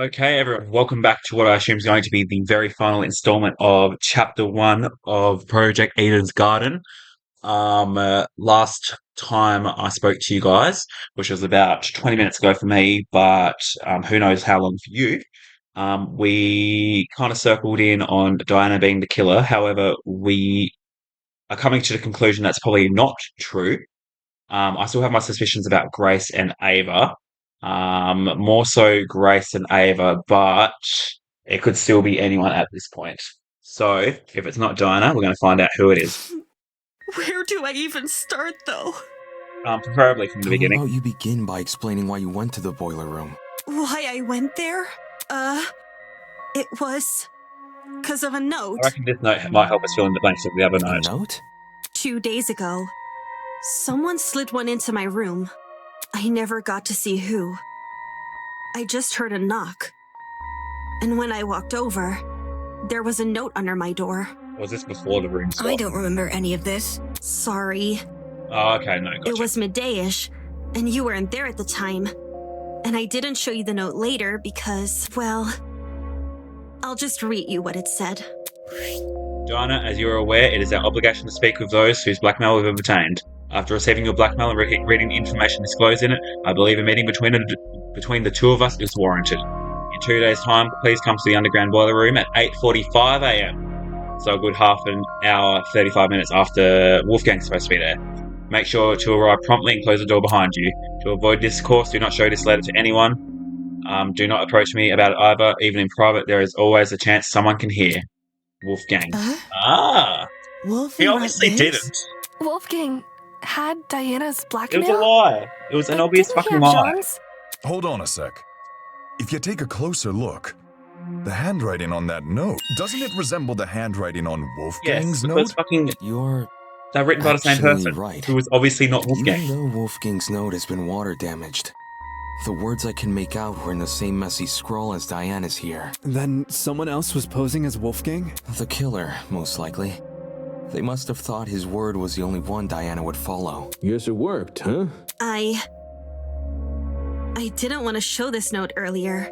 Okay, everyone, welcome back to what I assume is going to be the very final installment of Chapter 1 of Project Eden's Garden. Last time I spoke to you guys, which was about 20 minutes ago for me, but who knows how long for you, we kind of circled in on Diana being the killer. However, we are coming to the conclusion that's probably not true. I still have my suspicions about Grace and Ava. More so Grace and Ava, but it could still be anyone at this point. So if it's not Dinah, we're going to find out who it is. Where do I even start, though? Preferably from the How beginning. about you begin by explaining why you went to the boiler room? Why I went there? It was because of a note. I reckon this note might help us fill in the blanks of the other A note. note? 2 days ago, someone slid one into my room. I never got to see who. I just heard a knock. And when I walked over, there was a note under my door. Was this before the room swap? I don't remember any of this. Sorry. Oh, okay, no, gotcha. It was midday-ish, and you weren't there at the time. And I didn't show you the note later because, well, I'll just read you what it said. Dinah, as you are aware, it is our obligation to speak with those whose blackmail we have obtained. After receiving your blackmail and reading the information disclosed in it, I believe a meeting between the two of us is warranted. In 2 days' time, please come to the underground boiler room at 8:45 a.m. So a good half an hour, 35 minutes after Wolfgang's supposed to be there. Make sure to arrive promptly and close the door behind you. To avoid discourse, do not show this letter to anyone. Do not approach me about it either. Even in private, there is always a chance someone can hear. Wolfgang. He obviously didn't. Wolfgang had Diana's It blackmail? was a lie. It was an obvious Didn't he fucking have lie. John's? Hold on a sec. If you take a closer look, the handwriting on that note, doesn't it resemble the handwriting on Yes, Wolfgang's because note? fucking You're they're written by the same actually person, right. who was obviously not Even Wolfgang. though Wolfgang's note has been water damaged, the words I can make out were in the same messy scrawl as Diana's here. Then someone else was posing as Wolfgang? The killer, most likely. They must have thought his word was the only one Diana would follow. Guess it worked, huh? I didn't want to show this note earlier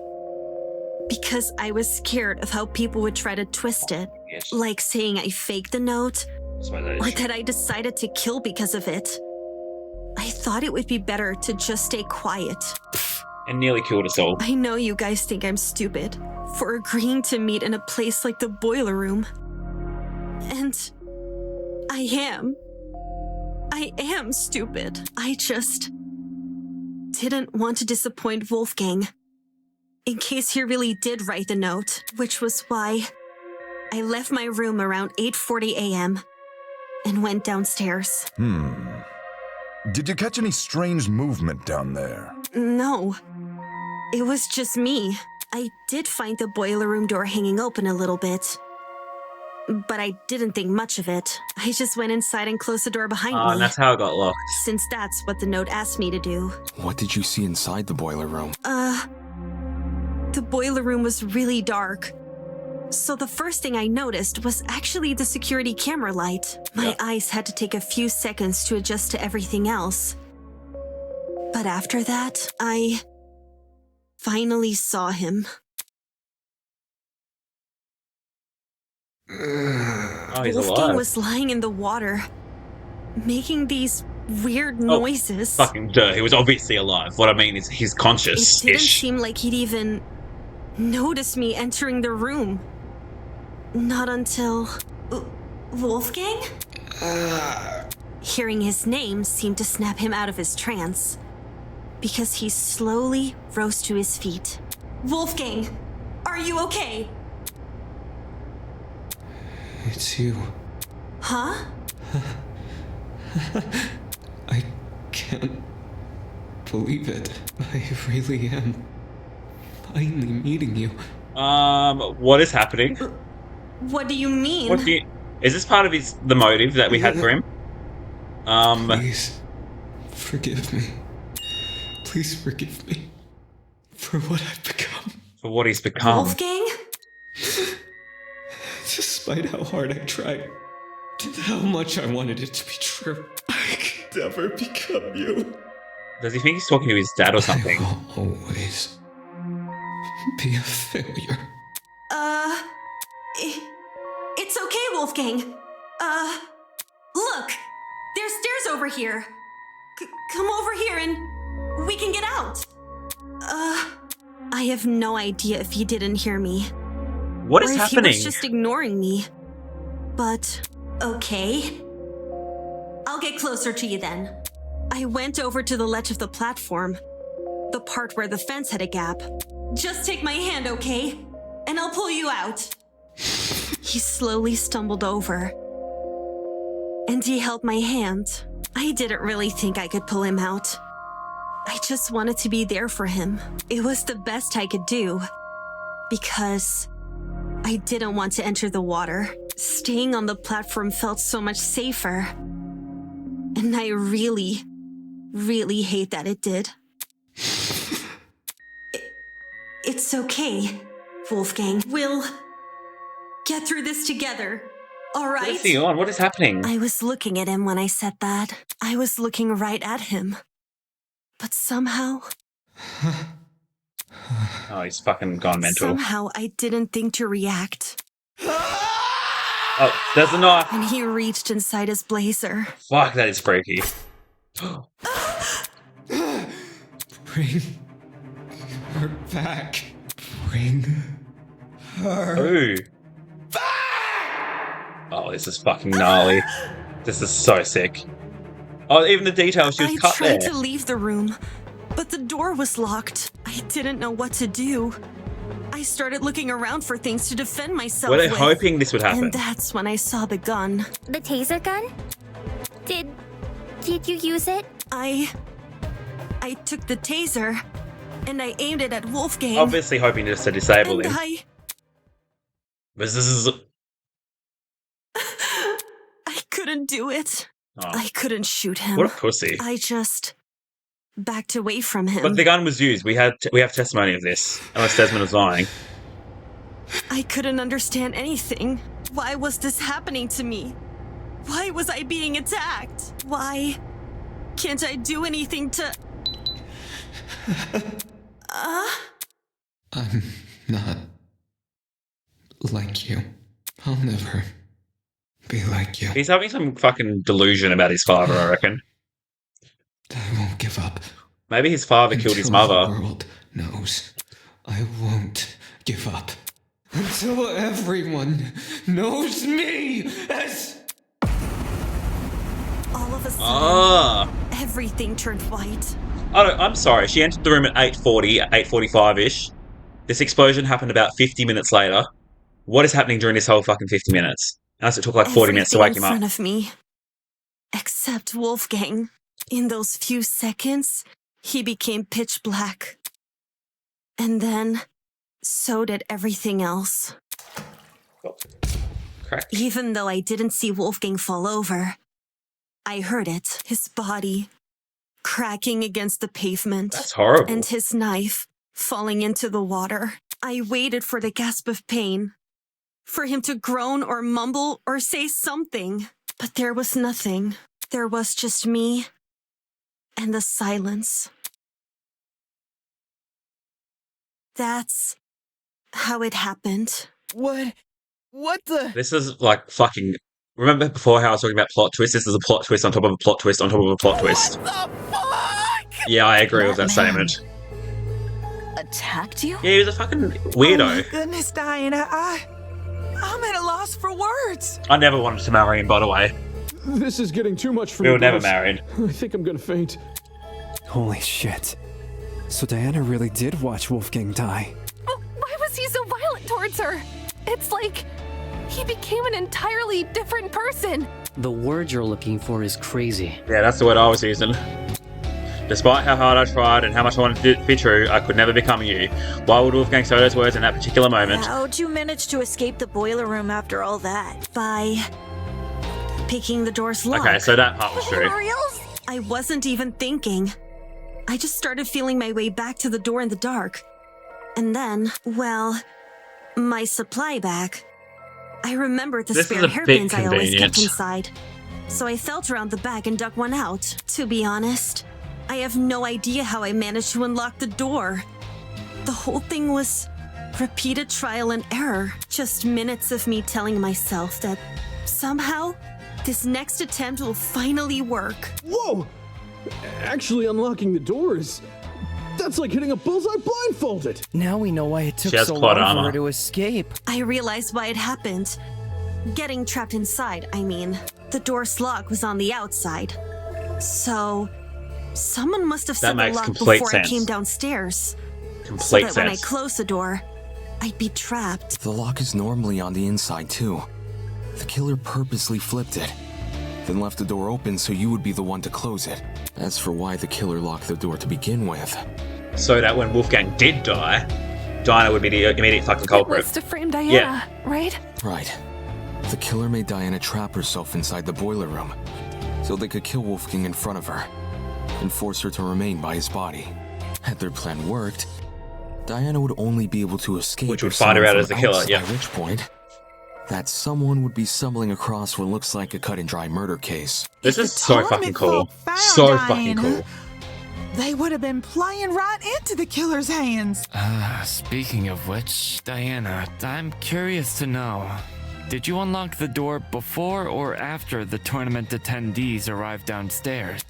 because I was scared of how people would try to twist it. Yes, Like saying I faked the note that's why that or is. that I decided to kill because of it. I thought it would be better to just stay quiet. And nearly killed us all. I know you guys think I'm stupid for agreeing to meet in a place like the boiler room. And I am. I am stupid. I just didn't want to disappoint Wolfgang. In case he really did write the note, which was why I left my room around 8:40 a.m. and went downstairs. Did you catch any strange movement down there? No, it was just me. I did find the boiler room door hanging open a little bit, but I didn't think much of it. I just went inside and closed the door behind And me, that's how it got locked. since that's what the note asked me to do. What did you see inside the boiler room? The boiler room was really dark. So the first thing I noticed was actually the security camera light. My eyes had to take a few seconds to adjust to everything else. But after that, I finally saw him. Oh, he's Wolfgang alive. was lying in the water, making these weird noises. Fucking duh, he was obviously alive. What I mean is he's It didn't conscious-ish. seem like he'd even noticed me entering the room. Not until... Wolfgang? Hearing his name seemed to snap him out of his trance, because he slowly rose to his feet. Wolfgang, are you okay? It's you. Huh? I can't believe it. I really am finally meeting you. What is happening? What do you mean? What do you... Is this part of the motive that we had for him? Please, forgive me. Please forgive me for what I've become. For what he's become. Wolfgang? Despite how hard I tried, and how much I wanted it to be true, I could never become you. Does he think he's talking to his dad or something? I will always be a failure. It's okay, Wolfgang. Look, there's stairs over here. Come over here and we can get out. I have no idea if he didn't hear me. What is or if happening? he was just ignoring me. But, okay. I'll get closer to you then. I went over to the ledge of the platform, the part where the fence had a gap. Just take my hand, okay? And I'll pull you out. He slowly stumbled over, and he held my hand. I didn't really think I could pull him out. I just wanted to be there for him. It was the best I could do, because I didn't want to enter the water. Staying on the platform felt so much safer. And I really, really hate that it did. It's okay, Wolfgang. We'll get through this together, all right? What is he on? What is happening? I was looking at him when I said that. I was looking right at him. But somehow... Oh, he's fucking gone mental. Somehow I didn't think to react. Oh, there's a knife. And he reached inside his blazer. Fuck, that is freaky. Bring her back. Bring her Ooh. Oh, this is fucking gnarly. This is so sick. Oh, even the details, she was I cut tried there. to leave the room, but the door was locked. I didn't know what to do. I started looking around for things to defend myself Were they with. hoping this would happen? And that's when I saw the gun. The taser gun? Did you use it? I took the taser, and I aimed it at Wolfgang. Obviously hoping just to disable and him. But this is... I couldn't do it. Oh, I couldn't shoot him. what a pussy. I just backed away from him. But the gun was used. We have testimony of this. Unless Desmond is lying. I couldn't understand anything. Why was this happening to me? Why was I being attacked? Why can't I do anything to... I'm not like you. I'll never be like you. He's having some fucking delusion about his father, I reckon. I won't give up. Maybe his father killed his Until mother. The world knows. I won't give up. Until everyone knows me as... All of a sudden, Ah. everything turned white. Oh, no, I'm sorry. She entered the room at 8:40, 8:45-ish. This explosion happened about 50 minutes later. What is happening during this whole fucking 50 minutes? Unless it took like 40 minutes to wake him Everything in up. front of me, except Wolfgang. In those few seconds, he became pitch black. And then, so did everything else. Crack. Even though I didn't see Wolfgang fall over, I heard it, his body cracking against the pavement. That's horrible. And his knife falling into the water. I waited for the gasp of pain, for him to groan or mumble or say something. But there was nothing. There was just me and the silence. That's how it happened. What? What the? This is like fucking... Remember before how I was talking about plot twists? This is a plot twist on top of a plot twist on top of a plot twist. What the fuck? Yeah, I agree with that That man. statement. Attacked you? Yeah, he was a fucking Oh my weirdo. goodness, Diana, I'm at a loss for words. I never wanted to marry him, by the way. This is getting too much for We me. were never boss. married. I think I'm gonna faint. Holy shit. So Diana really did watch Wolfgang die. But why was he so violent towards her? It's like he became an entirely different person. The word you're looking for is crazy. Yeah, that's the word I was using. Despite how hard I tried and how much I wanted it to be true, I could never become you. Why would Wolfgang say those words in that particular moment? How'd you manage to escape the boiler room after all that? By picking the door's lock. Okay, so that part was true. Reals? I wasn't even thinking. I just started feeling my way back to the door in the dark. And then, well, my supply bag. I remembered the This is spare a bit hairpins I always kept convenient. inside. So I felt around the bag and dug one out. To be honest, I have no idea how I managed to unlock the door. The whole thing was repeated trial and error. Just minutes of me telling myself that somehow this next attempt will finally work. Whoa! Actually unlocking the doors. That's like hitting a bullseye blindfolded. Now we know why it took She has so plot long for armor. her to escape. I realized why it happened. Getting trapped inside, I mean. The door's lock was on the outside. So, someone must have set the makes lock complete before sense. I came downstairs. so Complete that when I sense. close the door, I'd be trapped. The lock is normally on the inside, too. The killer purposely flipped it, then left the door open so you would be the one to close it. As for why the killer locked the door to begin with, So that when Wolfgang did die, Diana would be the immediate fucking culprit. It was to frame Diana, Yeah. right? right, the killer made Diana trap herself inside the boiler room so they could kill Wolfgang in front of her and force her to remain by his body. Had their plan worked, Diana would only be able to escape Which would if find her someone out as from the killer, outside, yeah. At which point, that someone would be stumbling across what looks like a cut-and-dry murder case. This is so fucking cool. So fucking cool. They would have been playing right into the killer's hands. Speaking of which, Diana, I'm curious to know. Did you unlock the door before or after the tournament attendees arrived downstairs?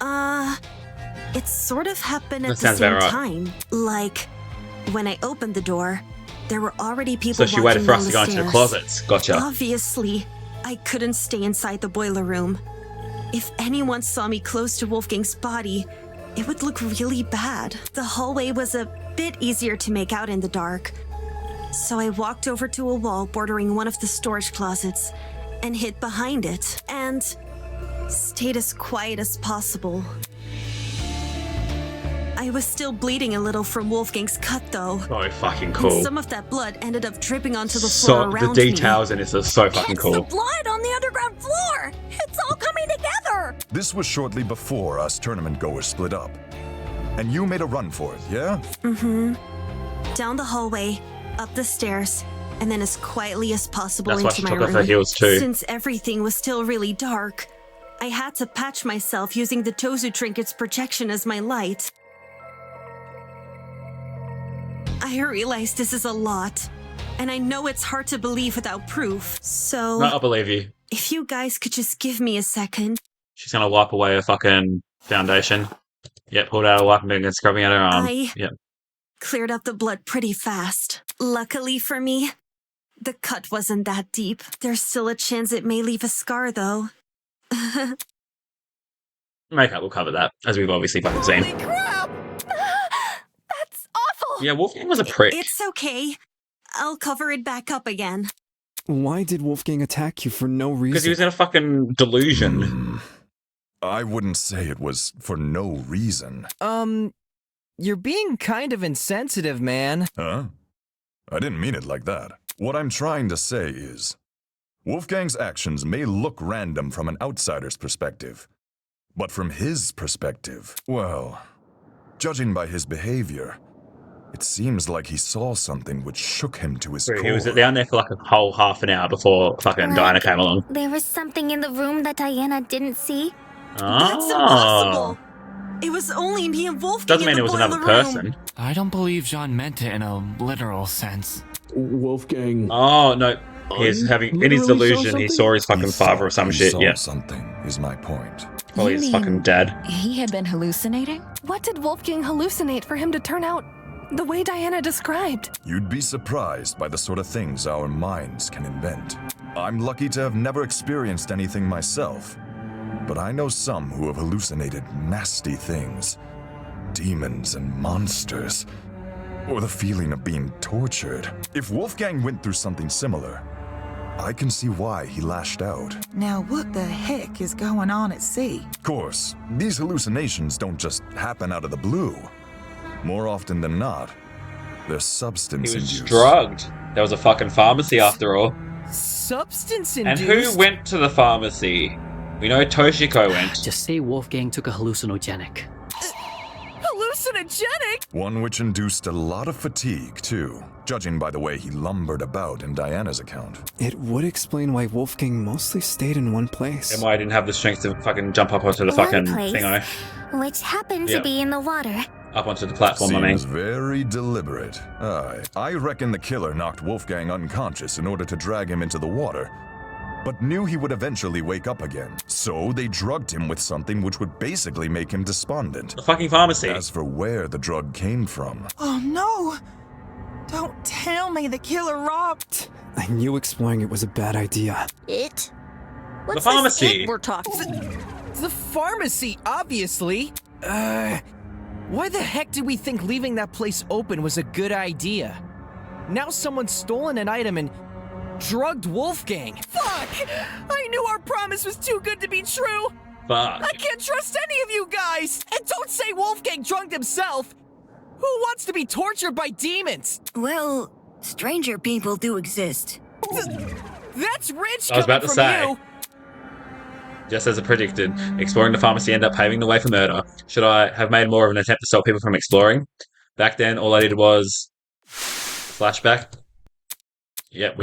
It sort of happened at That the sounds same about right. time. Like, when I opened the door, there were already people So she waited walking for us down to go into the stairs. closets. Gotcha. Obviously, I couldn't stay inside the boiler room. If anyone saw me close to Wolfgang's body, it would look really bad. The hallway was a bit easier to make out in the dark. So I walked over to a wall bordering one of the storage closets and hid behind it and stayed as quiet as possible. I was still bleeding a little from Wolfgang's cut though. So fucking And cool. some of that blood ended up dripping onto the floor So the around details in this are so fucking It's the cool. blood on the underground floor. It's all coming together. This was shortly before us tournament goers split up. And you made a run for it, yeah? Mm-hmm. Down the hallway, up the stairs, and then as quietly as possible That's why into she my took room. off her heels too. Since everything was still really dark, I had to patch myself using the Tozu trinket's projection as my light. I realize this is a lot, and I know it's hard to believe without proof. So, No, I believe you. if you guys could just give me a second. She's gonna wipe away her fucking foundation. Yep, pulled out a wipe and began scrubbing at her arm. Yep. Cleared up the blood pretty fast. Luckily for me, the cut wasn't that deep. There's still a chance it may leave a scar, though. Makeup will cover that, as we've obviously fucking seen. Crap! That's awful! Yeah, Wolfgang was a prick. It's okay. I'll cover it back up again. Why did Wolfgang attack you for no reason? Because he was in a fucking delusion. I wouldn't say it was for no reason. You're being kind of insensitive, man. Huh? I didn't mean it like that. What I'm trying to say is, Wolfgang's actions may look random from an outsider's perspective, but from his perspective, well, judging by his behavior, it seems like he saw something which shook him to his core. He was down there for like a whole half an hour before fucking Diana came along. There was something in the room that Diana didn't see. That's impossible. It was only me and Wolfgang Doesn't in mean the it was boiler another room. person. I don't believe Jean meant it in a literal sense. Wolfgang. Oh, no. He's having, in his literally saw delusion, he something? saw his fucking father or some shit. Saw Yeah. something is my point. Probably his fucking dad. He had been hallucinating? What did Wolfgang hallucinate for him to turn out the way Diana described? You'd be surprised by the sort of things our minds can invent. I'm lucky to have never experienced anything myself, but I know some who have hallucinated nasty things. Demons and monsters. Or the feeling of being tortured. If Wolfgang went through something similar, I can see why he lashed out. Now what the heck is going on at sea? Of course, these hallucinations don't just happen out of the blue. More often than not, they're substance He was induced. drugged. There was a fucking pharmacy after all. Substance And induced? who went to the pharmacy? We know Toshiko went. Just say Wolfgang took a hallucinogenic. Hallucinogenic? One which induced a lot of fatigue, too, judging by the way he lumbered about in Diana's account. It would explain why Wolfgang mostly stayed in one place. And why I didn't have the strength to fucking jump up onto the One fucking place, thingo. which happened Yeah. to be in the water. Up onto the platform, Seems very deliberate. I reckon the killer knocked Wolfgang unconscious in order to drag him into the water, but knew he would eventually wake up again. So they drugged him with something which would basically make him despondent. The fucking pharmacy. As for where the drug came from... Oh no! Don't tell me the killer robbed... I knew exploring it was a bad idea. It? The pharmacy. This it we're talking? The pharmacy, obviously. Why the heck did we think leaving that place open was a good idea? Now someone's stolen an item and drugged Wolfgang. Fuck! I knew our promise was too good to be true. Fuck. I can't trust any of you guys. And don't say Wolfgang drugged himself. Who wants to be tortured by demons? Well, stranger people do exist. That's rich I was about coming to from say. you. Just as it predicted, exploring the pharmacy ended up paving the way for murder. Should I have made more of an attempt to stop people from exploring? Back then, all I did was... flashback. Yep,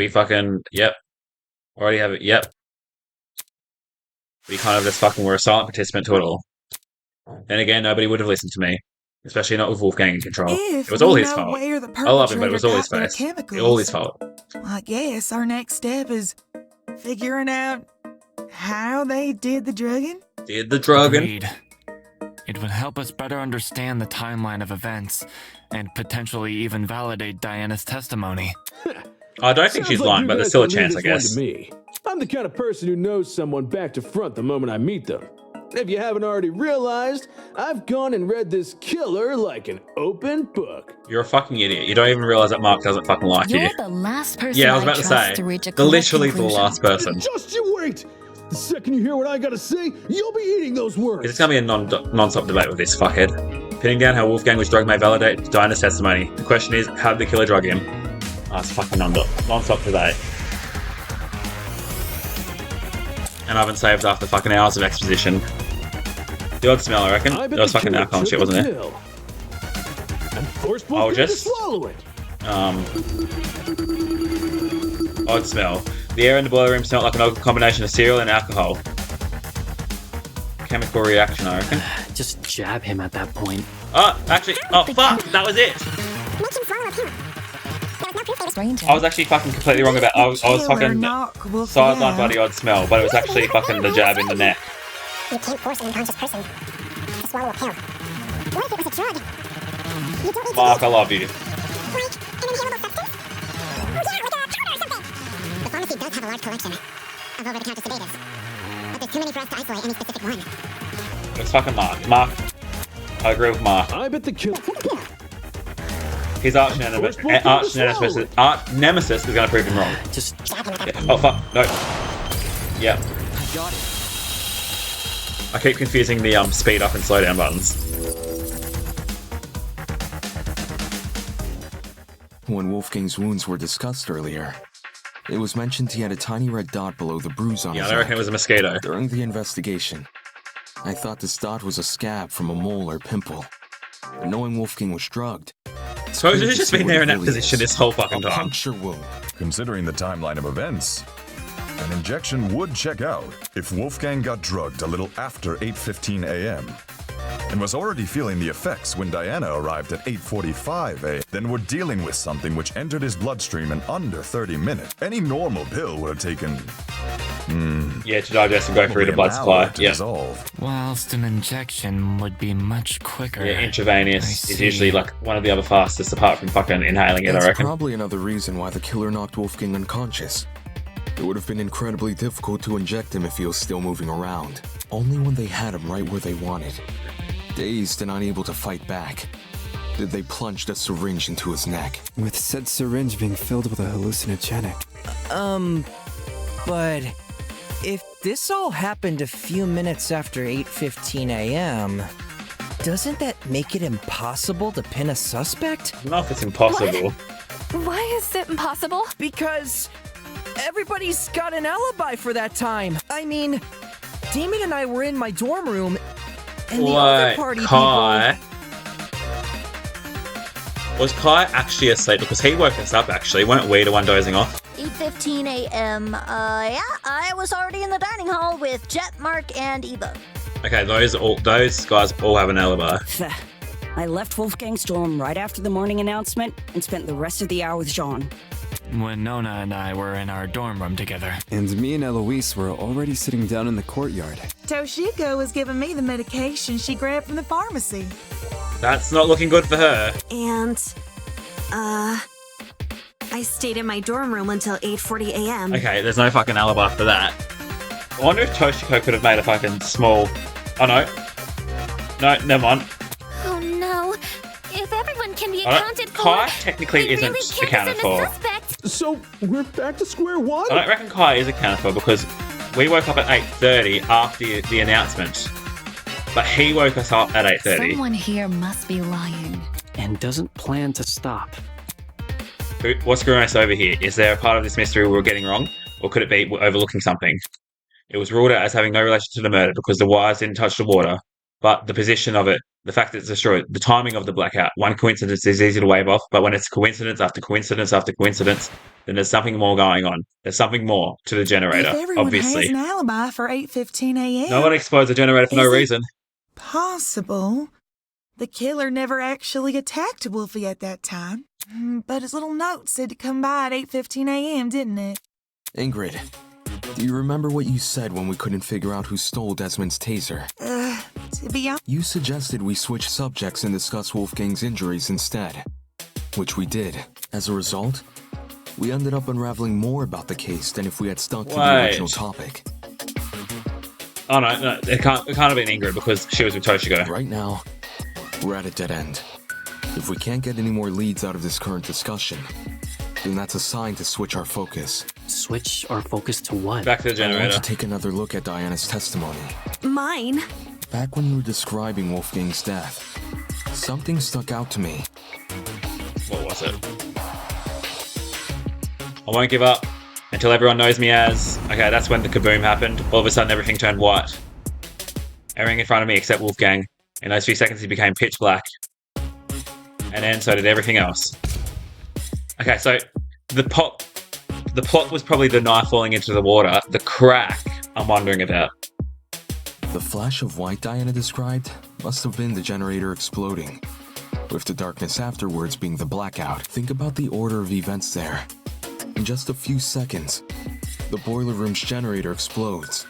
already have it, yep. We kind of just fucking were a silent participant to it all. And again, nobody would have listened to me. Especially not with Wolfgang in control. It was all his fault. I love him, but it was all his face. All his fault. I guess our next step is figuring out how they did the drugging? Agreed. It would help us better understand the timeline of events, and potentially even validate Diana's testimony. I don't think she's lying, but there's still a chance, I guess. To me. I'm the kind of person who knows someone back to front the moment I meet them. If you haven't already realized, I've gone and read this killer like an open book. You're a fucking idiot. You don't even realize that Mark doesn't fucking like you. You're the last person Yeah, I was about to say. Literally the last person. Just you wait! The second you hear what I gotta say, you'll be eating those words. It's gonna be a non-stop debate with this fuckhead. Pinning down how Wolfgang was drugged may validate Diana's testimony. The question is, how did the killer drug him? Oh, it's fucking non-stop debate. And I haven't saved after fucking hours of exposition. The odd smell, I reckon. That was fucking alcohol and shit, wasn't it? I'll just swallow it. Odd smell. The air in the boiler room smelled like an odd combination of cereal and alcohol. Chemical reaction, I reckon. Just jab him at that point. Oh, actually, oh fuck, that was it. I was actually fucking completely wrong about. I was fucking sidelined by the odd smell, but it was actually fucking the jab in the neck. You can't force an unconscious person to swallow a pill. What if it was a drug? You don't need Mark, I love you. like an inhalable substance? Yeah, like a powder or something. The pharmacy does have a large collection of over-the-counter sedatives, but there's too many for us to isolate any specific one. It's fucking Mark. Mark, I agree with Mark. I bet the killer. His arch nemesis is going to prove him wrong. Just. Yeah. Oh fuck, no. Yeah. I got it. I keep confusing the speed up and slow down buttons. When Wolfgang's wounds were discussed earlier, it was mentioned he had a tiny red dot below the bruise on his Yeah, I reckon it was a mosquito. During the investigation, I thought this dot was a scab from a mole or pimple. But knowing Wolfgang was drugged, So he's just been there in that position this whole fucking time. Puncture wound. Considering the timeline of events, an injection would check out if Wolfgang got drugged a little after 8:15 a.m. and was already feeling the effects when Diana arrived at 8:45 a.m. Then we're dealing with something which entered his bloodstream in under 30 minutes. Any normal pill would have taken... Yeah, to digest and go through the blood supply. Yeah. Whilst an injection would be much quicker. Yeah, intravenous is usually like one of the other fastest apart from fucking inhaling it, I That's reckon. probably another reason why the killer knocked Wolfgang unconscious. It would have been incredibly difficult to inject him if he was still moving around. Only when they had him right where they wanted, dazed and unable to fight back, did they plunge the syringe into his neck. With said syringe being filled with a hallucinogenic. But if this all happened a few minutes after 8:15 a.m., doesn't that make it impossible to pin a suspect? Not if it's impossible. Why is it impossible? Because everybody's got an alibi for that time. I mean, Damon and I were in my dorm room, and the other party Kai? Was Kai actually asleep? Because he woke us up, actually. Weren't we the one dozing off? 8:15 a.m. Yeah, I was already in the dining hall with Jet, Mark, and Eva. Okay, those guys all have an alibi. I left Wolfgang's dorm right after the morning announcement and spent the rest of the hour with Jean. When Nona and I were in our dorm room together. And me and Eloise were already sitting down in the courtyard. Toshiko was giving me the medication she grabbed from the pharmacy. That's not looking good for her. And, I stayed in my dorm room until 8:40 a.m. Okay, there's no fucking alibi for that. I wonder if Toshiko could have made a fucking small... Oh, no. No, never mind. Oh no. If everyone can be I don't- accounted for, Kai technically we isn't really can't accounted send a for. suspect. So, we're back to square one? I don't reckon Kai is accounted for because we woke up at 8:30 after the announcement. But he woke us up at 8:30. Someone here must be lying. And doesn't plan to stop. What's screwing us over here? Is there a part of this mystery we're getting wrong? Or could it be we're overlooking something? It was ruled out as having no relation to the murder because the wires didn't touch the water. But the position of it, the fact that it's destroyed, the timing of the blackout, one coincidence is easy to wave off, but when it's coincidence after coincidence after coincidence, then there's something more going on. There's something more to the generator, If everyone obviously. has an alibi for 8:15 a.m. No one explodes the generator for no Is it reason. possible the killer never actually attacked Wolfie at that time? But his little note said to come by at 8:15 a.m., didn't it? Ingrid, do you remember what you said when we couldn't figure out who stole Desmond's taser? To be honest, You suggested we switch subjects and discuss Wolfgang's injuries instead, which we did. As a result, we ended up unraveling more about the case than if we had stuck to the Wait. original topic. Oh no, it can't have been Ingrid because she was with Toshiko. Right now, we're at a dead end. If we can't get any more leads out of this current discussion, then that's a sign to switch our focus. Switch our focus to what? Back to the I want generator. to take another look at Diana's testimony. Mine? Back when you were describing Wolfgang's death, something stuck out to me. What was it? I won't give up until everyone knows me as... Okay, that's when the kaboom happened. All of a sudden everything turned white. Everything in front of me except Wolfgang. In those few seconds he became pitch black. And then so did everything else. Okay, so the plot was probably the knife falling into the water. The crack I'm wondering about. The flash of white Diana described must have been the generator exploding, with the darkness afterwards being the blackout. Think about the order of events there. In just a few seconds, the boiler room's generator explodes,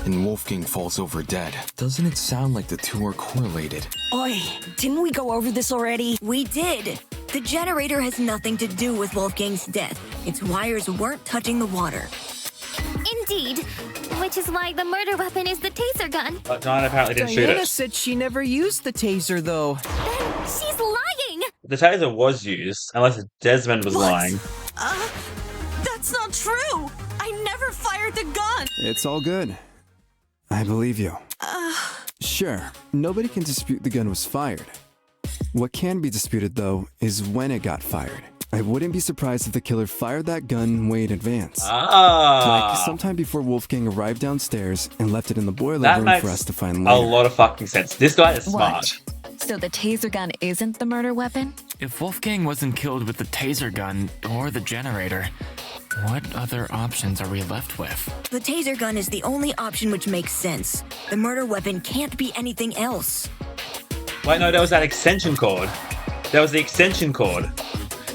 and Wolfgang falls over dead. Doesn't it sound like the two are correlated? Oi, didn't we go over this already? We did. The generator has nothing to do with Wolfgang's death. Its wires weren't touching the water. Indeed. Which is why the murder weapon is the taser gun. But Diana apparently didn't shoot Diana it. said she never used the taser, though. She's lying! The taser was used, unless Desmond was lying. That's not true! I never fired the gun! It's all good. I believe you. Sure, nobody can dispute the gun was fired. What can be disputed, though, is when it got fired. I wouldn't be surprised if the killer fired that gun way in advance. Like sometime before Wolfgang arrived downstairs and left it in the boiler That room makes for us to find a later. lot of fucking sense. This guy is smart. So the taser gun isn't the murder weapon? If Wolfgang wasn't killed with the taser gun or the generator, what other options are we left with? The taser gun is the only option which makes sense. The murder weapon can't be anything else. Wait, no, that was that extension cord. That was the extension cord.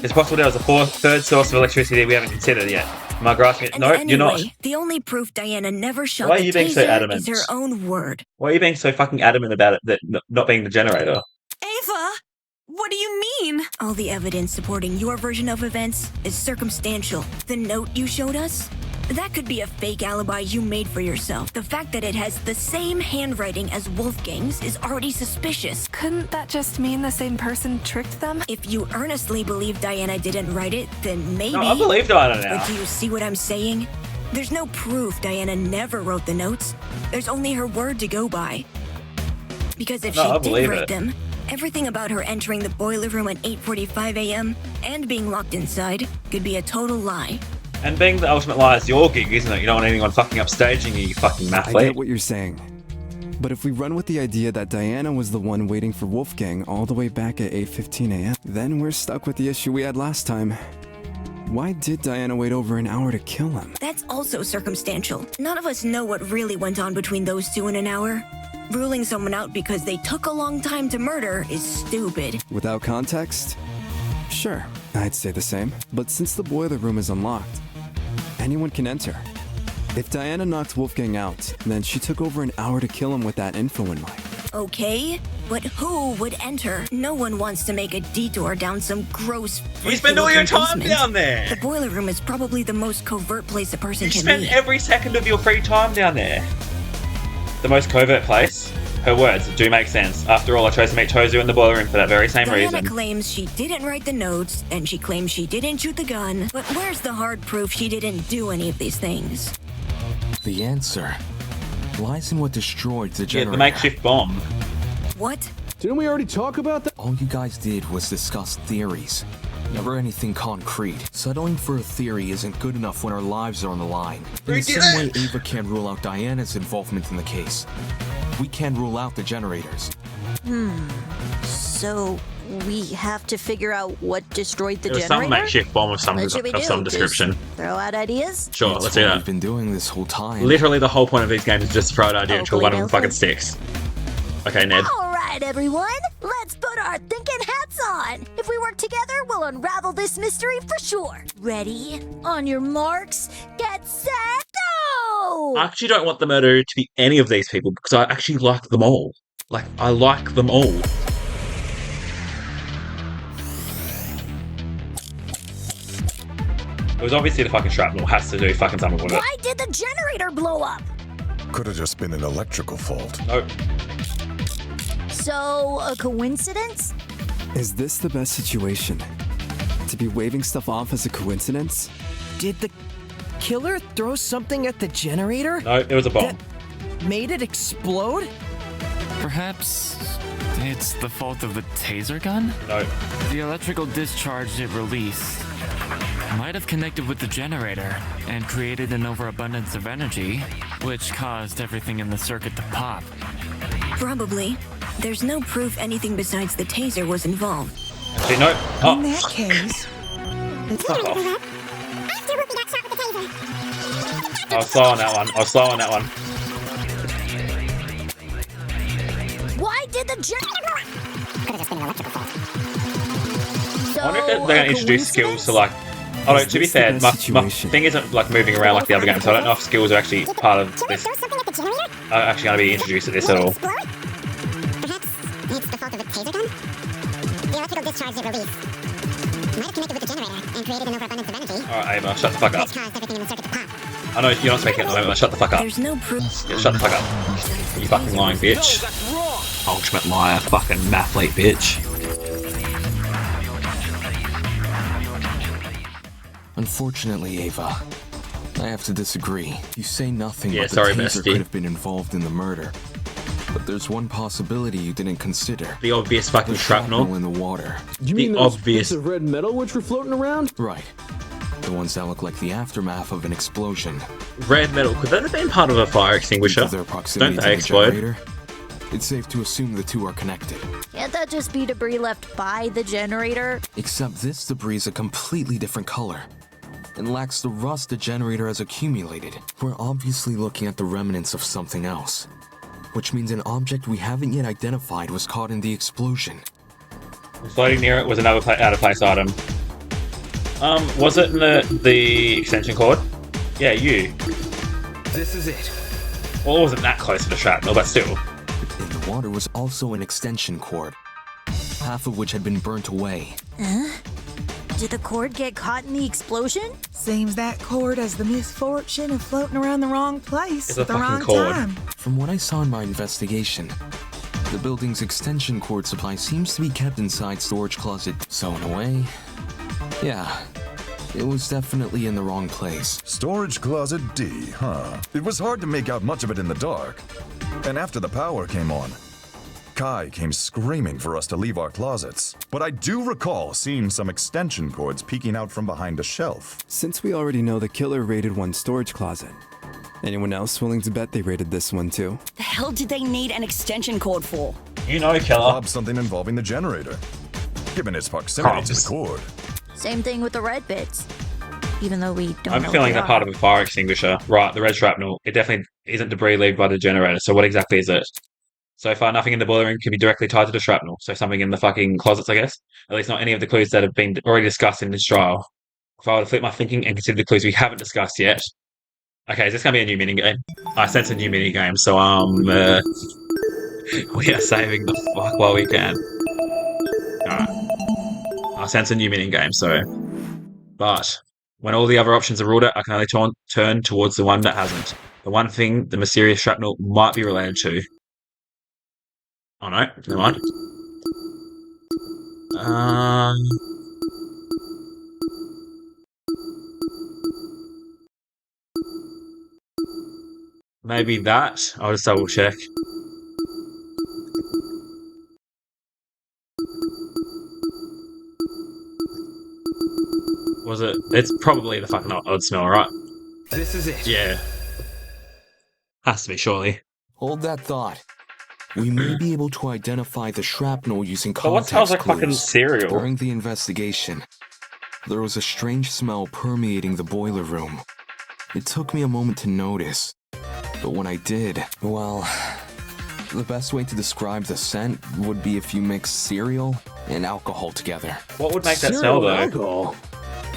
It's possible there was a third source of electricity we haven't considered yet. Am I grasping it? No, Anyway, you're not. The only proof Diana never shot Why are the you being so taser adamant? is her own word. Why are you being so fucking adamant about it that not being the generator? Ava! What do you mean? All the evidence supporting your version of events is circumstantial. The note you showed us? That could be a fake alibi you made for yourself. The fact that it has the same handwriting as Wolfgang's is already suspicious. Couldn't that just mean the same person tricked them? If you earnestly believe Diana didn't write it, then maybe... No, I believe Diana now. But do you see what I'm saying? There's no proof Diana never wrote the notes. There's only her word to go by. Because if No, I she believe did write it. them, everything about her entering the boiler room at 8:45 a.m. and being locked inside could be a total lie. And being the ultimate lie is your gig, isn't it? You don't want anyone fucking upstaging you, you fucking I mathlete. get what you're saying. But if we run with the idea that Diana was the one waiting for Wolfgang all the way back at 8:15 a.m., then we're stuck with the issue we had last time. Why did Diana wait over an hour to kill him? That's also circumstantial. None of us know what really went on between those two in an hour. Ruling someone out because they took a long time to murder is stupid. Without context? Sure, I'd say the same. But since the boiler room is unlocked, anyone can enter. If Diana knocked Wolfgang out, then she took over an hour to kill him with that info in mind. Okay, but who would enter? No one wants to make a detour down some gross... You spend all your time basement. down there! The boiler room is probably the most covert place a person You can spend be. every second of your free time down there. The most covert place? Her words do make sense. After all, I chose to meet Tozu in the boiler room for that very same Diana reason. claims she didn't write the notes, and she claims she didn't shoot the gun, but where's the hard proof she didn't do any of these things? The answer lies in what destroyed the generator. Yeah, the makeshift bomb. What? Didn't we already talk about that? All you guys did was discuss theories. Never anything concrete. Settling for a theory isn't good enough when our lives are on the line. In the same way Ava can't rule out Diana's involvement in the case, we can't rule out the generators. So we have to figure out what destroyed the There was generator? some makeshift bomb of some What should we do? description. Just throw out ideas? Sure, That's let's do what that. we've been doing this whole time. Literally the whole point of these games is just to throw an idea until Hopefully one of them they'll fucking think. sticks. Okay, Ned. All right, everyone. Let's put our thinking hats on. If we work together, we'll unravel this mystery for sure. Ready? On your marks, get set, go! I actually don't want the murderer to be any of these people because I actually like them all. Like, I like them all. It was obviously the fucking shrapnel has to do fucking something with it. Why did the generator blow up? Could have just been an electrical fault. Nope. So, a coincidence? Is this the best situation? To be waving stuff off as a coincidence? Did the killer throw something at the generator? No, it was a bomb. That made it explode? Perhaps it's the fault of the taser gun? No. The electrical discharge it released might have connected with the generator and created an overabundance of energy, which caused everything in the circuit to pop. Probably. There's no proof anything besides the taser was involved. Actually, no. Oh, In that case, fuck off. I was slow on that one. I was slow on that one. Why did the generator? Could have just been an electrical fault. I wonder if they're going to introduce skills to like. Although to be fair, my thing isn't like moving around like the other games, so I don't know if skills are actually part of this. Are actually going to be introduced to this at all. Perhaps it's the fault of the taser gun? The electrical discharge it released might have connected with the generator and created an overabundance of energy. Alright, Ava, shut the fuck up. Which caused everything in the circuit to pop. I know you're not speaking at the moment, but shut the fuck up. There's no proof. Yeah, shut the fuck up. You fucking lying bitch. Ultimate liar, fucking mathlete bitch. Unfortunately, Ava, I have to disagree. You say nothing Yeah, but the sorry, taser bestie. could have been involved in the murder. But there's one possibility you didn't consider. The obvious fucking The shrapnel. in the water. You The mean those obvious- bits of red metal which were floating around? Right. The ones that look like the aftermath of an explosion. Red metal, could that have been part of a fire extinguisher? Due to their proximity Don't to they the explode? generator, it's safe to assume the two are connected. Can't that just be debris left by the generator? Except this debris is a completely different color and lacks the rust the generator has accumulated. We're obviously looking at the remnants of something else, which means an object we haven't yet identified was caught in the explosion. Floating near it was another out of place item. Was it in the extension cord? Yeah, you. This is it. Well, it wasn't that close to the shrapnel, but still. In the water was also an extension cord, half of which had been burnt away. Huh? Did the cord get caught in the explosion? Seems that cord has the misfortune of floating around the wrong place It's a at the fucking wrong cord. time. From what I saw in my investigation, the building's extension cord supply seems to be kept inside storage closet. So in a way, yeah, it was definitely in the wrong place. Storage closet D, huh? It was hard to make out much of it in the dark. And after the power came on, Kai came screaming for us to leave our closets. But I do recall seeing some extension cords peeking out from behind a shelf. Since we already know the killer raided one storage closet, anyone else willing to bet they raided this one too? The hell did they need an extension cord for? You know, killer. Probably something involving the generator, given its proximity to the cord. Same thing with the red bits. Even though we don't I'm know feeling what they that part are. of a fire extinguisher. Right, the red shrapnel. It definitely isn't debris left by the generator, so what exactly is it? So far, nothing in the boiler room can be directly tied to the shrapnel. So something in the fucking closets, I guess. At least not any of the clues that have been already discussed in this trial. If I were to flip my thinking and consider the clues we haven't discussed yet. Okay, is this going to be a new mini game? I sense a new mini game, so we are saving the fuck while we can. Alright. I sense a new mini game, so. But when all the other options are ruled out, I can only turn towards the one that hasn't. The one thing the mysterious shrapnel might be related to. Oh no, never mind. Maybe that. I'll just double check. Was it? It's probably the fucking odd smell, right? This is it. Yeah. Has to be, surely. Hold that thought. We may be able to identify the shrapnel using But what smells context like fucking clues. cereal? During the investigation, there was a strange smell permeating the boiler room. It took me a moment to notice, but when I did, well, the best way to describe the scent would be if you mix cereal and alcohol together. What would make that smell, though? Alcohol?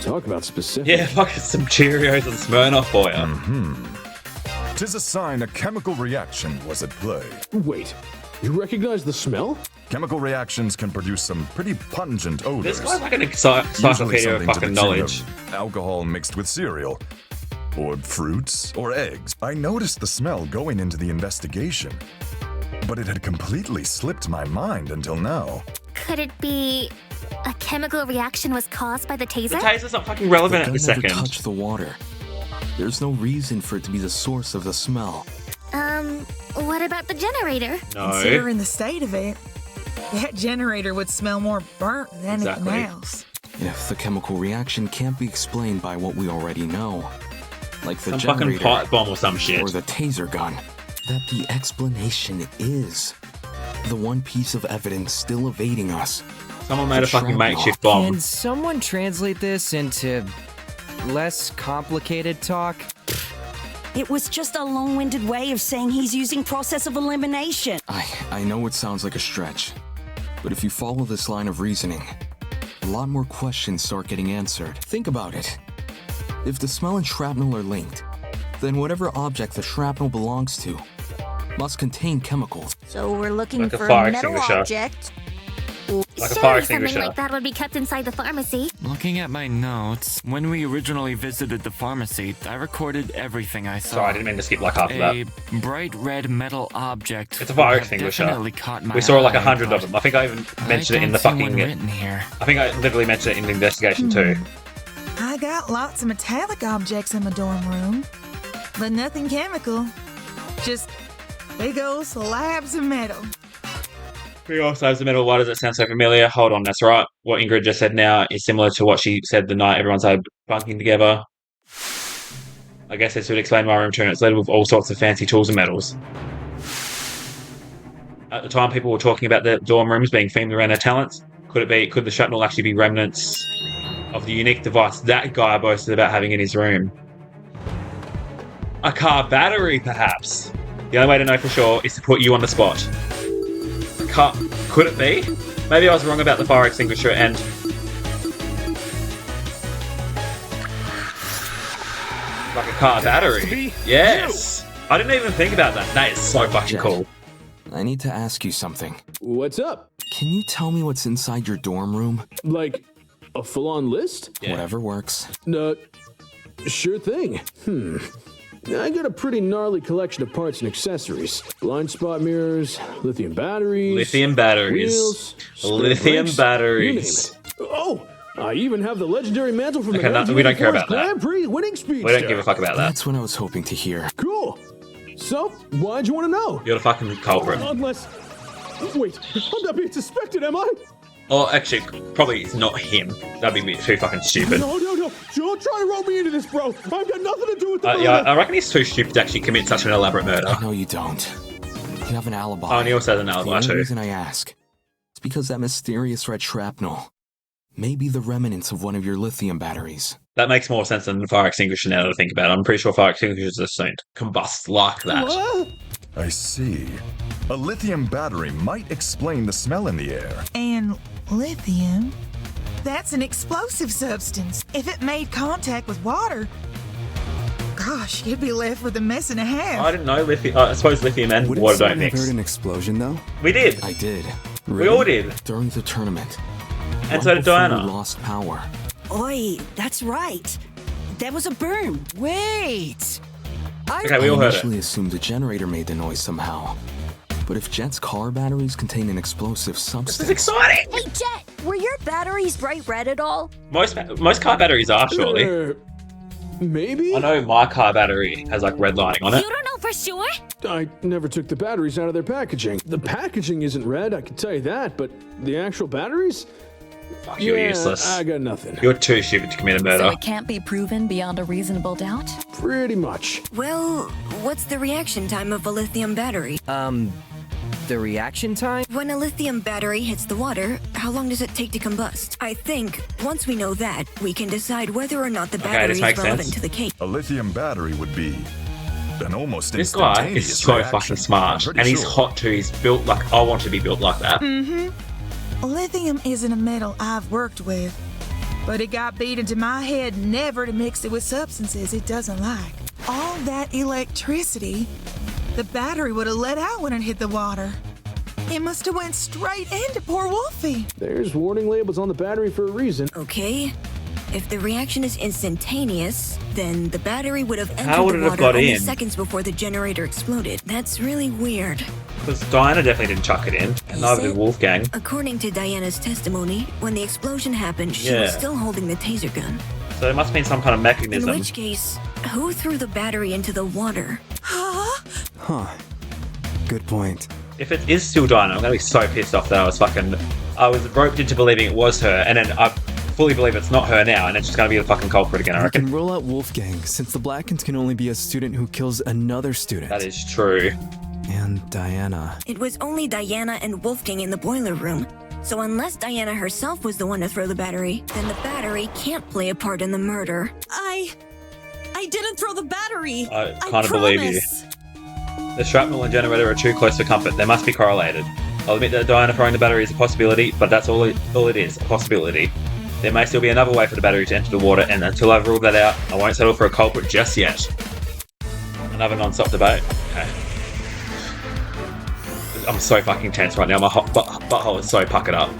Talk about specific. Yeah, fucking some Cheerios and Smirnoff for you. Mm-hmm. 'Tis a sign a chemical reaction was at play. Wait, you recognize the smell? Chemical reactions can produce some pretty pungent odors. This guy's like an encyclopedia of Usually something to fucking the tune knowledge. of alcohol mixed with cereal, or fruits, or eggs. I noticed the smell going into the investigation, but it had completely slipped my mind until now. Could it be a chemical reaction was caused by the taser? The taser's not fucking relevant The at this gun never second. touched the water. There's no reason for it to be the source of the smell. What about the generator? No. Considering the state of it, that generator would smell more burnt than anything Exactly. else. If the chemical reaction can't be explained by what we already know, like the Some fucking generator pipe bomb or some shit. or the taser gun, that the explanation is the one piece of evidence still evading us. Someone made The a fucking shrapnel. makeshift bomb. Can someone translate this into less complicated talk? It was just a long-winded way of saying he's using process of elimination. I know it sounds like a stretch, but if you follow this line of reasoning, a lot more questions start getting answered. Think about it. If the smell and shrapnel are linked, then whatever object the shrapnel belongs to must contain chemicals. So we're looking Like a for fire a metal extinguisher. object. Like a fire Surely extinguisher. something like that would be kept inside the pharmacy. Looking at my notes, when we originally visited the pharmacy, I recorded everything I saw. Sorry, I didn't mean to skip like half of that. A bright red metal object. It's a fire would have extinguisher. Definitely caught my We saw like eye, 100 of but them. I think I even mentioned it in the don't see fucking. one written here. I think I literally mentioned it in the investigation too. I got lots of metallic objects in my dorm room, but nothing chemical. Just big old slabs of metal. Big old slabs of metal. Why does it sound so familiar? Hold on, that's right. What Ingrid just said now is similar to what she said the night everyone started bunking together. I guess this would explain my room too. It's littered with all sorts of fancy tools and metals. At the time, people were talking about the dorm rooms being themed around their talents. Could the shrapnel actually be remnants of the unique device that guy boasted about having in his room? A car battery, perhaps? The only way to know for sure is to put you on the spot. Could it be? Maybe I was wrong about the fire extinguisher and... like a car battery. Yes! I didn't even think about that. That is so fucking cool. I need to ask you something. What's up? Can you tell me what's inside your dorm room? Like, a full-on list? Whatever works. Sure thing. I got a pretty gnarly collection of parts and accessories. Blind spot mirrors, lithium batteries. Wheels, Lithium spare batteries. brakes, you name it. Oh, I even have the legendary mantle from Okay, the we don't care about that. Grand Prix winning speedster. We don't give a fuck about that. That's what I was hoping to hear. Cool. So, why'd you want to know? You're the fucking culprit. Unless... Wait, I'm not being suspected, am I? Oh, actually, probably it's not him. That'd be a bit too fucking stupid. No. Don't try to roll me into this, bro. I've got nothing to do with the murder. Yeah, I reckon he's too stupid to actually commit such an elaborate murder. No, you don't. You have an alibi. Oh, and he also has an alibi The too. only reason I ask is because that mysterious red shrapnel may be the remnants of one of your lithium batteries. That makes more sense than the fire extinguisher now that I think about it. I'm pretty sure fire extinguishers just don't combust like that. What? I see. A lithium battery might explain the smell in the air. And lithium? That's an explosive substance. If it made contact with water, gosh, you'd be left with a mess and a half. I didn't know lithium. I suppose lithium and Wouldn't water don't someone have mix. heard an explosion though? We did. I did. We all did. During the tournament. And so did Diana. We lost power. Oi, that's right. There was a boom. Wait! Okay, we all heard it. I initially assumed the generator made the noise somehow. But if Jet's car batteries contain an explosive substance... This is exciting! Hey, Jet, were your batteries bright red at all? Most car batteries are, surely. Maybe? I know my car battery has like red lining on it. You don't know for sure? I never took the batteries out of their packaging. The packaging isn't red, I can tell you that, but the actual batteries? Fuck, you're useless. I got nothing. You're too stupid to commit a So murder. it can't be proven beyond a reasonable doubt? Pretty much. Well, what's the reaction time of a lithium battery? The reaction time? When a lithium battery hits the water, how long does it take to combust? I think once we know that, we can decide whether or not the battery is relevant to the case. A lithium battery would be an almost This guy instantaneous is so reaction. fucking smart. I'm And he's pretty hot too. He's built like I want to be built like that. Lithium isn't a metal I've worked with, but it got beat into my head never to mix it with substances it doesn't like. All that electricity, the battery would have let out when it hit the water. It must have went straight into poor Wolfie. There's warning labels on the battery for a reason. Okay. If the reaction is instantaneous, then the battery would have How would entered it the have water got only in? seconds before the generator exploded. That's really weird. Because Diana definitely didn't chuck it in. And neither did Wolfgang. According to Diana's testimony, when the explosion happened, she Yeah. was still holding the taser gun. So there must have been some kind of In mechanism. which case, who threw the battery into the water? Huh. Good point. If it is still Diana, I'm gonna be so pissed off that I was roped into believing it was her, and then I fully believe it's not her now, and it's just gonna be the fucking culprit again, I We reckon. can rule out Wolfgang, since the Blackens can only be a student who kills another student. That is true. And Diana. It was only Diana and Wolfgang in the boiler room. So unless Diana herself was the one to throw the battery, then the battery can't play a part in the murder. I didn't throw the battery. I kind of believe you. The shrapnel and generator are too close for comfort. They must be correlated. I'll admit that Diana throwing the battery is a possibility, but that's all it is, a possibility. There may still be another way for the battery to enter the water, and until I've ruled that out, I won't settle for a culprit just yet. Another non-stop debate. Okay. I'm so fucking tense right now. My butthole is so puckered up.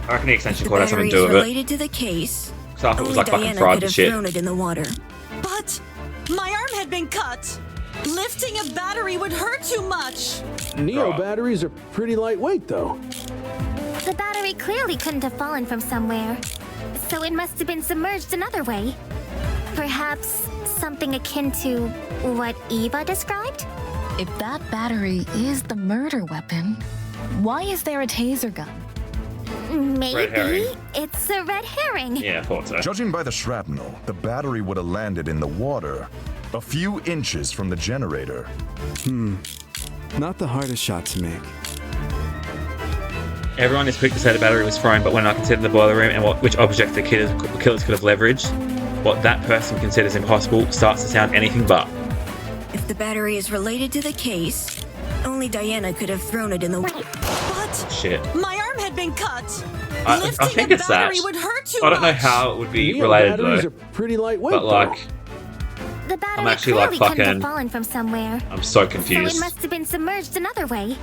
I reckon the extension The cord has something battery to is do with it. related to the case. So I thought it was Only like fucking Diana fried could and have shit. thrown it in the water. But my arm had been cut. Lifting a battery would hurt too much. Neo batteries are pretty lightweight, though. The battery clearly couldn't have fallen from somewhere, so it must have been submerged another way. Perhaps something akin to what Eva described? If that battery is the murder weapon, why is there a taser gun? Maybe herring. it's a red herring. Yeah, I thought so. Judging by the shrapnel, the battery would have landed in the water, a few inches from the generator. Not the hardest shot to make. Everyone is quick to say the battery was thrown, but when I consider the boiler room and which objects the killers could have leveraged, what that person considers impossible starts to sound anything but. If the battery is related to the case, only Diana could have thrown it in the water. But Shit. my arm had been cut. I Lifting think a it's that. battery would hurt too I don't know much. how it would be Neo related batteries though. are pretty lightweight, But like, The battery I'm actually, like, clearly couldn't fucking- have fallen from somewhere. I'm so So confused. it must have been submerged another way.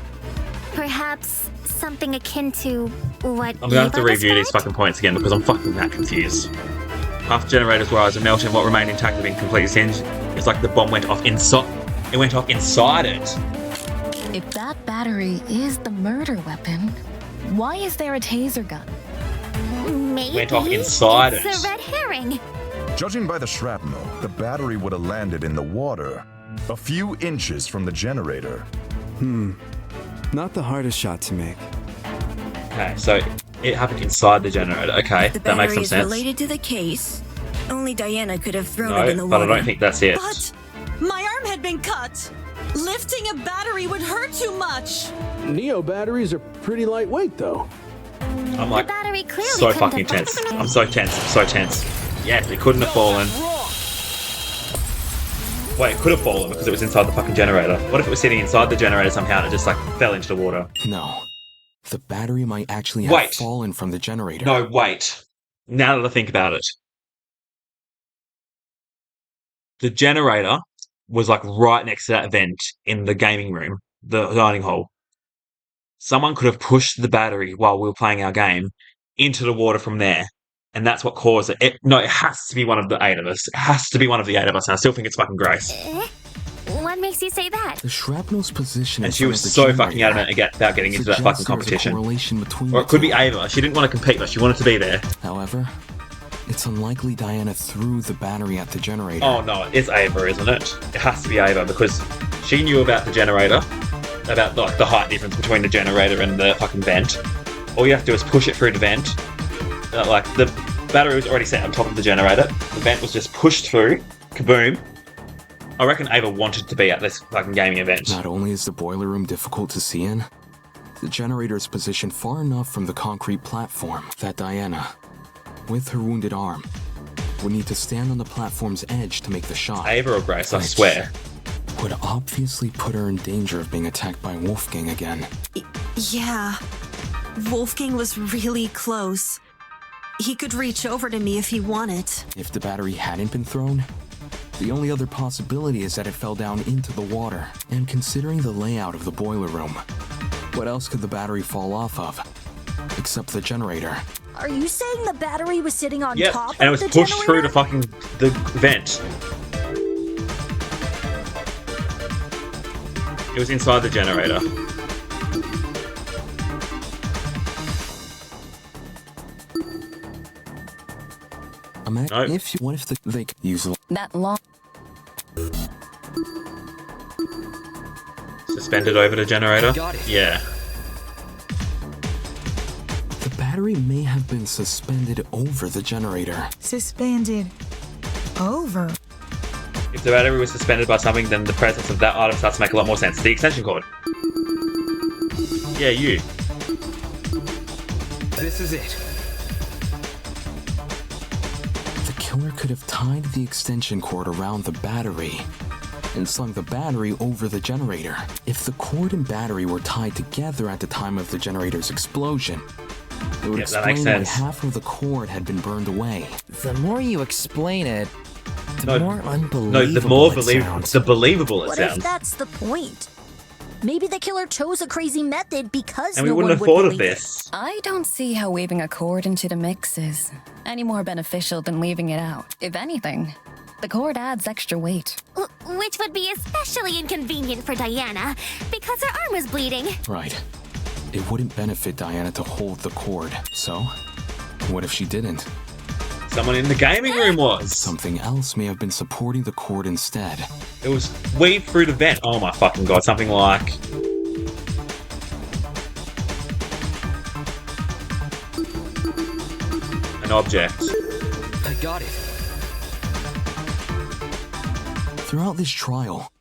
Perhaps something akin to what I'm gonna have to Eva review these described? fucking points again because I'm fucking that confused. Half the generators were eyes and melted and what remained intact have been completely singed. It's like the bomb went off inside. It went off inside it. If that battery is the murder weapon, why is there a taser gun? Maybe Went off inside it's it. a red herring. Judging by the shrapnel, the battery would have landed in the water, a few inches from the generator. Not the hardest shot to make. Okay, so it happened inside the generator. Okay, The that makes battery some is sense. related to the case. Only Diana could have thrown it in the No, but I water. don't think that's it. But my arm had been cut. Lifting a battery would hurt too much. Neo batteries are pretty lightweight, though. I'm like The battery clearly so couldn't fucking have tense. I'm so tense. I'm so tense. Yes, it couldn't have fallen. Wait, it could have fallen because it was inside the fucking generator. What if it was sitting inside the generator somehow and it just like fell into the water? No. The battery might actually have fallen from the generator. No, wait. Now that I think about it. The generator was like right next to that vent in the gaming room, the dining hall. Someone could have pushed the battery while we were playing our game into the water from there. And that's what caused it. No, it has to be one of the 8 of us. It has to be one of the 8 of us. And I still think it's fucking Grace. What makes you say that? The shrapnel's position. And she was so fucking adamant about getting into that fucking competition. Or it could be Ava. She didn't want to compete, but she wanted to be there. However, it's unlikely Diana threw the battery at the generator. Oh no, it's Ava, isn't it? It has to be Ava because she knew about the generator, about like the height difference between the generator and the fucking vent. All you have to do is push it through the vent. Like the battery was already set on top of the generator. The vent was just pushed through. Kaboom. I reckon Ava wanted to be at this fucking gaming event. Not only is the boiler room difficult to see in, the generator is positioned far enough from the concrete platform that Diana, with her wounded arm, would need to stand on the platform's edge to make the shot. Ava or Grace, I swear. Would obviously put her in danger of being attacked by Wolfgang again. Yeah. Wolfgang was really close. He could reach over to me if he wanted. If the battery hadn't been thrown, the only other possibility is that it fell down into the water. And considering the layout of the boiler room, what else could the battery fall off of? Except the generator. Are you saying the battery was sitting on top of the generator? and it was pushed through the vent. It was inside the generator. Imagine what if they could use that long. Suspended over the generator? Got it. Yeah. The battery may have been suspended over the generator. Suspended over? If the battery was suspended by something, then the presence of that item starts to make a lot more sense. The extension cord. Yeah, you. This is it. The killer could have tied the extension cord around the battery and slung the battery over the generator. If the cord and battery were tied together at the time of the generator's explosion, it would explain why half of the cord had been burned away. The more you explain it, the more unbelievable the more sounds. the believable it What sounds. if that's the point? Maybe the killer chose a crazy method because And we no wouldn't one have thought would of believe this. I don't see how weaving a cord into the mix is any more beneficial than leaving it out. If anything, the cord adds extra weight. Which would be especially inconvenient for Diana, because her arm was bleeding. Right. It wouldn't benefit Diana to hold the cord. So, what if she didn't? Someone in the gaming room was. Something else may have been supporting the cord instead. It was weaved through the vent. Oh my fucking god. Something like... an object. I got it. Throughout this trial,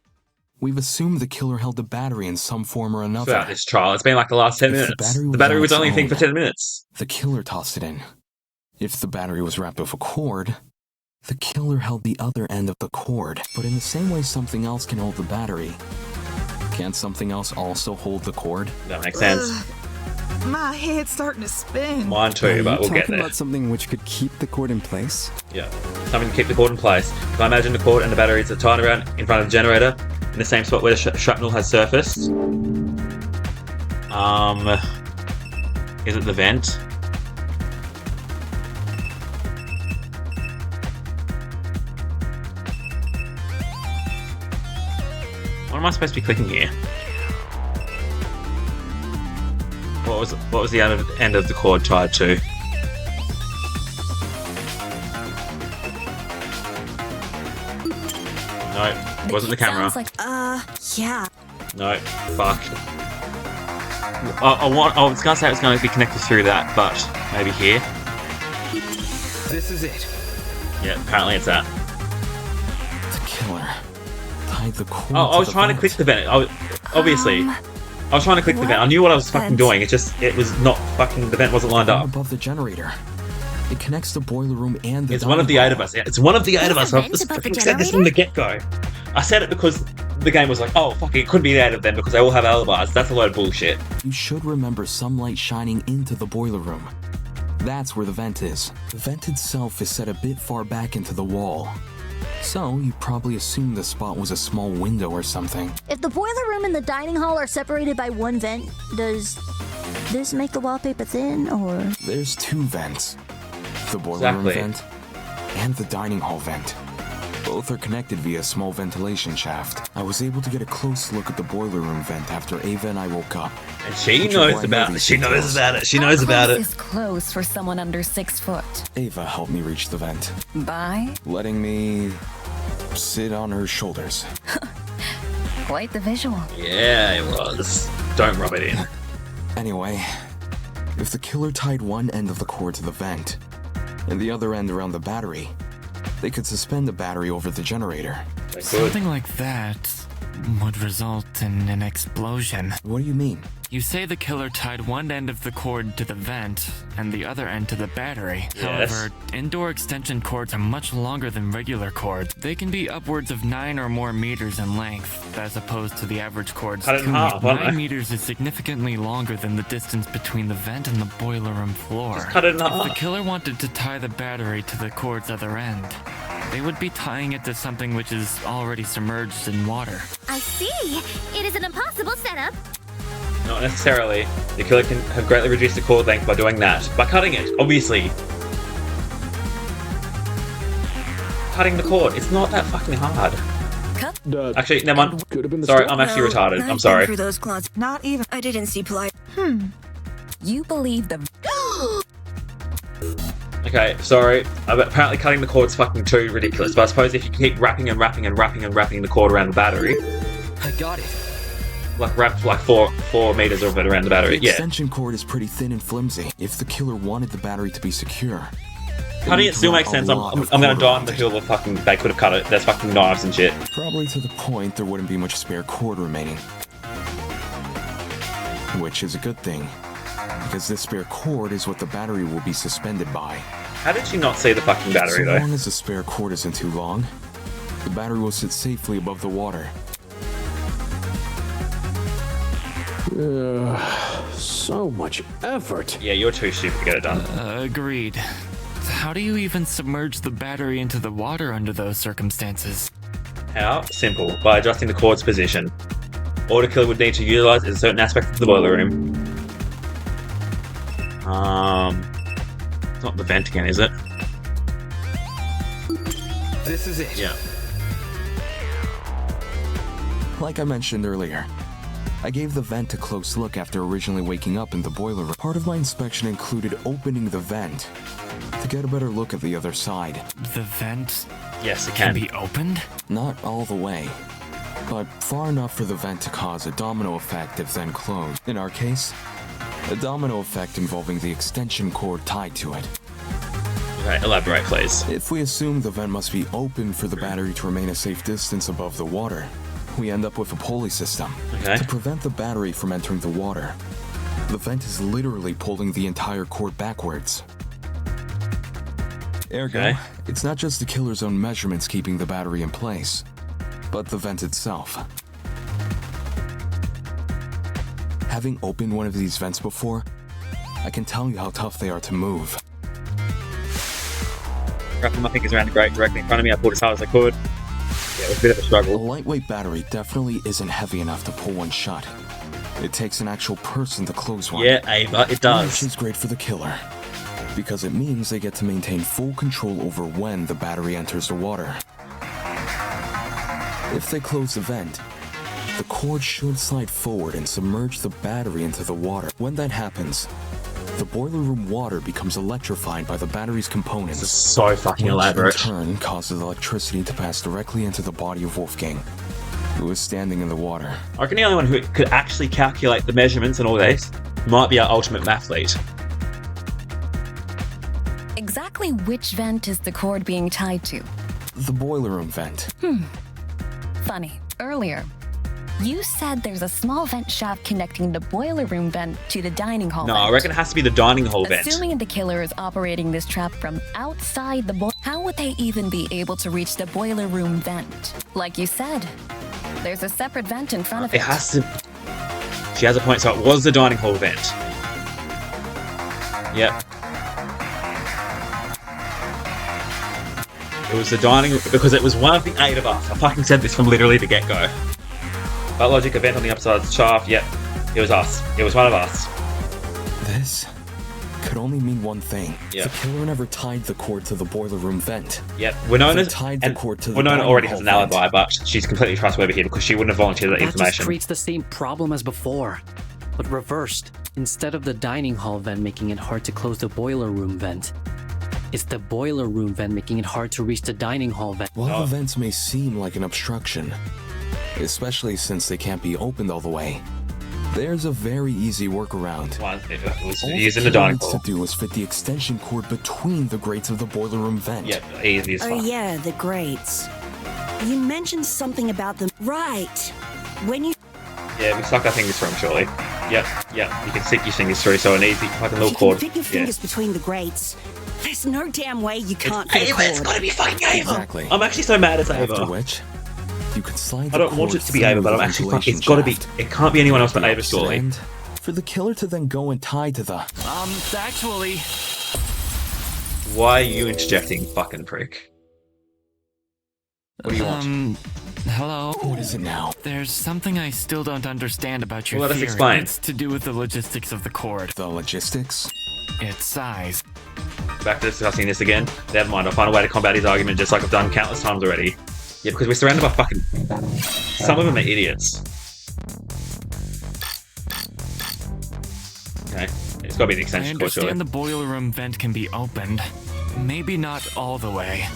we've assumed the killer held the battery in some form or another. Throughout this trial. It's been like the last 10 minutes. The battery was only a thing for 10 minutes. The killer tossed it in. If the battery was wrapped with a cord, the killer held the other end of the cord. But in the same way something else can hold the battery, can't something else also hold the cord? That makes sense. My head's starting to spin. Mine too, but we'll get talking there. about something which could keep the cord in place? Yeah. Something to keep the cord in place. Can I imagine the cord and the batteries are tied around in front of the generator in the same spot where the shrapnel has surfaced? Is it the vent? What am I supposed to be clicking here? What was the end of the cord tied to? No, it wasn't the camera. Yeah. No, fuck. I was gonna say it was going to be connected through that, but maybe here. This is it. Yeah, apparently it's that. The killer tied the cord. Oh, I was trying to click the vent. Obviously, I was trying to click the vent. I knew what I was fucking doing. It was not fucking. The vent wasn't lined up. Above the generator, it connects the boiler room and the. It's one of the 8 of us. Yeah, it's one of the 8 of us. I just fucking said this from the get-go. I said it because the game was like, oh, fuck, it could be out of them because they all have alibis. That's a load of bullshit. You should remember some light shining into the boiler room. That's where the vent is. The vent itself is set a bit far back into the wall. So, you probably assumed the spot was a small window or something. If the boiler room and the dining hall are separated by one vent, does this make the wallpaper thin, or...? There's two vents. The boiler room vent and the dining hall vent. Both are connected via a small ventilation shaft. I was able to get a close look at the boiler room vent after Ava and I woke up. And she knows about it. She knows about it. She knows about it. Is close for someone under 6 foot. Ava helped me reach the vent. By? Letting me sit on her shoulders. Quite the visual. Yeah, it was. Don't rub it in. Anyway, if the killer tied one end of the cord to the vent and the other end around the battery, they could suspend the battery over the generator. Something like that would result in an explosion. What do you mean? You say the killer tied one end of the cord to the vent and the other end to the battery. Yes. However, indoor extension cords are much longer than regular cords. They can be upwards of 9 or more meters in length, as opposed to the average cord's Cut it in 2 half, 9 meters is significantly longer than the distance between the vent and the boiler room floor. Just cut it in If half. the killer wanted to tie the battery to the cord's other end, they would be tying it to something which is already submerged in water. I see. It is an impossible setup. Not necessarily. The killer can have greatly reduced the cord length by doing that. By cutting it, obviously. Cutting the cord, it's not that fucking hard. Actually, never mind. Sorry, I'm actually retarded. I'm sorry. Through those closets. Not even. I didn't see ply. You believe the... Okay, sorry. Apparently cutting the cord's fucking too ridiculous, but I suppose if you keep wrapping and wrapping and wrapping and wrapping the cord around the battery... I got it. Like wrapped like four meters of it around the battery, The extension cord is pretty thin and flimsy. If the killer wanted the battery to be secure... Cutting it still makes sense. I'm gonna die on the hill of fucking... They could have cut it. There's fucking knives and shit. Probably to the point there wouldn't be much spare cord remaining. Which is a good thing, because this spare cord is what the battery will be suspended by. How did she not see the fucking battery, though? As long as the spare cord isn't too long, the battery will sit safely above the water. So much effort. Yeah, you're too stupid to get it done. Agreed. How do you even submerge the battery into the water under those circumstances? How? Simple. By adjusting the cord's position. All the killer would need to utilize is a certain aspect of the boiler room. It's not the vent again, is it? This is it. Yeah. Like I mentioned earlier, I gave the vent a close look after originally waking up in the boiler room. Part of my inspection included opening the vent to get a better look at the other side. The vent? Yes, it can be opened? Not all the way, but far enough for the vent to cause a domino effect if then closed. In our case, a domino effect involving the extension cord tied to it. Okay, elaborate, please. If we assume the vent must be open for the battery to remain a safe distance above the water, we end up with a pulley system. Okay. To prevent the battery from entering the water, the vent is literally pulling the entire cord backwards. Ergo, it's not just the killer's own measurements keeping the battery in place, but the vent itself. Having opened one of these vents before, I can tell you how tough they are to move. Wrapping my fingers around the grate directly in front of me, I pulled as hard as I could. Yeah, it was a bit of a struggle. A lightweight battery definitely isn't heavy enough to pull one shut. It takes an actual person to close one. Yeah, Ava, it does. Which is great for the killer, because it means they get to maintain full control over when the battery enters the water. If they close the vent, the cord should slide forward and submerge the battery into the water. When that happens, the boiler room water becomes electrified by the battery's components. This is so fucking elaborate. Which in turn causes electricity to pass directly into the body of Wolfgang, who is standing in the water. I reckon the only one who could actually calculate the measurements and all this might be our ultimate mathlete. Exactly which vent is the cord being tied to? The boiler room vent. Funny. Earlier, you said there's a small vent shaft connecting the boiler room vent to the dining hall No, vent. I reckon it has to be the dining hall vent. Assuming the killer is operating this trap from outside the how would would they even be able to reach the boiler room vent? Like you said, there's a separate vent in front of it. It has to... She has a point, so it was the dining hall vent. Yep. It was the dining room, because it was one of the 8 of us. I fucking said this from literally the get-go. But logic, a vent on the upside of the shaft, yep. It was us. It was one of us. This could only mean one thing. Yep. The killer never tied the cord to the boiler room vent. Yep. Winona already has an vent. alibi, but she's completely trustworthy here because she wouldn't have volunteered that That just information. creates the same problem as before, but reversed. Instead of the dining hall vent making it hard to close the boiler room vent, it's the boiler room vent making it hard to reach the dining hall vent. While the vents may seem like an obstruction, especially since they can't be opened all the way, there's a very easy workaround. Using the dining hall. All to do is fit the extension cord between the grates of the boiler room vent. Yep, easy as fuck. Oh yeah, the grates. You mentioned something about them. Right. When you... Yeah, we stuck our fingers through them, surely. Yep. You can stick your fingers through, so an easy fucking little cord. You can fit your fingers between the grates. There's no damn way you can't It's fit a Ava, cord. it's gotta be fucking Ava! Exactly. I'm actually so mad it's Ava. After which, you can slide I don't want it to be Ava, but I'm actually fucking... It's gotta be... It can't be anyone else but Ava, surely. For the killer to then go and tie to the... Actually... Why are you interjecting, fucking prick? What do you want? Hello? What is it now? There's something I still don't understand about your Well, let us theory. explain. It's to do with the logistics of the cord. The logistics? Its size. Back to discussing this again. Never mind, I'll find a way to combat his argument just like I've done countless times already. Yeah, because we're surrounded by fucking... Some of them are idiots. Okay, it's gotta be an I extension cord, surely. understand the boiler room vent can be opened. Maybe not all the way,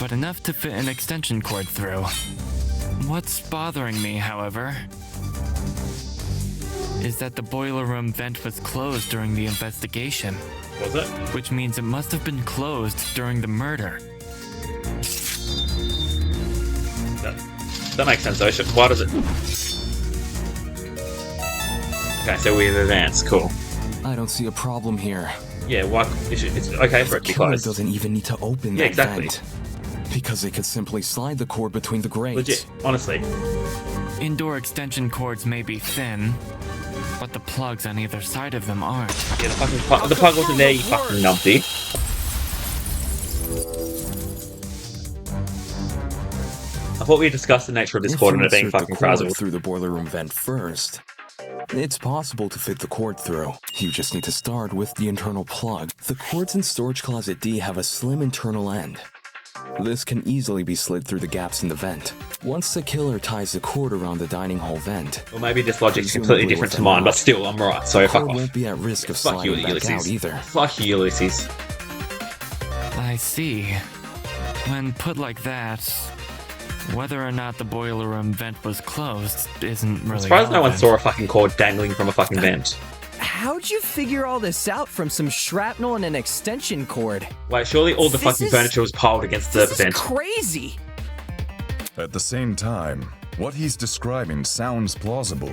but enough to fit an extension cord through. What's bothering me, however, is that the boiler room vent was closed during the investigation. Was it? Which means it must have been closed during the murder. That makes sense though. Why does it... Okay, so we've advanced. Cool. I don't see a problem here. Yeah, why? It's okay for it to be killer closed. Doesn't even need to open Yeah, that exactly. vent. Because they could simply slide the cord between the grates. Legit, honestly. Indoor extension cords may be thin, but the plugs on either side of them aren't. Yeah, the plug wasn't there, you fucking numpty. I thought we discussed the nature of this cord and it being fucking frazzled. Through the boiler room vent first. It's possible to fit the cord through. You just need to start with the internal plug. The cords in storage closet D have a slim internal end. This can easily be slid through the gaps in the vent. Once the killer ties the cord around the dining hall vent... Well, maybe this logic's completely different to mine, but still, I'm right, so fuck off. won't be at risk of Fuck you, sliding back Ulysses. out either. Fuck you, Ulysses. I see. When put like that, whether or not the boiler room vent was closed isn't really I'm surprised no one relevant. saw a fucking cord dangling from a fucking vent. How'd you figure all this out from some shrapnel and an extension cord? Wait, surely all the This fucking is- furniture was piled against the This is vent. crazy! At the same time, what he's describing sounds plausible.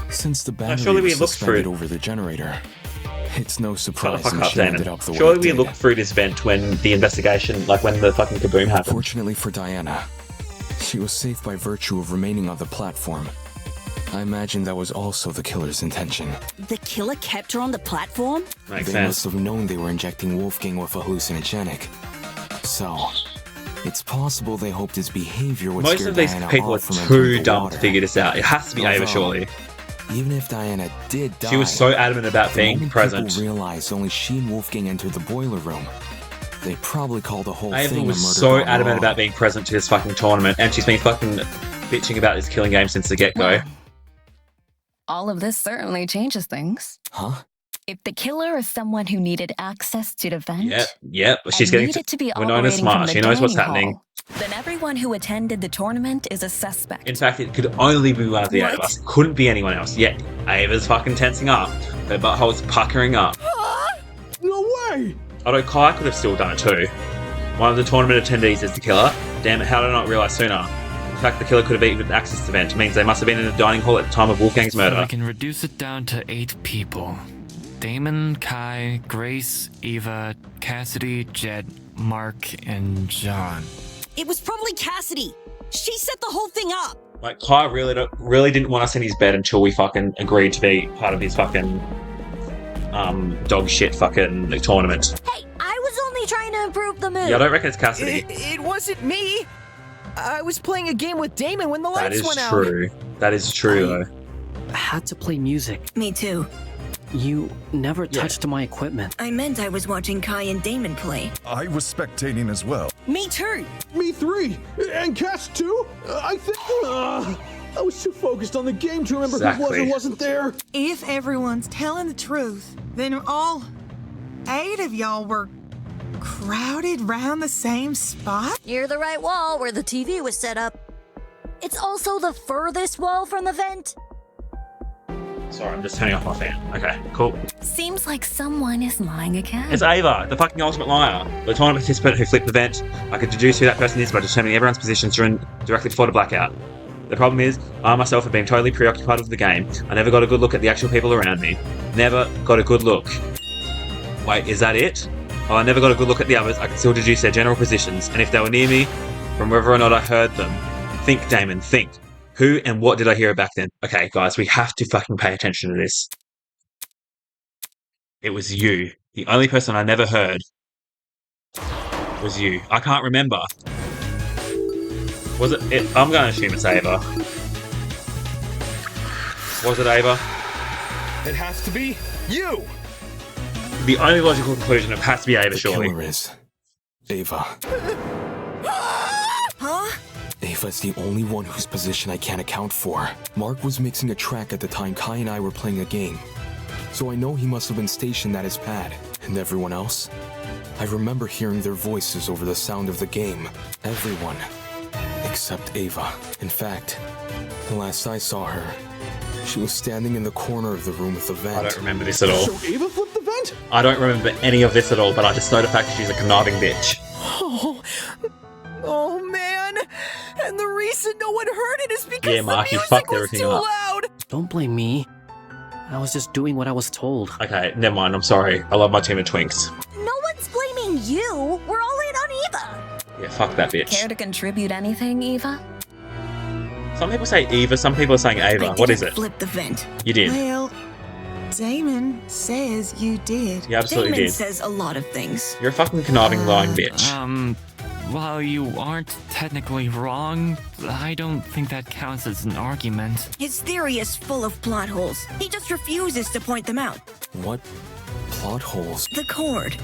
Since the battery surely we was looked suspended through- over the generator, it's no Shut the surprise fuck the up, machine ended Dana. up the way Surely it we did. looked through this vent when the investigation, like when the fucking kaboom happened. Fortunately for Diana, she was safe by virtue of remaining on the platform. I imagine that was also the killer's intention. The killer kept her on the platform? They must have known they were injecting Wolfgang with a hallucinogenic. So, it's possible they hoped his behavior would Most scare of these Diana people are off from too entering the dumb water. to figure this out. It has to be Ava, Although, surely. Even if Diana did die, She was so adamant about the being moment present. people realized only she and Wolfgang entered the boiler room, they probably called the whole Ava thing a was murder so gone adamant wrong. about being present to this fucking tournament, and she's been fucking bitching about this killing game since the get-go. All of this certainly changes things. Huh? If the killer is someone who needed access to the vent, Yep. She's and getting... needed to be Winona's operating smart. from the She knows what's dining happening. hall, then everyone who attended the tournament is a suspect. In fact, it could only be one of the eight of What? us. It couldn't be anyone else. Yet, Ava's fucking tensing up. Her butthole's puckering up. No way! Although Kai could have still done it too. One of the tournament attendees is the killer. Damn it, how did I not realise sooner? In fact, the killer could have even access to the vent. It means they must have been in the dining hall at the time of Wolfgang's So murder. we can reduce it down to 8 people. Damon, Kai, Grace, Eva, Cassidy, Jed, Mark, and John. It was probably Cassidy. She set the whole thing up. Like, Kai really didn't want us in his bed until we fucking agreed to be part of his fucking dog shit fucking tournament. Hey, I was only trying to improve the mood. Yeah, I don't reckon it's Cassidy. It wasn't me. I was playing a game with Damon when the lights went out. That is true. That is true, though. I had to play music. Me too. You never touched my equipment. I meant I was watching Kai and Damon play. I was spectating as well. Me too. Me 3. And Cass 2? I think... I was too focused on the game to remember who was or wasn't there. If everyone's telling the truth, then all 8 of y'all were crowded round the same spot? Near the right wall where the TV was set up. It's also the furthest wall from the vent. Sorry, I'm just turning off my fan. Okay, cool. Seems like someone is lying again. It's Ava, the fucking ultimate liar. The tournament participant who flipped the vent. I could deduce who that person is by determining everyone's positions directly before the blackout. The problem is, I myself have been totally preoccupied with the game. I never got a good look at the actual people around me. Never got a good look. Wait, is that it? While I never got a good look at the others, I could still deduce their general positions, and if they were near me, from whether or not I heard them. Think, Damon, think. Who and what did I hear back then? Okay, guys, we have to fucking pay attention to this. It was you. The only person I never heard was you. I can't remember. Was it? I'm going to assume it's Ava. Was it Ava? It has to be you! The only logical conclusion, it has to be Ava, surely. The killer is Ava. Huh? Ava's the only one whose position I can't account for. Mark was mixing a track at the time Kai and I were playing a game, so I know he must have been stationed at his pad. And everyone else? I remember hearing their voices over the sound of the game. Everyone. Except Ava. In fact, the last I saw her, she was standing in the corner of the room with the vent. I don't remember this at all. So Ava flipped the vent? I don't remember any of this at all, but I just know the fact that she's a conniving bitch. Oh man! And the reason no one heard it is because Mark, the you music fucked was everything too up. loud! Don't blame me. I was just doing what I was told. Okay, never mind, I'm sorry. I love my team of twinks. No one's blaming you. We're all in on Eva. Yeah, fuck that bitch. Care to contribute anything, Eva? Some people say Eva, some people are saying Ava. What is it? Flip the vent. You did. Well, Damon says you did. You absolutely Damon did. says a lot of things. You're a fucking conniving, lying bitch. While you aren't technically wrong, I don't think that counts as an argument. His theory is full of plot holes. He just refuses to point them out. What plot holes? The cord.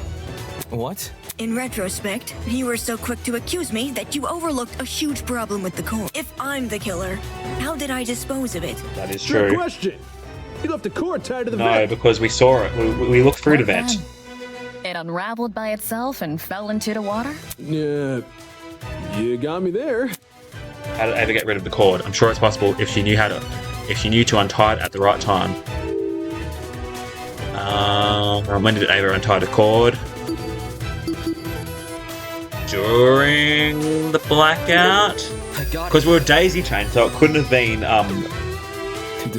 What? In retrospect, you were so quick to accuse me that you overlooked a huge problem with the cord. If I'm the killer, how did I dispose of it? That is Good true. question. You left a cord tied to the No, vent. because we saw it. We looked through the vent. It unraveled by itself and fell into the water? Yeah, you got me there. How did Ava get rid of the cord? I'm sure it's possible if she knew to untie it at the right time. When did Ava untie the cord? During the blackout? Because we were daisy chained, so it couldn't have been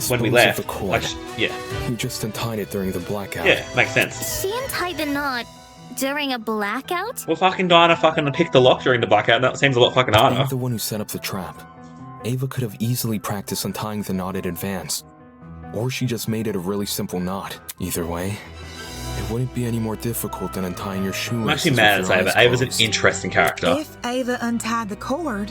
when we left. The cord. Like, yeah. You just untied it during the blackout. Yeah, makes sense. She untied the knot during a blackout? Well, fucking Dinah fucking picked the lock during the blackout. That seems a lot fucking harder. I'm the one who set up the trap. Ava could have easily practiced untying the knot in advance. Or she just made it a really simple knot. Either way, it wouldn't be any more difficult than untying your shoelaces. I'm actually mad at Ava. Ava's an interesting character. If Ava untied the cord,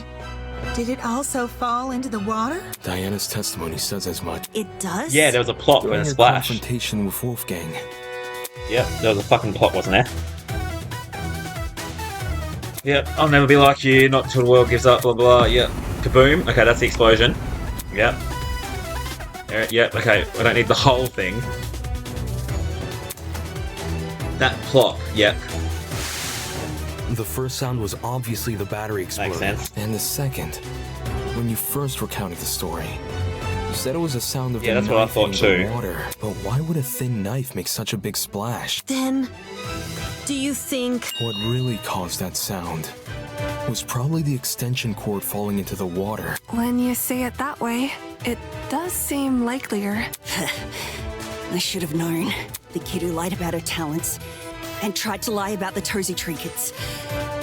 did it also fall into the water? Diana's testimony says as much. It does? Yeah, there was a plot During when a her splash. confrontation with Wolfgang. Yep, there was a fucking plot, wasn't there? Yep, I'll never be like you, not until the world gives up, blah blah, yep. Kaboom, okay, that's the explosion. Yep. Yep, okay, I don't need the whole thing. That plop, yep. The first sound was obviously the battery exploding. Makes sense. And the second, when you first recounted the story, you said it was a sound of the that's what I knife thought hitting the too. water. But why would a thin knife make such a big splash? Then, do you think... What really caused that sound was probably the extension cord falling into the water. When you say it that way, it does seem likelier. I should have known. The kid who lied about her talents and tried to lie about the Tozy trinkets.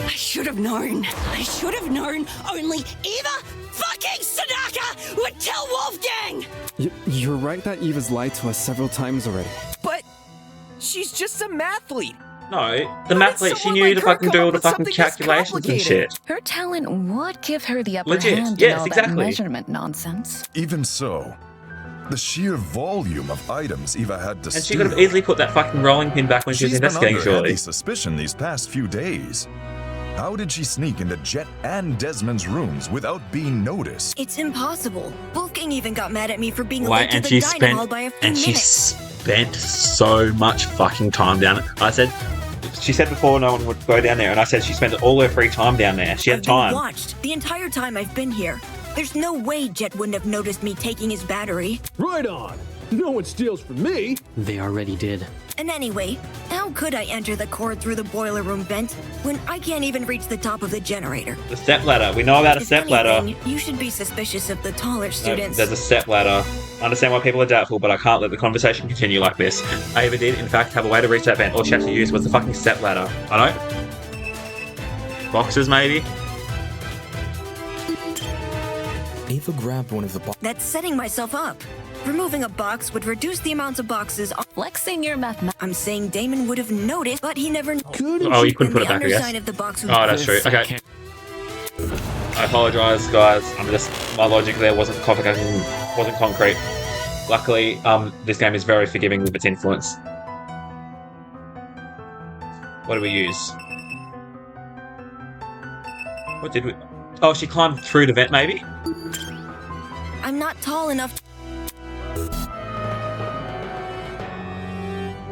I should have known. I should have known only Eva fucking Sadaka would tell Wolfgang! You're right that Eva's lied to us several times already. But she's just a mathlete. No, the mathlete, she knew to fucking do all the fucking calculations and shit. Her talent would give her the upper Legit, hand yes, in all exactly. that measurement nonsense. Even so, the sheer volume of items Eva had to And she steal. could have easily put that fucking rolling pin back when she was She's been investigating, under heavy surely. suspicion these past few days. How did she sneak into Jet and Desmond's rooms without being noticed? It's impossible. Wolfgang even got mad at me for being Why? late to And the she dining hall spent by a few and she minutes. spent so much fucking time down it. I said, she said before no one would go down there, and I said she spent all her free time down there. She had I've time. been watched the entire time I've been here. There's no way Jet wouldn't have noticed me taking his battery. Right on. No one steals from me. They already did. And anyway, how could I enter the cord through the boiler room vent when I can't even reach the top of the generator? The step ladder. We know about a If step ladder. anything, you should be suspicious of the taller No, students. there's a step ladder. I understand why people are doubtful, but I can't let the conversation continue like this. Ava did, in fact, have a way to reach that vent. All she had to use was the fucking step ladder. I know. Boxes, maybe? Ava grabbed one of the boxes. That's setting myself up. Removing a box would reduce the amount of boxes. Flexing your math. I'm saying Damon would have noticed, but he never. Oh, you couldn't put it back, I guess. Underside of the box would Oh, that's true. Okay. I apologise, guys. My logic there wasn't concrete. Luckily, this game is very forgiving with its influence. What do we use? What did we... Oh, she climbed through the vent, maybe? I'm not tall enough.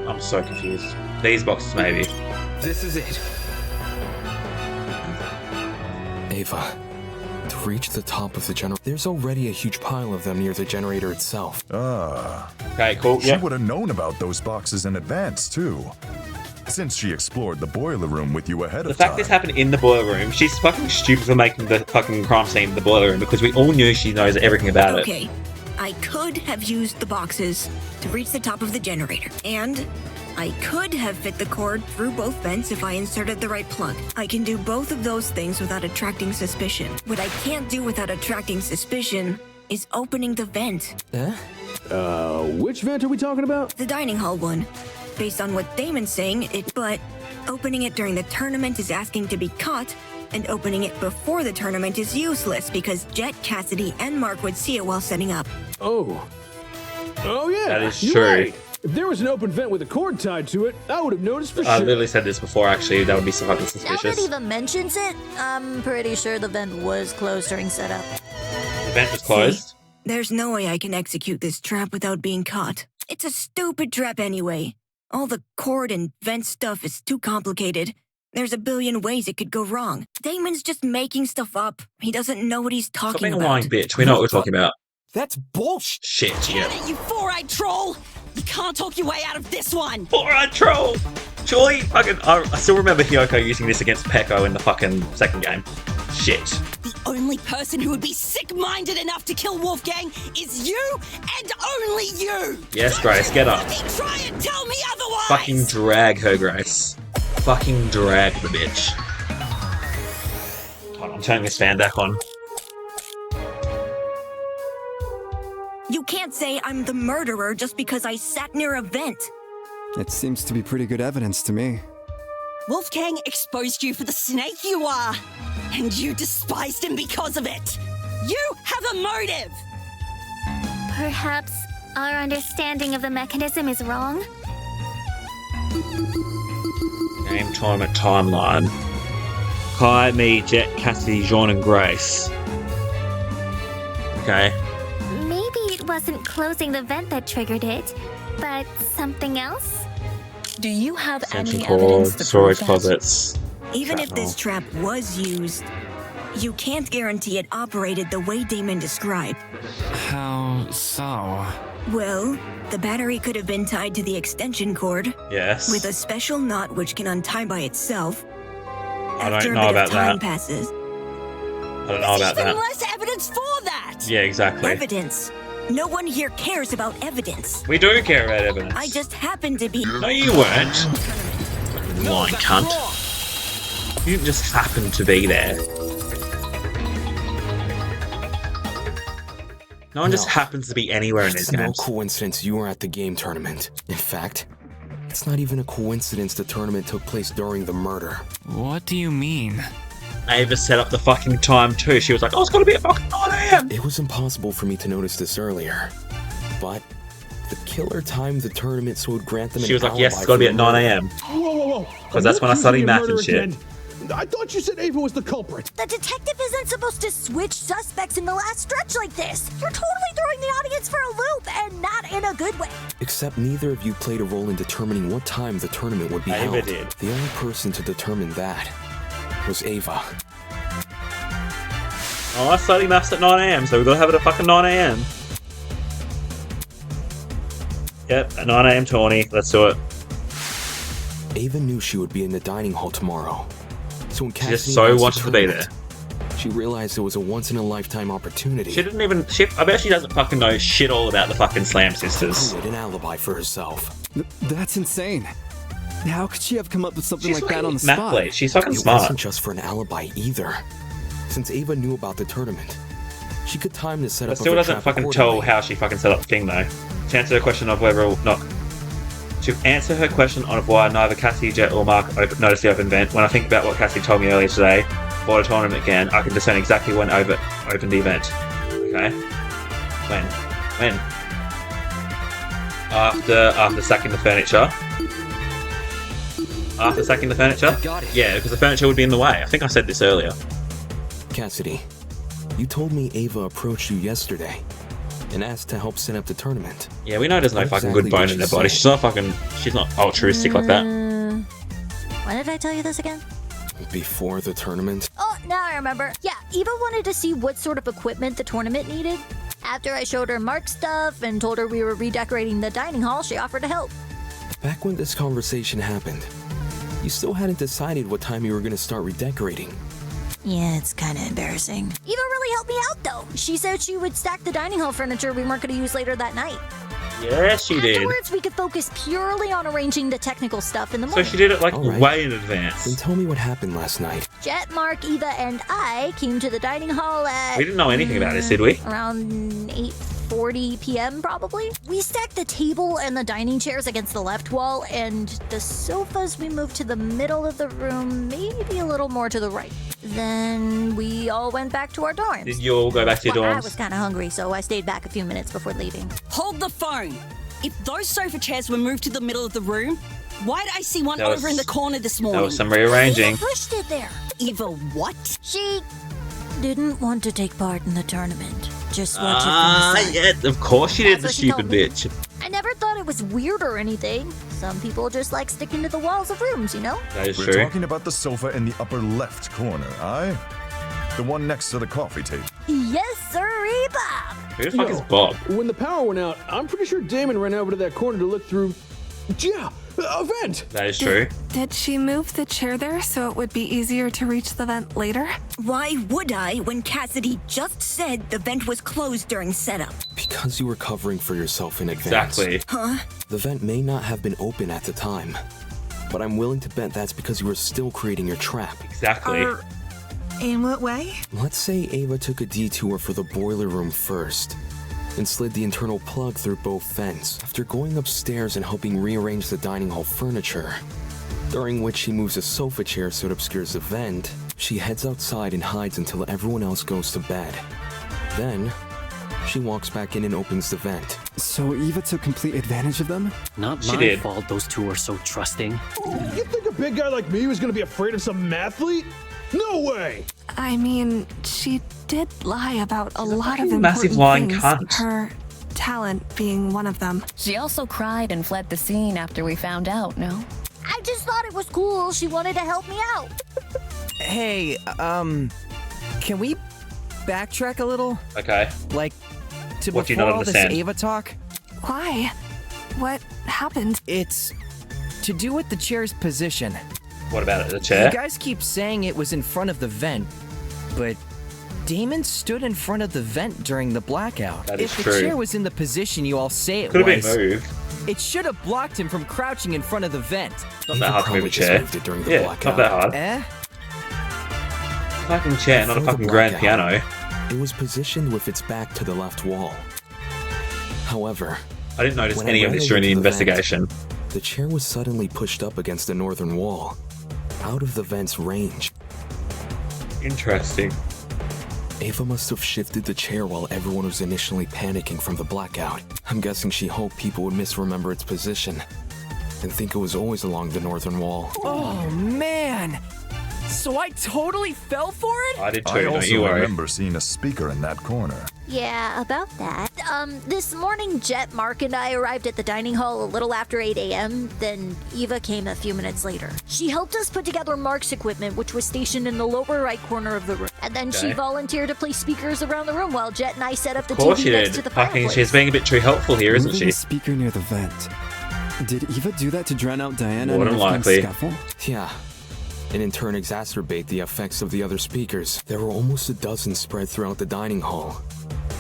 I'm so confused. These boxes, maybe. This is it. Ava, to reach the top of the generator, there's already a huge pile of them near the generator itself. Okay, cool. She would have known about those boxes in advance, too. Since she explored the boiler room with you ahead The of fact time. this happened in the boiler room, she's fucking stupid for making the fucking crime scene in the boiler room because we all knew she knows everything about it. Okay, I could have used the boxes to reach the top of the generator, and I could have fit the cord through both vents if I inserted the right plug. I can do both of those things without attracting suspicion. What I can't do without attracting suspicion is opening the vent. Which vent are we talking about? The dining hall one. Based on what Damon's saying, but opening it during the tournament is asking to be caught, and opening it before the tournament is useless because Jet, Cassidy, and Mark would see it while setting up. Oh yeah. That is you're true. right. If there was an open vent with a cord tied to it, I would have noticed for I sure. literally said this before, actually. That would be so fucking Now suspicious. that Eva mentions it, I'm pretty sure the vent was closed during setup. The vent was closed. There's no way I can execute this trap without being caught. It's a stupid trap anyway. All the cord and vent stuff is too complicated. There's a billion ways it could go wrong. Damon's just making stuff up. He doesn't know what he's Stop talking being a about. lying bitch. We know what we're talking about. That's bullshit. Shit, yeah. You four-eyed troll! You can't talk your way out of this one! Four-eyed troll! Surely, fucking... I still remember Hyoko using this against Peko in the fucking second game. Shit. The only person who would be sick-minded enough to kill Wolfgang is you and only you! Yes, Grace, get up. Try and tell me otherwise! Fucking drag her, Grace. Fucking drag the bitch. Hold on, I'm turning this fan back on. You can't say I'm the murderer just because I sat near a vent. It seems to be pretty good evidence to me. Wolfgang exposed you for the snake you are, and you despised him because of it. You have a motive. Perhaps our understanding of the mechanism is wrong? Game tournament timeline. Kai, me, Jet, Cassidy, Jean, and Grace. Okay. Maybe it wasn't closing the vent that triggered it, but something else? Do you have Central any cord, evidence to storage prove that? closets. Even if this trap was used, you can't guarantee it operated the way Damon described. How so? Well, the battery could have been tied to the extension cord. Yes. With a special knot which can untie by itself. I After don't a know bit about of time that. passes. I don't know about Even that. less evidence for that. Yeah, exactly. Evidence. No one here cares about evidence. We do care about evidence. I just happened to be. No, you weren't. Lying cunt. You didn't just happen to be there. No one just happens to be anywhere in these games. It's no coincidence you were at the game tournament. In fact, it's not even a coincidence the tournament took place during the murder. What do you mean? Ava set up the fucking time too. She was like, oh, it's gotta be at fucking 9 AM. It was impossible for me to notice this earlier, but the killer timed the tournament so it would grant them She was like, yes, it's gotta be at 9 AM. Whoa. Because that's when I study math and shit. Again. I thought you said Ava was the culprit. The detective isn't supposed to switch suspects in the last stretch like this. You're totally throwing the audience for a loop, and not in a good way. Except neither of you played a role in determining what time the tournament would be Ava held. did. The only person to determine that was Ava. Oh, I study maths at 9 AM, so we've got to have it at fucking 9 AM. Yep, at 9 AM, Tawny. Let's do it. Ava knew she would be in the dining hall tomorrow. So when She just so wanted to be there. She realized it was a once-in-a-lifetime opportunity. She didn't even... I bet she doesn't fucking know shit all about the fucking Slam Sisters. She had an alibi for herself. That's insane. How could she have come up with something like that on the math spot? plate. She's fucking It smart. wasn't just for an alibi either. Since Ava knew about the tournament, she could time the setup But still of her doesn't trap fucking tell accordingly. how she fucking set up the thing though. To answer her question of whether or not... To answer her question on why neither Cassie, Jet, or Mark noticed the open vent, when I think about what Cassie told me earlier today, before the tournament began, I can discern exactly when Ova opened the event. Okay? When? After sacking the furniture. After sacking the furniture? Got it. Yeah, because the furniture would be in the way. I think I said this earlier. Cassidy, you told me Ava approached you yesterday and asked to help set up the tournament. Yeah, we know there's no What fucking exactly good bone did in her she body. say? She's not altruistic like that. When did I tell you this again? Before the tournament? Oh, now I remember. Yeah, Eva wanted to see what sort of equipment the tournament needed. After I showed her Mark stuff and told her we were redecorating the dining hall, she offered to help. Back when this conversation happened, you still hadn't decided what time you were going to start redecorating. Yeah, it's kind of embarrassing. Eva really helped me out, though. She said she would stack the dining hall furniture we weren't going to use later that night. Yeah, she did. Afterwards, we could focus purely on arranging the technical stuff in the So morning. she did it like All right. way in advance. Then tell me what happened last night. Jet, Mark, Eva, and I came to the dining hall at... We didn't know anything about this, did we? Around 8:40 p.m. probably. We stacked the table and the dining chairs against the left wall, and the sofas we moved to the middle of the room, maybe a little more to the right. Then we all went back to our dorms. Did you all go back to your Well, I dorms? was kind of hungry, so I stayed back a few minutes before leaving. Hold the phone. If those sofa chairs were moved to the middle of the room, why'd I see one That was- over in the corner this morning? That was some rearranging. Eva pushed it there. Eva, what? She didn't want to take part in the tournament. Just watch it from the side. Yeah, of course she did, That's the what she told stupid me. bitch. I never thought it was weird or anything. Some people just like sticking to the walls of rooms, you know? That is We're true. talking about the sofa in the upper left corner, aye? The one next to the coffee table. Yes, sirree, Bob. Who the fuck is Bob? When the power went out, I'm pretty sure Damon ran over to that corner to look through. Yeah, a vent. That is true. Did she move the chair there so it would be easier to reach the vent later? Why would I when Cassidy just said the vent was closed during setup? Because you were covering for yourself in advance. Exactly. Huh? The vent may not have been open at the time, but I'm willing to bet that's because you were still creating your trap. Exactly. In what way? Let's say Ava took a detour for the boiler room first, and slid the internal plug through both vents after going upstairs and helping rearrange the dining hall furniture, during which she moves a sofa chair so it obscures the vent. She heads outside and hides until everyone else goes to bed. Then, she walks back in and opens the vent. So Eva took complete advantage of them? Not She my did. fault those two are so trusting. You think a big guy like me was gonna be afraid of some mathlete? No way! I mean, she did lie about a lot of fucking important massive lying things. cunt. Her talent being one of them. She also cried and fled the scene after we found out, no? I just thought it was cool. She wanted to help me out. Hey, can we backtrack a little? Okay. Like, to What do you before not all this understand? Ava talk? Why? What happened? It's to do with the chair's position. What about it? The You chair? guys keep saying it was in front of the vent, but Damon stood in front of the vent during the blackout. That is if the true. chair was in the position you all say it Could have was, been moved. it should have blocked him from crouching in front of the vent. Not that hard to move a chair. Yeah, not that hard. Fucking chair, not a Before fucking the grand blackout, piano. It was positioned with its back to the left wall. However, I didn't notice when any I of ran this during over the to vent, investigation. the chair was suddenly pushed up against the northern wall, out of the vent's range. Interesting. Ava must have shifted the chair while everyone was initially panicking from the blackout. I'm guessing she hoped people would misremember its position and think it was always along the northern wall. Oh, man. So I totally fell for it? I did too, I don't also you worry. remember seeing a speaker in that corner. Yeah, about that. This morning, Jet, Mark, and I arrived at the dining hall a little after 8 a.m., then Eva came a few minutes later. She helped us put together Mark's equipment, which was stationed in the lower right corner of the room. And then she Okay. volunteered to place speakers around the room while Jet and I set up the Of course TV she next did. to the Fucking, fireplace. she's being a bit too helpful here, isn't Moving she? a speaker near the vent. Did Eva do that to drown out Diana More and than Wolfgang's likely. scuffle? Yeah, and in turn exacerbate the effects of the other speakers. There were almost a dozen spread throughout the dining hall.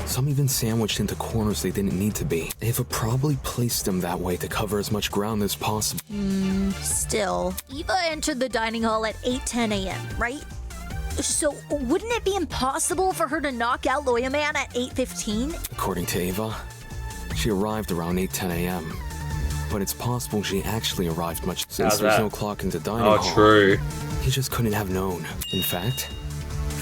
Some even sandwiched into corners they didn't need to be. Ava probably placed them that way to cover as much ground as possible. Still, Eva entered the dining hall at 8:10 a.m., right? So wouldn't it be impossible for her to knock out Lawyer Man at 8:15? According to Ava, she arrived around 8:10 a.m. But it's possible she actually arrived much since How's there's that? no clock in the dining Oh, hall. true. He just couldn't have known. In fact,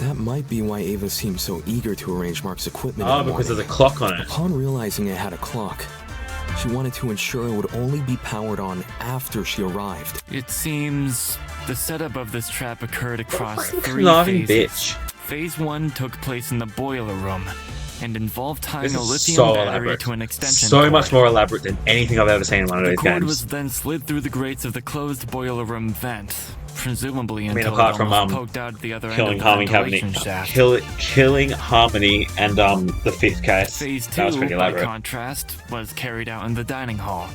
that might be why Ava seemed so eager to arrange Mark's equipment. Oh, in the because morning. there's a clock on it. Upon realizing it had a clock, she wanted to ensure it would only be powered on after she arrived. It seems the setup of this trap occurred across three Laughing phases. bitch. Phase 1 took place in the boiler room and involved tying This a is lithium so battery elaborate. to an extension So cord. much more elaborate than anything I've ever seen in one of The these cord games. was then slid through the grates of the closed boiler room vent, presumably I mean, until apart it from almost poked out the other killing end of Harmony the Cabinet, ventilation shaft. killing Harmony, and the fifth case. Phase That was 2, pretty by elaborate. contrast, was carried out in the dining hall.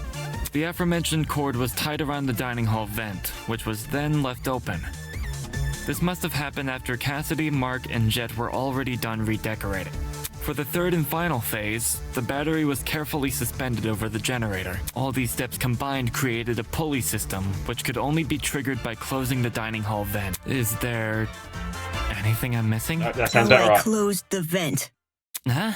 The aforementioned cord was tied around the dining hall vent, which was then left open. This must have happened after Cassidy, Mark, and Jet were already done redecorating. For the third and final phase, the battery was carefully suspended over the generator. All these steps combined created a pulley system, which could only be triggered by closing the dining hall vent. Is there anything I'm missing? That How I closed the vent. Huh?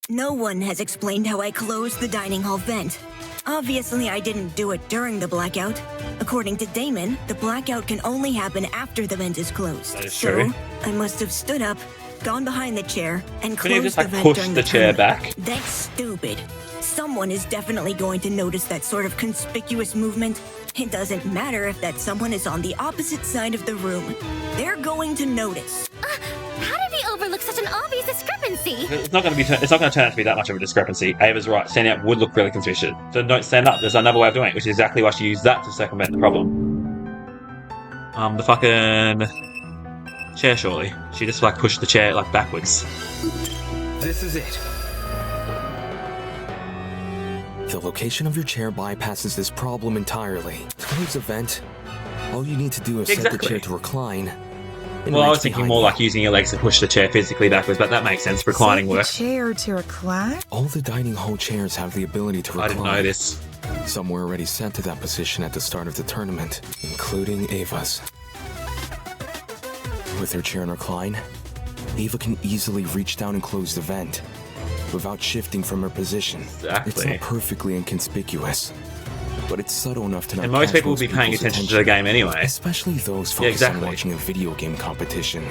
No one has explained how I closed the dining hall vent. Obviously, I didn't do it during the blackout. According to Damon, the blackout can only happen after the vent is closed. That is so, true. I must have stood up, gone behind the chair, and Couldn't you closed just, the like, vent push during the chair timer. back? That's stupid. Someone is definitely going to notice that sort of conspicuous movement. It doesn't matter if that someone is on the opposite side of the room. They're going to notice. How did he overlook such an obvious discrepancy? It's not going to turn out to be that much of a discrepancy. Ava's right. Standing up would look really conspicuous. So don't stand up. There's another way of doing it, which is exactly why she used that to circumvent the problem. The fucking chair, surely. She just like pushed the chair like backwards. This is it. The location of your chair bypasses this problem entirely. To close the vent, all you need to do is set the Exactly. chair to recline. and Well, I reach was thinking behind more you. like using your legs to push the chair physically backwards, but that makes sense. Reclining Set the works. chair to recline? All the dining hall chairs have the ability to recline. I didn't know this. Some were already set to that position at the start of the tournament, including Ava's. With her chair in recline, Ava can easily reach down and close the vent without shifting from her position. Exactly. It's not perfectly inconspicuous, but it's subtle enough to not And most catch people will be paying people's attention to the game anyway. Especially those focused Yeah, exactly. on watching a video game competition.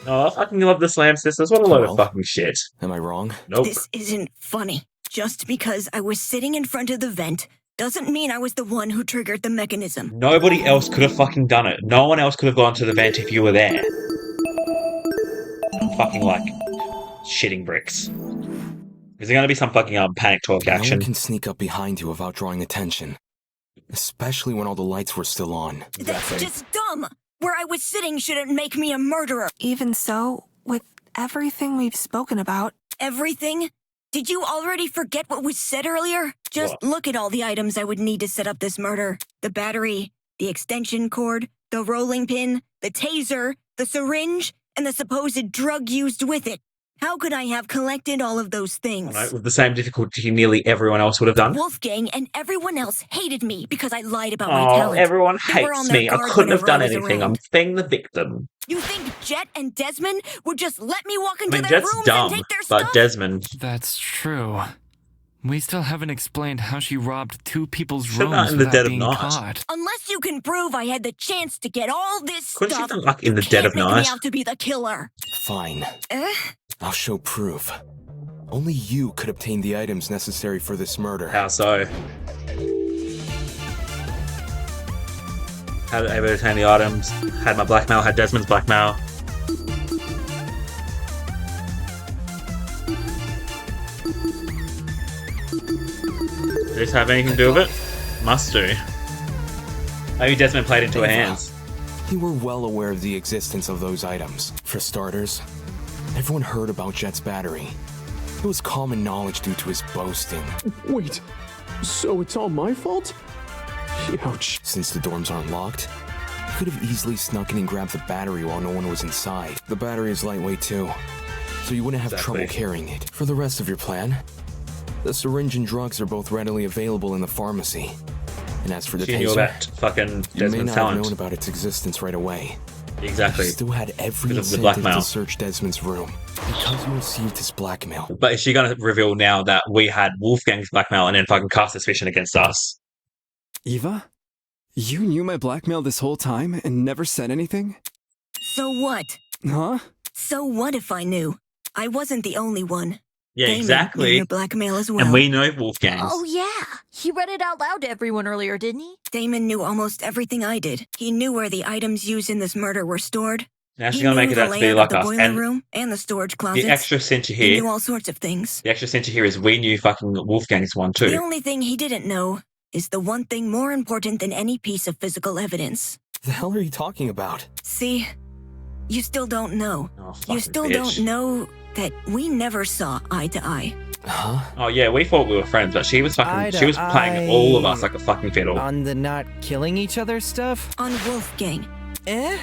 Oh, I fucking love the Slam Sisters. What a load of fucking shit. Am I wrong? Nope. This isn't funny. Just because I was sitting in front of the vent doesn't mean I was the one who triggered the mechanism. Nobody else could have fucking done it. No one else could have gone to the vent if you were there. I'm fucking like shitting bricks. Is there going to be some fucking panic talk No action? one can sneak up behind you without drawing attention, especially when all the lights were still on. That's just dumb! Where I was sitting shouldn't make me a murderer. Even so, with everything we've spoken about... Everything? Did you already forget what was said earlier? Just What? look at all the items I would need to set up this murder. The battery, the extension cord, The rolling pin, the taser, the syringe, and the supposed drug used with it. How could I have collected all of those things? With the same difficulty nearly everyone else would have done. Wolfgang and everyone else hated me because I lied about my talent. Everyone They were hates on their me. I guard couldn't have whenever I done was anything. around. I'm being the victim. You think Jet and Desmond would just let me walk I into mean, their Jet's rooms dumb, and take their but stuff? Desmond. That's true. We still haven't explained how she robbed two people's Shouldn't rooms in the without dead of being night. caught. Unless you can prove I had the chance to get all this Couldn't stuff, she have done, in you the dead can't of make night? me out to be the killer. Fine. I'll show proof. Only you could obtain the items necessary for this murder. How so? How did I obtain the items? Had my blackmail, had Desmond's blackmail. Did this have anything to do with it? Must do. Maybe Desmond played into her hands. You were well aware of the existence of those items. For starters, everyone heard about Jet's battery. It was common knowledge due to his boasting. Wait, so it's all my fault? Ouch. Since the dorms aren't locked, you could have easily snuck in and grabbed the battery while no one was inside. The battery is lightweight too, so you wouldn't have trouble carrying it. For the rest of your plan, the syringe and drugs are both readily available in the pharmacy. And as for the She knew taser, about fucking you may Desmond's not talent. have known about its existence right away. Exactly. You still had every Because of the incentive blackmail. to search Desmond's room because you received his blackmail. But is she going to reveal now that we had Wolfgang's blackmail and then fucking cast suspicion against us? Eva? You knew my blackmail this whole time and never said anything? So what? Huh? So what if I knew? I wasn't the only one. Yeah, Damon exactly. knew your blackmail as well. And we know Wolfgang's. Oh, yeah. He read it out loud to everyone earlier, didn't he? Damon knew almost everything I did. He knew where the items used in this murder were stored. Now she's He going to make knew it the out to be layout like of the us. boiler And room and the storage closets. the extra cinch He here, knew all sorts of things. the extra cinch here is we knew fucking Wolfgang's one The too. only thing he didn't know is the one thing more important than any piece of physical evidence. The hell are you talking about? See, you still don't know. Oh, You fucking still bitch. don't know that we never saw eye to eye. Huh? Oh yeah, we thought we were friends, but she was Eye to she was playing eye. all of us like a fucking fiddle. On the not killing each other stuff? On Wolfgang. Eh?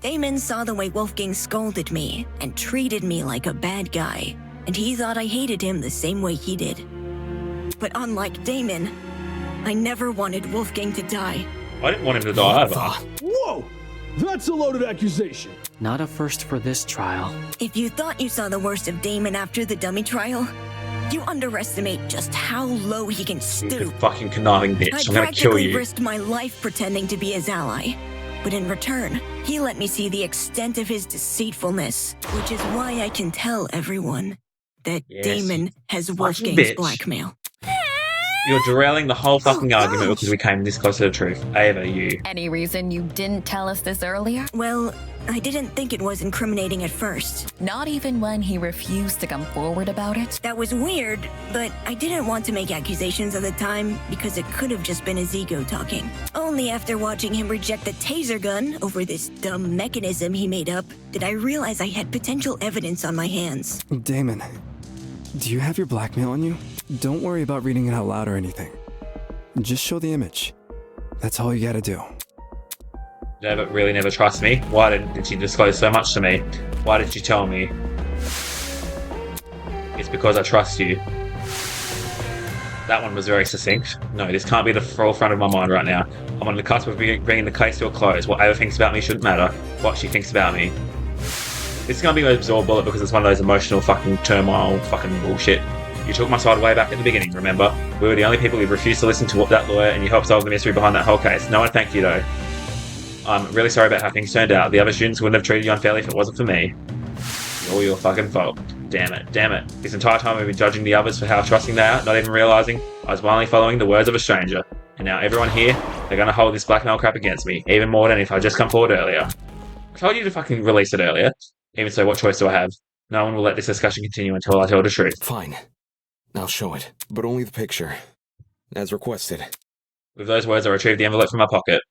Damon saw the way Wolfgang scolded me and treated me like a bad guy, and he thought I hated him the same way he did. But unlike Damon, I never wanted Wolfgang to die. I didn't want him to die either. Whoa! That's a loaded accusation. Not a first for this trial. If you thought you saw the worst of Damon after the dummy trial, you underestimate just how low he can You stoop. fucking conniving bitch. I I'm gonna kill practically you. risked my life pretending to be his ally. But in return, he let me see the extent of his deceitfulness, which is why I can tell everyone that Yes, Damon has fucking Wolfgang's bitch. blackmail. You're derailing the whole fucking argument because we came this close to the truth. Ava, you. Any reason you didn't tell us this earlier? Well, I didn't think it was incriminating at first. Not even when he refused to come forward about it? That was weird, but I didn't want to make accusations at the time because it could have just been his ego talking. Only after watching him reject the taser gun over this dumb mechanism he made up did I realize I had potential evidence on my hands. Damon, do you have your blackmail on you? Don't worry about reading it out loud or anything. Just show the image. That's all you gotta do. Ava really never trusts me. Why did she disclose so much to me? Why did she tell me? It's because I trust you. That one was very succinct. No, this can't be the forefront of my mind right now. I'm on the cusp of bringing the case to a close. What Ava thinks about me shouldn't matter. What she thinks about me. This is gonna be an absorb bullet because it's one of those emotional fucking turmoil fucking bullshit. You took my side way back at the beginning, remember? We were the only people who refused to listen to that lawyer and you helped solve the mystery behind that whole case. No one thanked you though. I'm really sorry about how things turned out. The other students wouldn't have treated you unfairly if it wasn't for me. All your fucking fault. Damn it, damn it. This entire time I've been judging the others for how trusting they are, not even realizing I was blindly following the words of a stranger. And now everyone here, they're gonna hold this blackmail crap against me, even more than if I just come forward earlier. I told you to fucking release it earlier. Even so, what choice do I have? No one will let this discussion continue until I tell the truth. Fine. I'll show it, but only the picture. As requested. With those words, I retrieved the envelope from my pocket.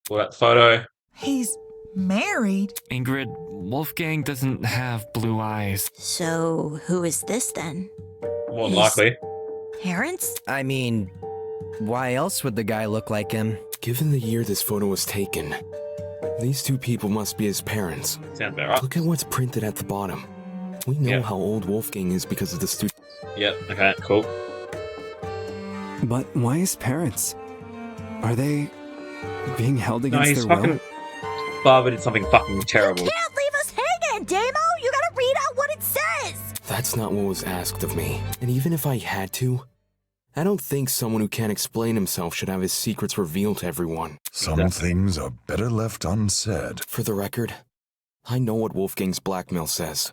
Pulled out the photo. He's married? Ingrid, Wolfgang doesn't have blue eyes. So, who is this then? More than likely. Parents? I mean, why else would the guy look like him? Given the year this photo was taken, these two people must be his parents. Sounds about right. Look at what's printed at the bottom. We know how old Wolfgang is because of the student. Yep, okay, cool. But why his parents? Are they being held against their will? Barbara did something fucking terrible. Can't leave us hanging, Damo! You gotta read out what it says! That's not what was asked of me. And even if I had to, I don't think someone who can't explain himself should have his secrets revealed to everyone. Some things are better left unsaid. For the record, I know what Wolfgang's blackmail says,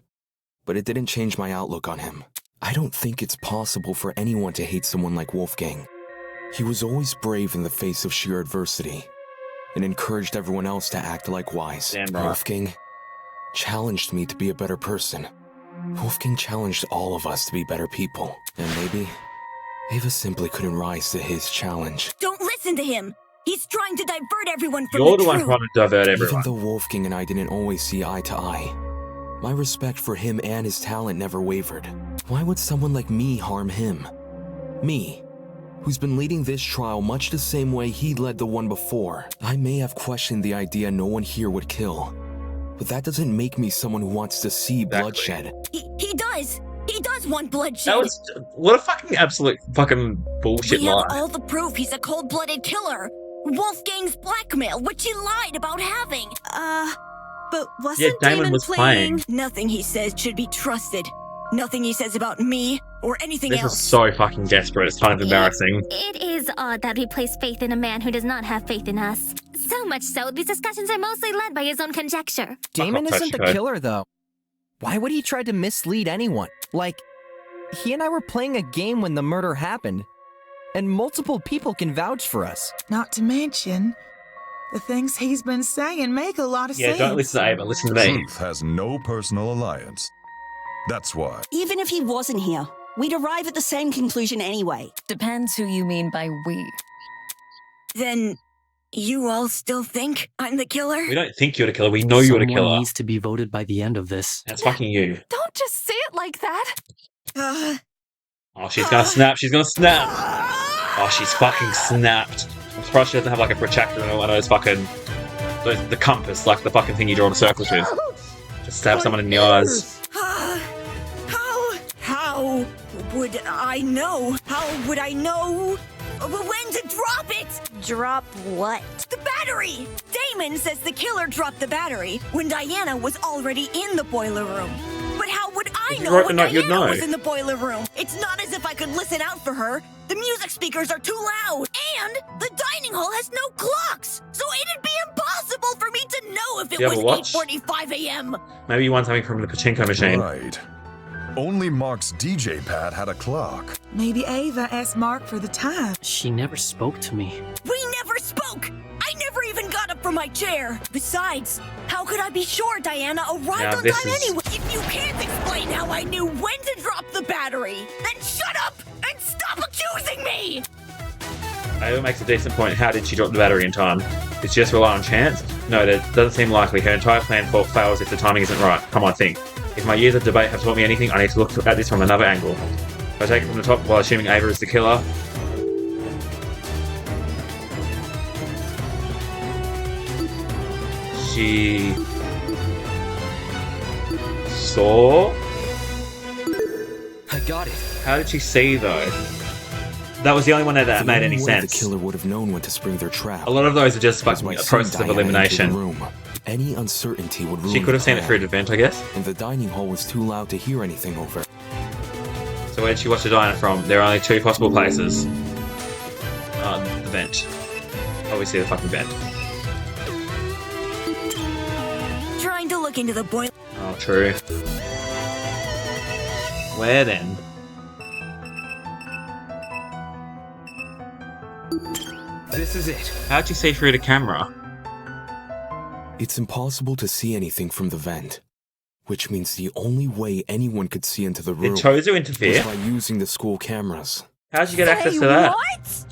but it didn't change my outlook on him. I don't think it's possible for anyone to hate someone like Wolfgang. He was always brave in the face of sheer adversity, and encouraged everyone else to act likewise. Wolfgang challenged me to be a better person. Wolfgang challenged all of us to be better people. And maybe Ava simply couldn't rise to his challenge. Don't listen to him! He's trying to divert everyone from You're the the one truth. trying to divert everyone. Even though Wolfgang and I didn't always see eye to eye, my respect for him and his talent never wavered. Why would someone like me harm him? Me, who's been leading this trial much the same way he led the one before. I may have questioned the idea no one here would kill, but that doesn't make me someone who wants to see bloodshed. He does! He does want bloodshed! That was... What a fucking absolute fucking bullshit We lie. have all the proof he's a cold-blooded killer! Wolfgang's blackmail, which he lied about having! But wasn't Damon was playing. Nothing he says should be trusted. Nothing he says about me, or anything This else. is so fucking desperate, it's kind of embarrassing. It is odd that we place faith in a man who does not have faith in us. So much so, these discussions are mostly led by his own conjecture. Damon isn't the killer, though. Why would he try to mislead anyone? Like, he and I were playing a game when the murder happened, and multiple people can vouch for us. Not to mention, the things he's been saying make a lot of sense. Yeah, don't listen to Ava, listen to me. Truth has no personal alliance. That's why. Even if he wasn't here, we'd arrive at the same conclusion anyway. Depends who you mean by we. Then, you all still think I'm the killer? We don't think you're the killer, we know you're the Someone killer. needs to be voted by the end of this. That's fucking you. Don't just say it like that! Oh, she's gonna snap, she's gonna snap! Oh, she's fucking snapped. I'm surprised she doesn't have like a protractor and one of those fucking... the compass, like the fucking thing you draw in circles with. Just stab someone in the eyes. How would I know? How would I know when to drop it? Drop what? The battery! Damon says the killer dropped the battery when Diana was already in the boiler room. But how would I If you know wrote when the note, you'd Diana know. was in the boiler room? It's not as if I could listen out for her. The music speakers are too loud. And the dining hall has no clocks. So it'd be impossible for me to know if it Do you have was a watch? 8:45 a.m. Maybe you want something from the pachinko machine. Right. Only Mark's DJ pad had a clock. Maybe Ava asked Mark for the time. She never spoke to me. We never spoke! I never even got up from my chair! Besides, how could I be sure Diana arrived Yeah, on this time is- anyway? If you can't explain how I knew when to drop the battery, then shut up and stop accusing me! Ava makes a decent point. How did she drop the battery in time? Did she just rely on chance? No, that doesn't seem likely. Her entire plan fails if the timing isn't right. Come on, think. If my years of debate have taught me anything, I need to look at this from another angle. If I take it from the top while assuming Ava is the killer... She... saw? I got it. How did she see, though? That was the only one that The made only any way sense. The killer would have known when to spring their trap. A lot of those are just was fucking by a seeing process of Diana into the elimination. room. Any uncertainty would ruin She could have the seen it plan. through the vent, I guess. And the dining hall was too loud to hear anything over. So where did she watch the diner from? There are only two possible places. The vent. Obviously the fucking vent. Trying to look into the boiler. Oh, true. Where then? This is it. How'd you see through the camera? It's impossible to see anything from the vent, which means the only way anyone could see into the room Did Tozu interfere? was by using the school cameras. How'd you get access to that?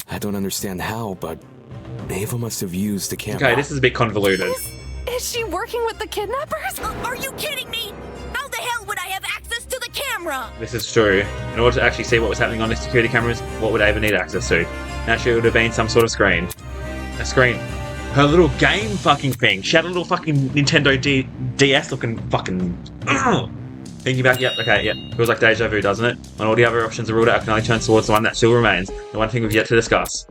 I don't understand how, but Ava must have used the camera. Okay, this is a bit convoluted. Is she working with the kidnappers? Are you kidding me? How the hell would I have access to the camera? This is true. In order to actually see what was happening on the security cameras, what would Ava need access to? Naturally, it would have been some sort of screen. a screen. Her little game fucking thing. She had a little fucking Nintendo DS looking fucking... Thinking back, yep, okay, yep. It was like deja vu, doesn't it? When all the other options are ruled out, I can only turn towards the one that still remains. The one thing we've yet to discuss.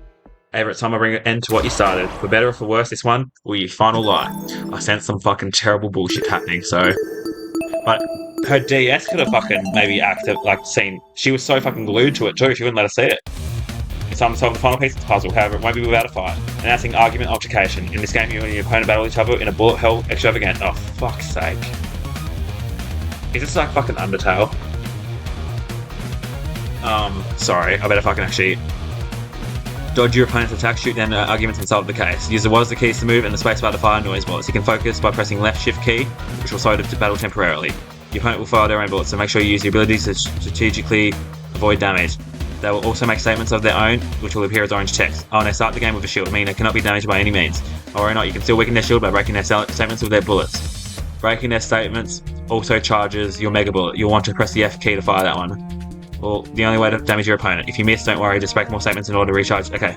Ever, it's time I bring an end to what you started. For better or for worse, this one will be your final lie. I sense some fucking terrible bullshit happening, so... But her DS could have fucking maybe acted like seen... She was so fucking glued to it too, she wouldn't let us see it. It's time to solve the final piece of the puzzle, however, it won't be without a fight. Announcing argument altercation. In this game, you and your opponent battle each other in a bullet hell extravagant. Oh, fuck's sake. Is this like fucking Undertale? Sorry, I better fucking actually... Dodge your opponent's attack, shoot down arguments and solve the case. Use the what as the keys to move and the spacebar to fire noise bullets. You can focus by pressing left shift key, which will slow the battle temporarily. Your opponent will fire their own bullets, so make sure you use your abilities to strategically avoid damage. They will also make statements of their own, which will appear as orange text. Oh, and they start the game with a shield, meaning they cannot be damaged by any means. Or not, you can still weaken their shield by breaking their statements with their bullets. Breaking their statements also charges your mega bullet. You'll want to press the F key to fire that one. Well, the only way to damage your opponent. If you miss, don't worry, just break more statements in order to recharge. Okay.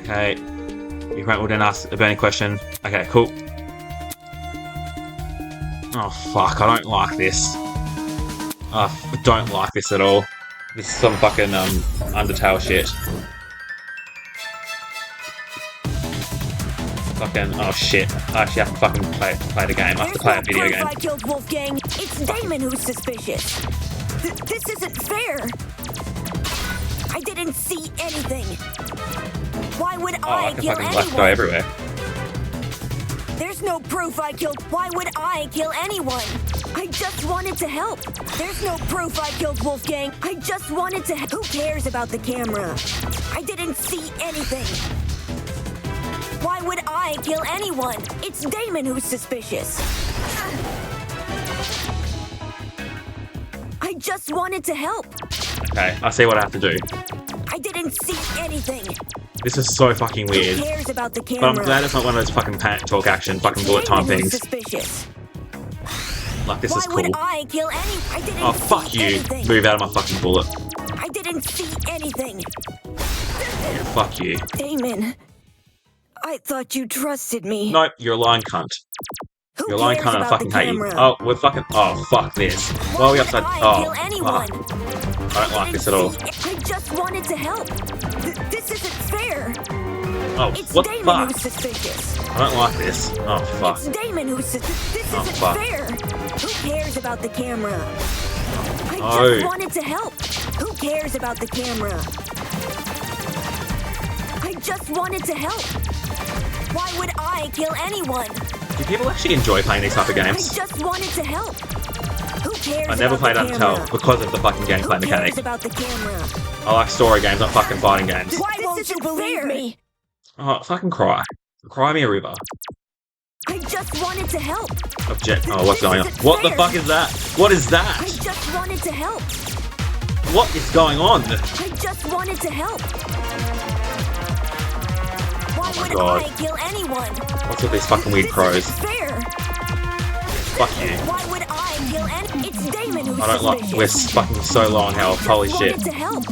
Okay. Your opponent will then ask a burning question. Okay, cool. Oh, fuck, I don't like this. I don't like this at all. This is some fucking, Undertale shit. Fucking, oh shit. I actually have to fucking play the game. I have to play a video game. I killed Wolfgang. It's Damon who's suspicious. This isn't fair. I didn't see anything. Why would I kill anyone? Left go everywhere. There's no proof I killed. Why would I kill anyone? I just wanted to help. There's no proof I killed Wolfgang. I just wanted to. Who cares about the camera? I didn't see anything. Why would I kill anyone? It's Damon who's suspicious. I just wanted to help. Okay, I see what I have to do. I didn't see anything. This is so fucking weird. Who cares about the But I'm camera? glad it's not one of those fucking panic talk action, fucking bullet time Damon who's things. Suspicious. Like, this is Why cool. would I kill any? I didn't Oh, see fuck you. anything. Move out of my fucking bullet. I didn't see anything. Yeah, fuck you. Damon, I thought you trusted me. Nope, you're a lying cunt. Who You're a lying cares cunt and I about fucking the hate you. camera? Oh, we're fucking. Oh, fuck this. Why are we upside? Oh, kill anyone? fuck. I don't like this at all. I just wanted to help. This isn't fair. Oh, It's what the Damon fuck? who's suspicious. I don't like this. Oh, fuck. It's Damon who's suspicious. This Oh, isn't fuck. fair. Who cares about the camera? I Oh. just wanted to help. Who cares about the camera? I just wanted to help. Why would I kill anyone? Do people actually enjoy playing these type of I games? just wanted to help. Who cares I never about played the Undertale camera? because of the fucking gameplay Who mechanic. cares about the camera? I like story games, not fucking fighting games. Why won't you believe me? Oh, fucking cry. Cry me a river. I just wanted to help. Object. Oh, what's going on? What the fuck is that? What is I that? just wanted to help. What is going on? I just wanted to help. Why Oh my would God. I kill anyone? What's with these fucking weird crows? It's fair. Fuck you. Why would I kill anyone? It's Damon who's I don't like. We're suspicious. fucking so low on health. Holy shit. Wanted to help.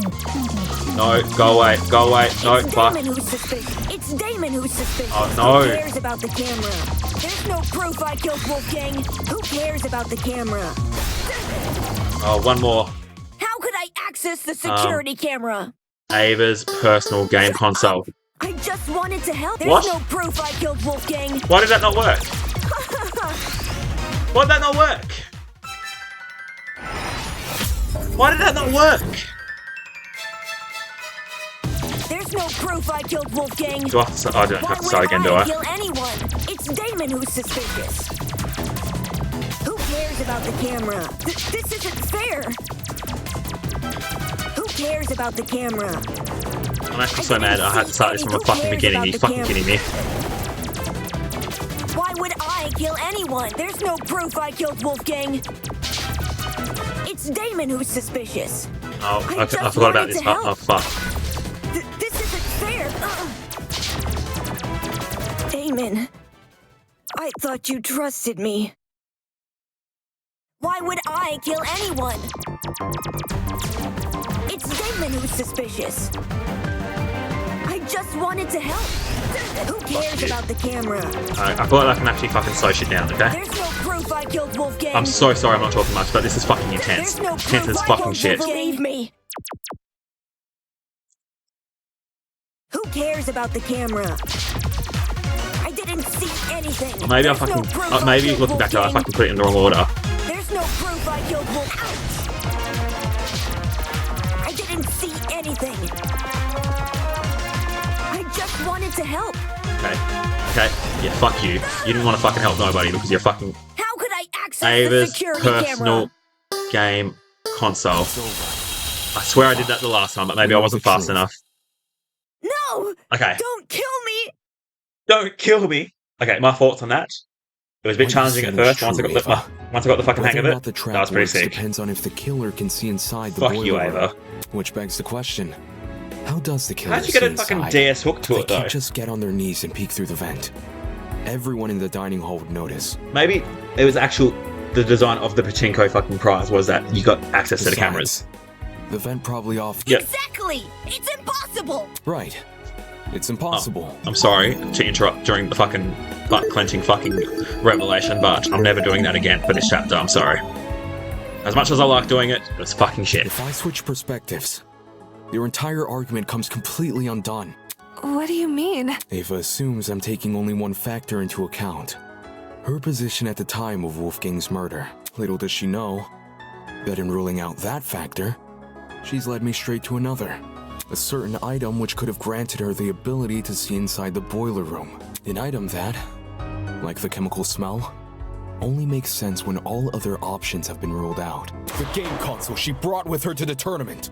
No, go away. Go away. No, It's fuck. Damon who's suspicious. It's Damon who's suspicious. Oh, no. Who cares about the camera? There's no proof I killed Wolfgang. Who cares about the camera? Oh, one more. How could I access the security camera? Ava's personal game console. I just wanted to help. There's What? no proof I killed Wolfgang. Why did that not work? Why did that not work? Why did that not work? There's no proof I killed Wolfgang. Do I have to, I don't have to start again, do Why I? would I kill anyone? It's Damon who's suspicious. Who cares about the camera? This isn't fair. Who cares about the camera? I'm actually so mad I had to start this from the fucking beginning. Are you fucking kidding me? Why would I kill anyone? There's no proof I killed Wolfgang. It's Damon who's suspicious. Oh, I I just forgot about wanted this. to help. Oh, fuck. This isn't fair. Damon, I thought you trusted me. Why would I kill anyone? It's Damon who's suspicious. just wanted to help. Who cares about the camera? I feel like I can actually fucking slow shit down, okay? There's no proof I killed Wolfgang. I'm so sorry I'm not talking much, but this is fucking intense. There's no Intense proof as I fucking killed shit. Wolfgang. Believe me. Who cares about the camera? I didn't see anything. Maybe I fucking, maybe looking back at it, I fucking put it in the wrong order. There's no proof I killed Wolfgang. I didn't see anything. I just wanted to help. Okay, yeah, fuck you. You didn't want to fucking help nobody because you're fucking How could I access the Ava's security personal camera? game console. I swear I did that the last time, but maybe I wasn't fast enough. No! Okay. Don't kill me! Don't kill me! Okay, my thoughts on that. It was a bit What you challenging at said is first. Once I true, got the fucking hang Whether of or it, not the trap that was pretty works sick. depends on if the killer can see inside the Fuck boiler you, room. Ava. Which begs the question: how does the killer How'd you get see a fucking inside? DS hook to They it, though? can't just get on their knees and peek through the vent. Everyone in the dining hall would notice. Maybe it was the design of the pachinko fucking prize was that you got access to the cameras. The vent probably off. Yeah. Exactly! It's impossible! Right. It's impossible. I'm sorry to interrupt during the fucking butt-clenching fucking revelation, but I'm never doing that again for this chapter, I'm sorry. As much as I like doing it, it's fucking shit. If I switch perspectives, your entire argument comes completely undone. What do you mean? Ava assumes I'm taking only one factor into account. Her position at the time of Wolfgang's murder. Little does she know that in ruling out that factor, she's led me straight to another. A certain item which could have granted her the ability to see inside the boiler room. An item that, like the chemical smell, only makes sense when all other options have been ruled out. The game console she brought with her to the tournament.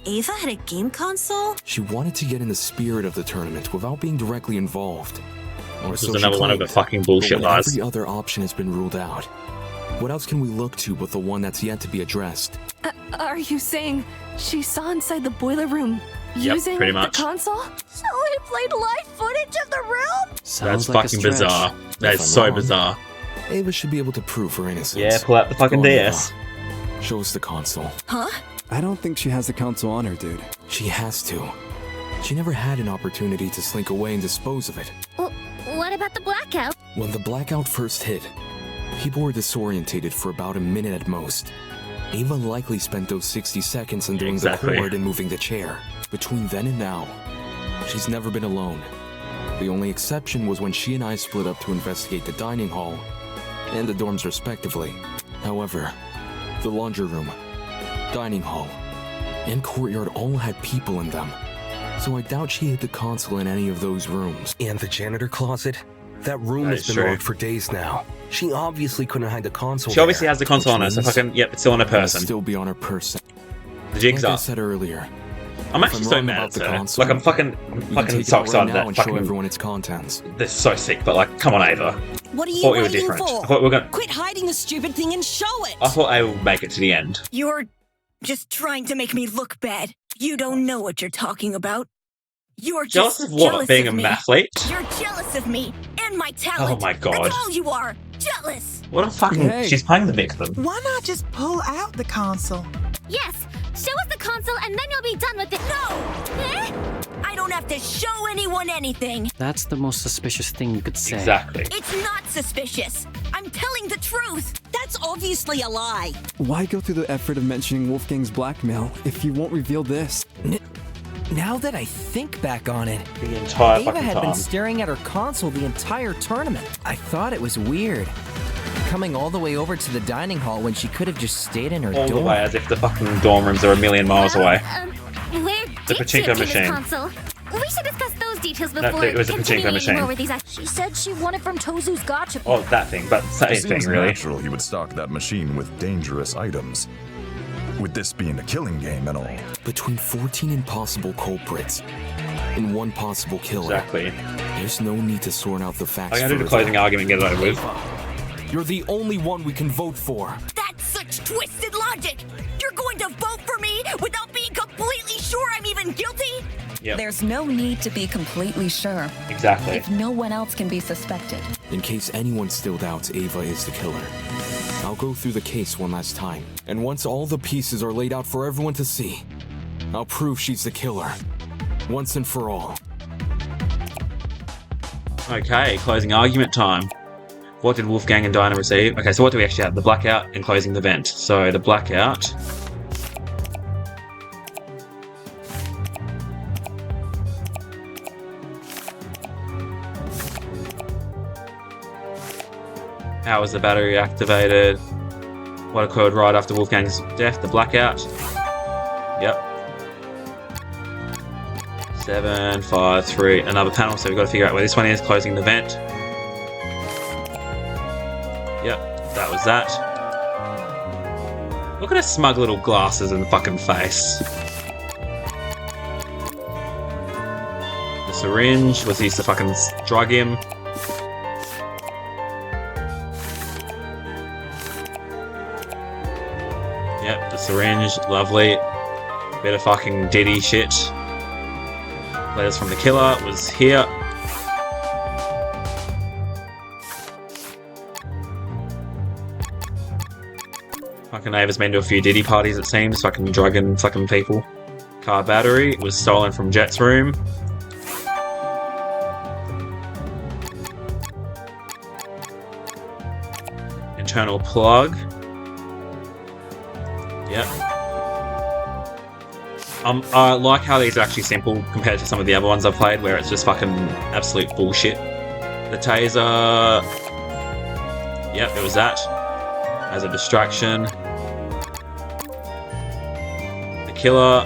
Ava had a game console? She wanted to get in the spirit of the tournament without being directly involved. This is another one of the fucking bullshit But when lies. every other option has been ruled out, what else can we look to but the one that's yet to be addressed? Are you saying she saw inside the boiler room Yep, using pretty the much. console? So he played live footage of the room? That's fucking bizarre. That is so bizarre. Ava should be able to prove her innocence. Yeah, pull out the fucking Go on, DS. Ava. Show us the console. Huh? I don't think she has the console on her, dude. She has to. She never had an opportunity to slink away and dispose of it. What about the blackout? When the blackout first hit, people were disorientated for about a minute at most. Ava likely spent those 60 seconds undoing the cord and moving the chair. Between then and now, she's never been alone. The only exception was when she and I split up to investigate the dining hall and the dorms respectively. However, the laundry room, dining hall, and courtyard all had people in them. So I doubt she hid the console in any of those rooms. And the janitor closet? That room has been locked for days now. She obviously couldn't hide the console. She obviously has the console on her, so fucking, yep, it's still on her person. Still be on her person. The jig's Like I up. said earlier, I'm if actually I'm so wrong mad about at the her. console, Like, I'm fucking we can take so it out right excited now that and show fucking... everyone its contents. This is so sick, but like, come on, Ava. What are I you thought we were waiting different. for? I thought we were gonna... Quit hiding the stupid thing and show it! I thought I would make it to the end. You're just trying to make me look bad. You don't know what you're talking about. You're Jealous just of what? jealous Being of a me. mathlete? You're jealous of me and my talent. Oh my God. That's all you are. Jealous. What a fucking... Hey. She's playing the victim. Why not just pull out the console? Yes, show us the console and then you'll be done with it. No! Eh? I don't have to show anyone anything. That's the most suspicious thing you could say. Exactly. It's not suspicious. I'm telling the truth. That's obviously a lie. Why go through the effort of mentioning Wolfgang's blackmail if you won't reveal this? Now that I think back on it, The entire Ava fucking had time. been staring at her console the entire tournament. I thought it was weird. Coming all the way over to the dining hall when she could have just stayed in her All the dorm. way as if the fucking dorm rooms are a million miles away. Where The did she pachinko obtain this machine. console? We should discuss those details No, before it was a pachinko continuing machine. more with these. She said she won it from Tozu's gotcha. Oh, that thing, but It same seems thing, really. natural he would stock that machine with dangerous items. With this being a killing game and all. Between 14 impossible culprits and one possible killer. Exactly. There's no need to sort out the facts. I'm gonna do the further. closing argument and get it over with. You're the only one we can vote for. That's such twisted logic. You're going to vote for me without being completely sure I'm even guilty? Yep. There's no need to be completely sure. Exactly. If no one else can be suspected. In case anyone still doubts Ava is the killer, I'll go through the case one last time. And once all the pieces are laid out for everyone to see, I'll prove she's the killer. once and for all. Okay, closing argument time. What did Wolfgang and Diana receive? Okay, so what do we actually have? The blackout and closing the vent. So the blackout. How was the battery activated? What occurred right after Wolfgang's death? The blackout. Yep. 7, 5, 3. Another panel, so we've got to figure out where this one is. Closing the vent. Yep, that was that. Look at her smug little glasses in the fucking face. The syringe was used to fucking drug him. Yep, the syringe, lovely. Bit of fucking Diddy shit. Letters from the killer was here. Fucking Ava's been to a few Diddy parties, it seems. Fucking drugging fucking people. Car battery was stolen from Jet's room. Internal plug. Yep. I like how these are actually simple compared to some of the other ones I've played where it's just fucking absolute bullshit. The taser... Yep, it was that. As a distraction. The killer...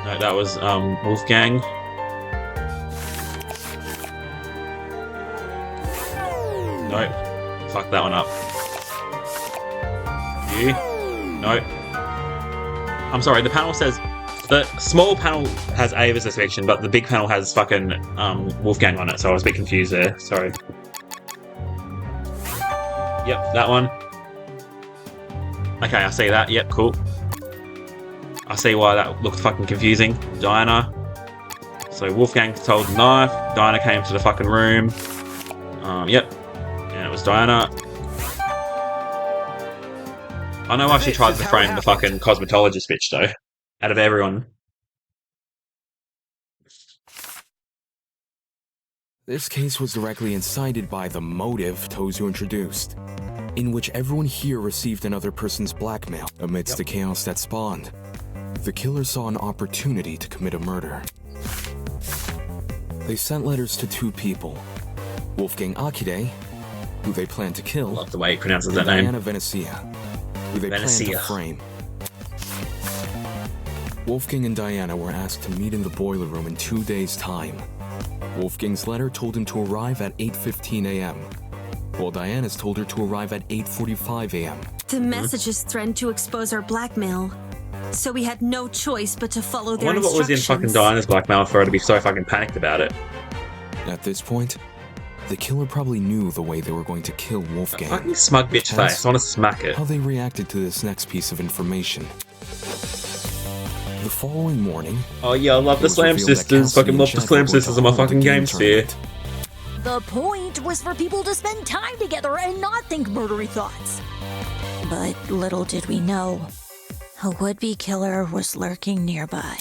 No, that was Wolfgang. Nope. Fuck that one up. You? Nope. I'm sorry, the panel says... The small panel has Ava's suspicion, but the big panel has fucking Wolfgang on it, so I was a bit confused there. Sorry. Yep, that one. Okay, I see that. Yep, cool. I see why that looked fucking confusing. Diana. So Wolfgang told the knife. Diana came to the fucking room. Yep. And it was Diana. I know why she tried to frame the fucking cosmetologist bitch, though. Out of everyone. This case was directly incited by the motive Tozu introduced, in which everyone here received another person's blackmail. Amidst the chaos that spawned, the killer saw an opportunity to commit a murder. They sent letters to two people, Wolfgang Akide, who they planned to kill, love the way he pronounces and that name. Diana Venezia, who they planned to frame. Wolfgang and Diana were asked to meet in the boiler room in 2 days' time. Wolfgang's letter told him to arrive at 8:15 a.m., while Diana's told her to arrive at 8:45 a.m. The messages threatened to expose our blackmail, so we had no choice but to follow I their wonder what was in fucking Diana's blackmail for her to be so fucking panicked about it. At this point, the killer probably knew the way they were going to kill Wolfgang. Fucking smug bitch face. I want to smack it. How they reacted to this next piece of information. The following morning... Oh yeah, I love the Slam Sisters. Fucking love the Slam Sisters on my fucking game sphere. The point was for people to spend time together and not think murdery thoughts. But little did we know, a would-be killer was lurking nearby.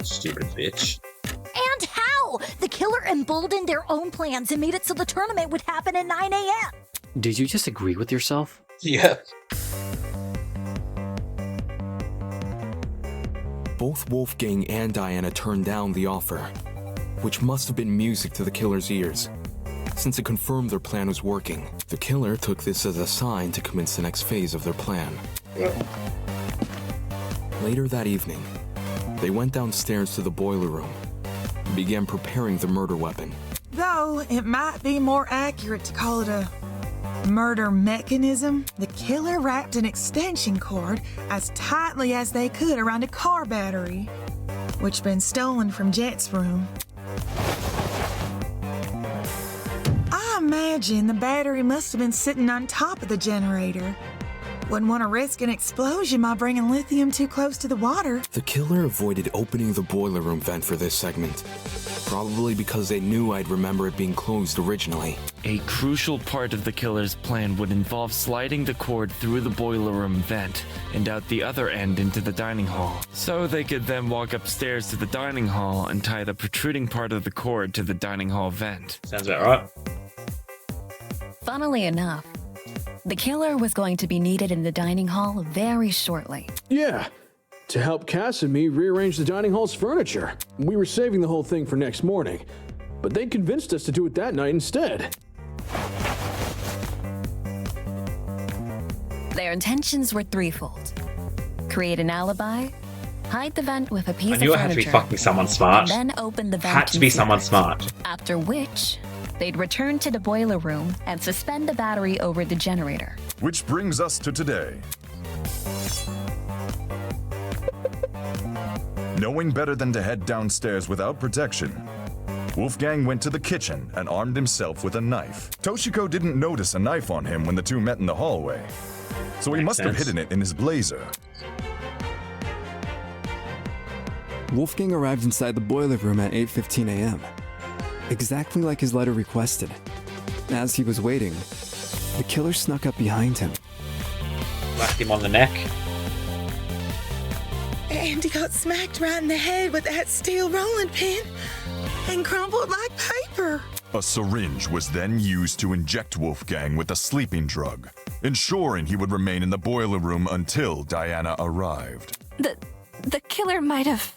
Stupid bitch. And how? The killer emboldened their own plans and made it so the tournament would happen at 9 a.m. Did you just agree with yourself? Yeah. Both Wolfgang and Diana turned down the offer, which must have been music to the killer's ears, since it confirmed their plan was working. The killer took this as a sign to commence the next phase of their plan. Later that evening, they went downstairs to the boiler room and began preparing the murder weapon. Though it might be more accurate to call it a murder mechanism, the killer wrapped an extension cord as tightly as they could around a car battery, which had been stolen from Jet's room. I imagine the battery must have been sitting on top of the generator, Wouldn't want to risk an explosion by bringing lithium too close to the water. The killer avoided opening the boiler room vent for this segment. Probably because they knew I'd remember it being closed originally. A crucial part of the killer's plan would involve sliding the cord through the boiler room vent and out the other end into the dining hall. So they could then walk upstairs to the dining hall and tie the protruding part of the cord to the dining hall vent. Sounds about right. Funnily enough, the killer was going to be needed in the dining hall very shortly. Yeah, to help Cass and me rearrange the dining hall's furniture. We were saving the whole thing for next morning, but they convinced us to do it that night instead. Their intentions were threefold. Create an alibi, hide the vent with a piece I of knew furniture, it had to be fucking someone smart. and then open the vent Had to be in someone secret. smart. After which, they'd return to the boiler room and suspend the battery over the generator. Which brings us to today. Knowing better than to head downstairs without protection, Wolfgang went to the kitchen and armed himself with a knife. Toshiko didn't notice a knife on him when the two met in the hallway, so he must have hidden it in his blazer. Wolfgang arrived inside the boiler room at 8:15 a.m., exactly like his letter requested. As he was waiting, the killer snuck up behind him. Whacked him on the neck. And he got smacked right in the head with that steel rolling pin and crumpled like paper. A syringe was then used to inject Wolfgang with a sleeping drug, ensuring he would remain in the boiler room until Diana arrived. The killer might have,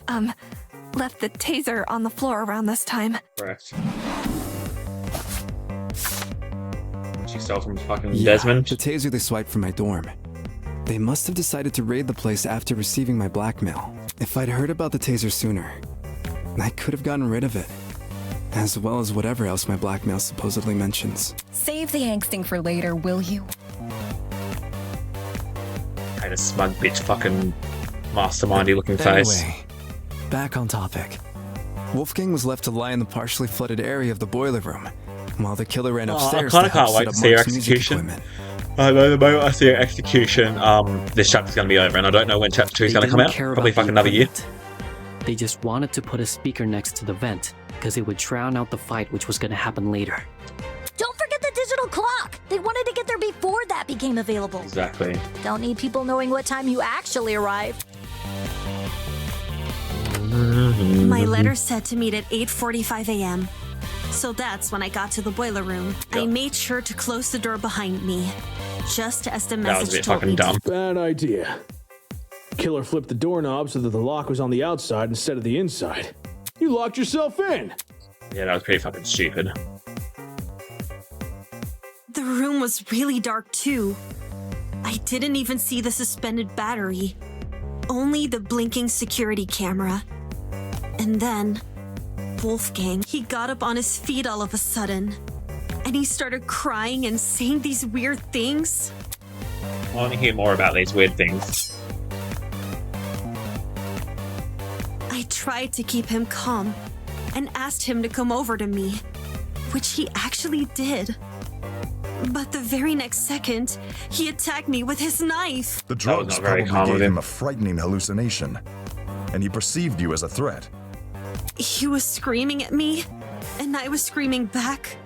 left the taser on the floor around this time. Correct. She stole from fucking Yeah, Desmond. the taser they swiped from my dorm. They must have decided to raid the place after receiving my blackmail. If I'd heard about the taser sooner, I could have gotten rid of it, as well as whatever else my blackmail supposedly mentions. Save the angsting for later, will you? Had a smug bitch fucking mastermindy looking face. Anyway, back on topic. Wolfgang was left to lie in the partially flooded area of the boiler room, while the killer ran upstairs I to kind of help can't set wait up to see her Mark's music execution. equipment. I know the moment I see her execution, this chapter's going to be over, and I don't know when chapter 2 is They going to come didn't out. care Probably about the fucking another year. equipment. They just wanted to put a speaker next to the vent, because it would drown out the fight which was going to happen later. Don't forget the digital clock! They wanted to get there before that became available. Exactly. Don't need people knowing what time you actually arrived. My letter said to meet at 8:45 a.m. So that's when I got to the boiler room. I made sure to close the door behind me, just as the message told me to. Bad idea. Killer flipped the doorknob so that the lock was on the outside instead of the inside. You locked yourself in. Yeah, that was pretty fucking stupid. The room was really dark too. I didn't even see the suspended battery, only the blinking security camera. And then, Wolfgang, he got up on his feet all of a sudden, and he started crying and saying these weird things. I want to hear more about these weird things. I tried to keep him calm and asked him to come over to me, which he actually did. But the very next second, he attacked me with his knife. The drugs probably gave him a frightening hallucination, and he perceived you as a threat. He was screaming at me, and I was screaming back.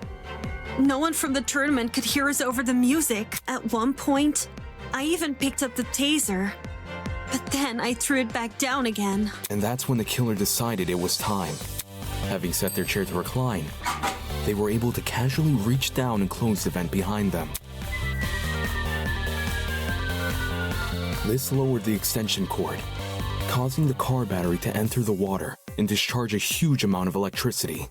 No one from the tournament could hear us over the music. At one point, I even picked up the taser, but then I threw it back down again. And that's when the killer decided it was time. Having set their chair to recline, they were able to casually reach down and close the vent behind them. This lowered the extension cord, causing the car battery to enter the water and discharge a huge amount of electricity.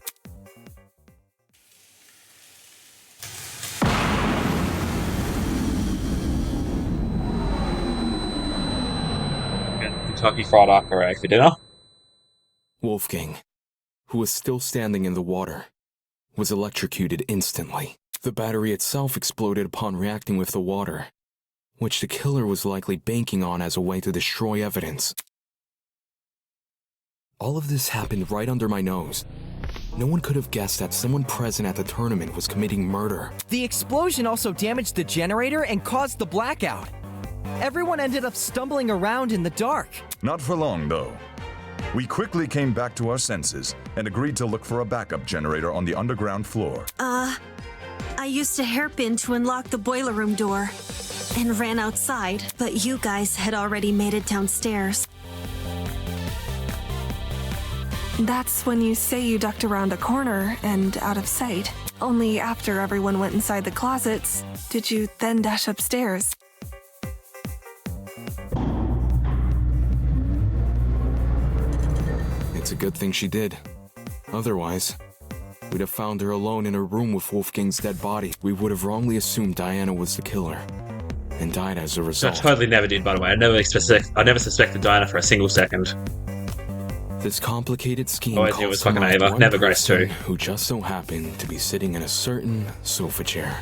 Kentucky Fried Archer egg for dinner. Wolfgang, who was still standing in the water, was electrocuted instantly. The battery itself exploded upon reacting with the water, which the killer was likely banking on as a way to destroy evidence. All of this happened right under my nose. No one could have guessed that someone present at the tournament was committing murder. The explosion also damaged the generator and caused the blackout. Everyone ended up stumbling around in the dark. Not for long, though. We quickly came back to our senses and agreed to look for a backup generator on the underground floor. I used a hairpin to unlock the boiler room door and ran outside, but you guys had already made it downstairs. That's when you say you ducked around a corner and out of sight. Only after everyone went inside the closets did you then dash upstairs. It's a good thing she did. Otherwise, we'd have found her alone in a room with Wolfgang's dead body. We would have wrongly assumed Diana was the killer and died as a I result. totally never did, by the way. I never suspected Diana for a single second. This complicated scheme Always knew it was calls to fucking mind Ava. one Never Grace person too. who just so happened to be sitting in a certain sofa chair.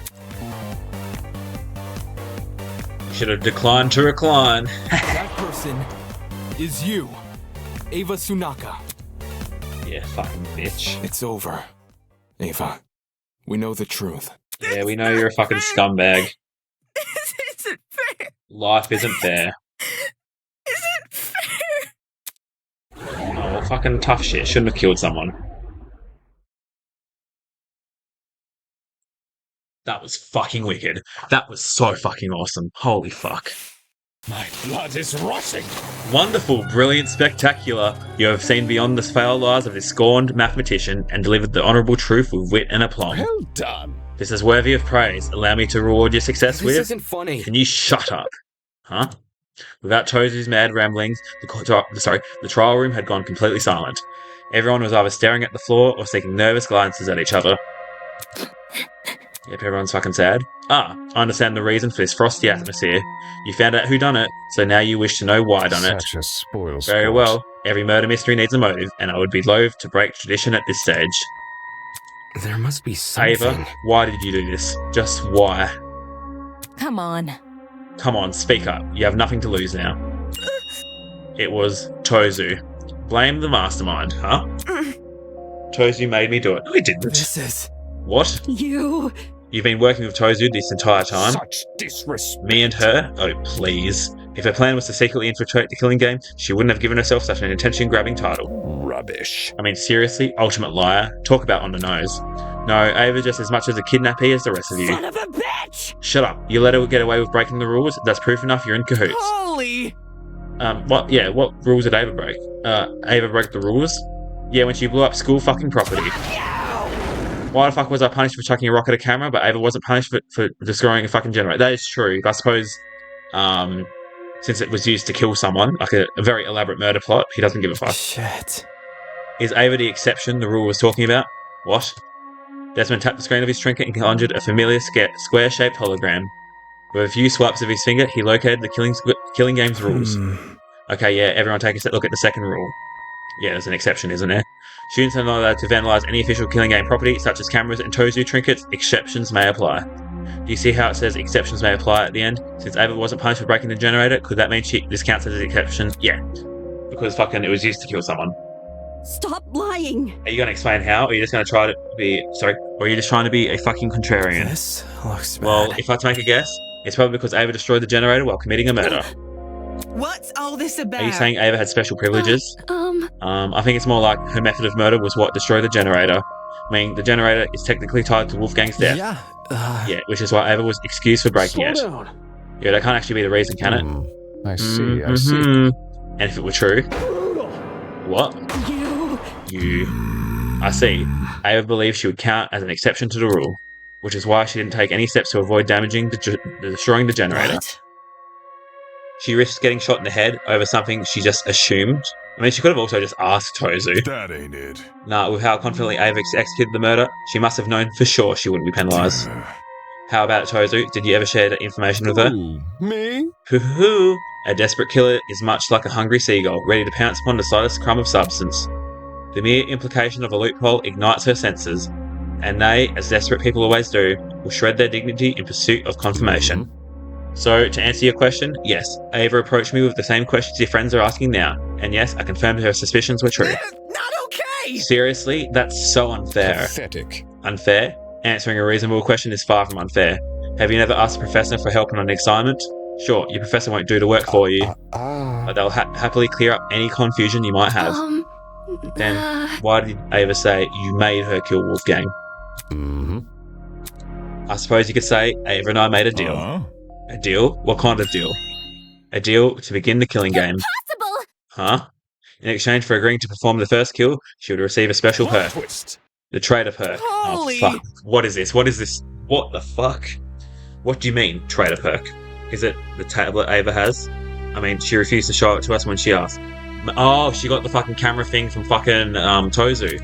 Should have declined to recline. That person is you, Ava Tsunaka. Yeah, fucking bitch. It's over, Ava. We know the truth. Yeah, we know you're a fucking scumbag. This isn't fair. Life isn't fair. Isn't fair. Oh, well, fucking tough shit. Shouldn't have killed someone. That was fucking wicked. That was so fucking awesome. Holy fuck. My blood is rushing. Wonderful, brilliant, spectacular. You have seen beyond the foul lies of this scorned mathematician and delivered the honourable truth with wit and aplomb. Well done. This is worthy of praise. Allow me to reward your success with... This isn't funny. Can you shut up? Huh? Without Tozu's mad ramblings, the trial room had gone completely silent. Everyone was either staring at the floor or seeking nervous glances at each other. Yep, everyone's fucking sad. I understand the reason for this frosty atmosphere. You found out who done it, so now you wish to know why done it. Such a spoil Very sport. well. Every murder mystery needs a motive, and I would be loath to break tradition at this stage. There must be something. Ava, why did you do this? Just why? Come on. Come on, speak up. You have nothing to lose now. It was Tozu. Blame the mastermind, huh? Tozu made me do it. No, he didn't. This is... What? You've been working with Tozu this entire time? Such disrespect. Me and her? Oh, please. If her plan was to secretly infiltrate the killing game, she wouldn't have given herself such an attention-grabbing title. Rubbish. I mean, seriously? Ultimate liar? Talk about on the nose. No, Ava just as much as a kidnappee as the rest of you. Son of a bitch! Shut up. You let her get away with breaking the rules? That's proof enough you're in cahoots. Holy! What? Yeah, what rules did Ava break? Ava broke the rules? Yeah, when she blew up school fucking property. Why the fuck was I punished for chucking a rock at a camera, but Ava wasn't punished for destroying a fucking generator? That is true. I suppose, since it was used to kill someone, like a very elaborate murder plot, he doesn't give a fuck. Shit. Is Ava the exception the rule was talking about? What? Desmond tapped the screen of his trinket and conjured a familiar square-shaped hologram. With a few swipes of his finger, he located the killing game's rules. Okay, yeah, everyone take a look at the second rule. Yeah, there's an exception, isn't there? Students are not allowed to vandalize any official killing game property, such as cameras and Tozu trinkets. Exceptions may apply. Do you see how it says exceptions may apply at the end? Since Ava wasn't punished for breaking the generator, could that mean this counts as an exception? Yeah. Because fucking it was used to kill someone. Stop lying! Are you going to explain how? Or are you just going to try to be... Sorry. Or are you just trying to be a fucking contrarian? This looks bad. Well, if I had to make a guess, it's probably because Ava destroyed the generator while committing a murder. What's all this about? Are you saying Ava had special privileges? I think it's more like her method of murder was what destroyed the generator. I mean, the generator is technically tied to Wolfgang's death. Yeah. Yeah, which is why Ava was excused for breaking it. Slow down. Yeah, that can't actually be the reason, can it? I see, I see. And if it were true... What? You. I see. Ava believed she would count as an exception to the rule, which is why she didn't take any steps to avoid damaging destroying the generator. What? She risked getting shot in the head over something she just assumed. I mean, she could have also just asked Tozu. That ain't it. Nah, with how confidently Ava executed the murder, she must have known for sure she wouldn't be penalised. How about it, Tozu? Did you ever share that information with her? Me? Hoo-hoo! A desperate killer is much like a hungry seagull, ready to pounce upon the slightest crumb of substance. The mere implication of a loophole ignites her senses, and they, as desperate people always do, will shred their dignity in pursuit of confirmation. So, to answer your question, yes, Ava approached me with the same questions your friends are asking now, and yes, I confirmed her suspicions were true. Not okay! Seriously? That's so unfair. Pathetic. Unfair? Answering a reasonable question is far from unfair. Have you never asked a professor for help on an assignment? Sure, your professor won't do the work for you, but they'll happily clear up any confusion you might have. Then, why did Ava say you made her kill Wolfgang? I suppose you could say Ava and I made a deal. A deal? What kind of deal? A deal to begin the killing game. Impossible! Huh? In exchange for agreeing to perform the first kill, she would receive a special perk. The traitor perk. Holy! Oh, fuck. What is this? What is this? What the fuck? What do you mean, traitor perk? Is it the tablet Ava has? I mean, she refused to show it to us when she asked. Oh, she got the fucking camera thing from fucking Tozu.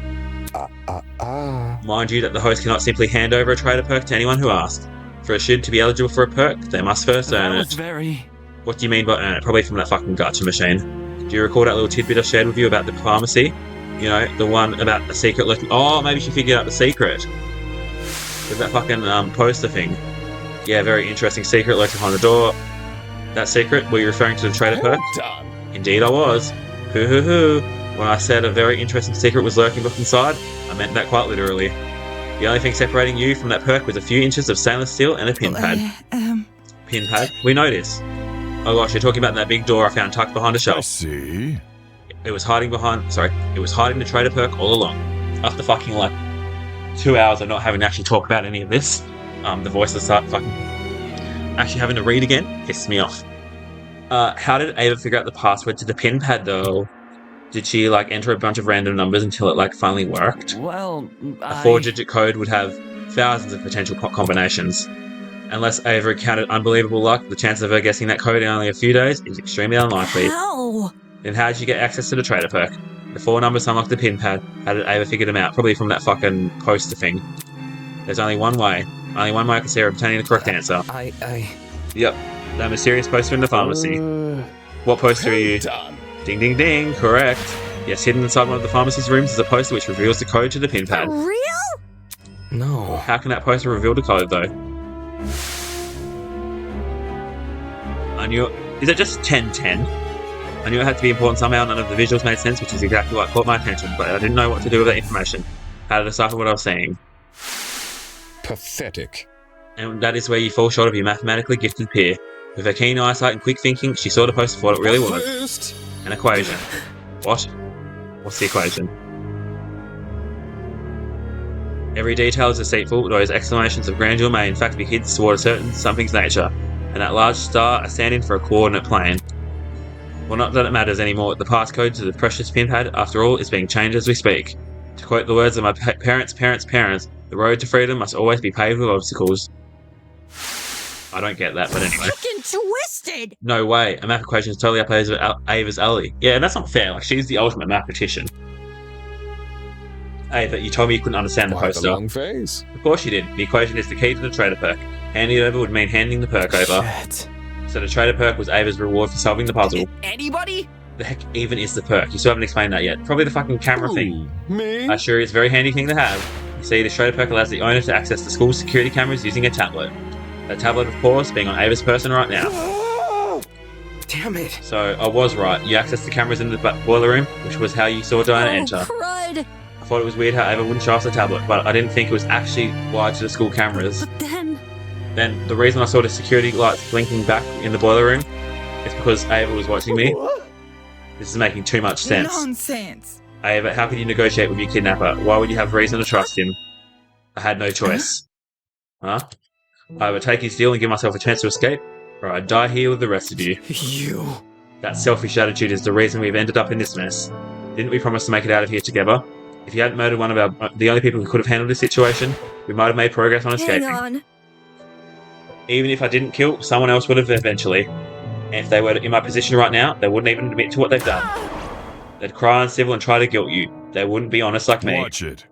Mind you that the host cannot simply hand over a traitor perk to anyone who asks. For a shid to be eligible for a perk, they must first earn it. What do you mean by earn it? Probably from that fucking gacha machine. Do you recall that little tidbit I shared with you about the pharmacy? You know, the one about the secret looking... Oh, maybe she figured out the secret. With that fucking poster thing. Yeah, very interesting secret lurking behind the door. That secret? Were you referring to the traitor perk? Indeed I was. Hoo hoo hoo. When I said a very interesting secret was lurking up inside, I meant that quite literally. The only thing separating you from that perk was a few inches of stainless steel and a pin pad. Pin pad? We know this. Oh gosh, you're talking about that big door I found tucked behind a shelf. I see. It was hiding the traitor perk all along. After fucking 2 hours of not having to actually talk about any of this, the voices start fucking actually having to read again. Pisses me off. How did Ava figure out the password to the pin pad though? Did she enter a bunch of random numbers until it finally worked? Well, a 4-digit code would have thousands of potential combinations. Unless Ava encountered unbelievable luck, the chances of her guessing that code in only a few days is extremely unlikely. How? Then how did she get access to the traitor perk? The 4 numbers unlocked the pin pad. How did Ava figure them out? Probably from that fucking poster thing. There's only one way. Only one way I can see her obtaining the correct answer. Yep. That mysterious poster in the pharmacy. What poster are you? Ding ding ding, correct. Yes, hidden inside one of the pharmacy's rooms is a poster which reveals the code to the pin pad. For real? No. How can that poster reveal the code though? I knew it. Is it just 1010? I knew it had to be important somehow, none of the visuals made sense, which is exactly what caught my attention, but I didn't know what to do with that information. How to decipher what I was seeing. Pathetic. And that is where you fall short of your mathematically gifted peer. With her keen eyesight and quick thinking, she saw the poster for what it really was. An equation. What? What's the equation? Every detail is deceitful, those exclamations of grandeur may in fact be hidden toward a certain something's nature, and that large star a stand-in for a coordinate plane. Well, not that it matters anymore, the passcode to the precious pin pad, after all, is being changed as we speak. To quote the words of my parents, the road to freedom must always be paved with obstacles. I don't get that, but anyway. Freaking twisted! No way, a math equation is totally up Ava's alley. Yeah, that's not fair, she's the ultimate mathematician. Ava, you told me you couldn't understand the poster. Long phase. Of course you did. The equation is the key to the traitor perk. Handing it over would mean handing the perk over. Shit. So the traitor perk was Ava's reward for solving the puzzle. Anybody? The heck even is the perk? You still haven't explained that yet. Probably the fucking camera thing. Me? I assure you it's a very handy thing to have. You see, the traitor perk allows the owner to access the school's security cameras using a tablet. That tablet, of course, being on Ava's person right now. Damn it. So, I was right. You accessed the cameras in the boiler room, which was how you saw Diana enter. Crud. I thought it was weird how Ava wouldn't show us the tablet, but I didn't think it was actually wired to the school cameras. But then... Then, the reason I saw the security lights blinking back in the boiler room is because Ava was watching me. This is making too much sense. Nonsense. Ava, how could you negotiate with your kidnapper? Why would you have reason to trust him? I had no choice. Huh? I would take his deal and give myself a chance to escape, or I'd die here with the rest of you. You. That selfish attitude is the reason we've ended up in this mess. Didn't we promise to make it out of here together? If you hadn't murdered one of the only people who could have handled this situation, we might have made progress on escaping. Hang on. Even if I didn't kill, someone else would have eventually. And if they were in my position right now, they wouldn't even admit to what they've done. They'd cry uncivil and try to guilt you. They wouldn't be honest like me. Watch it.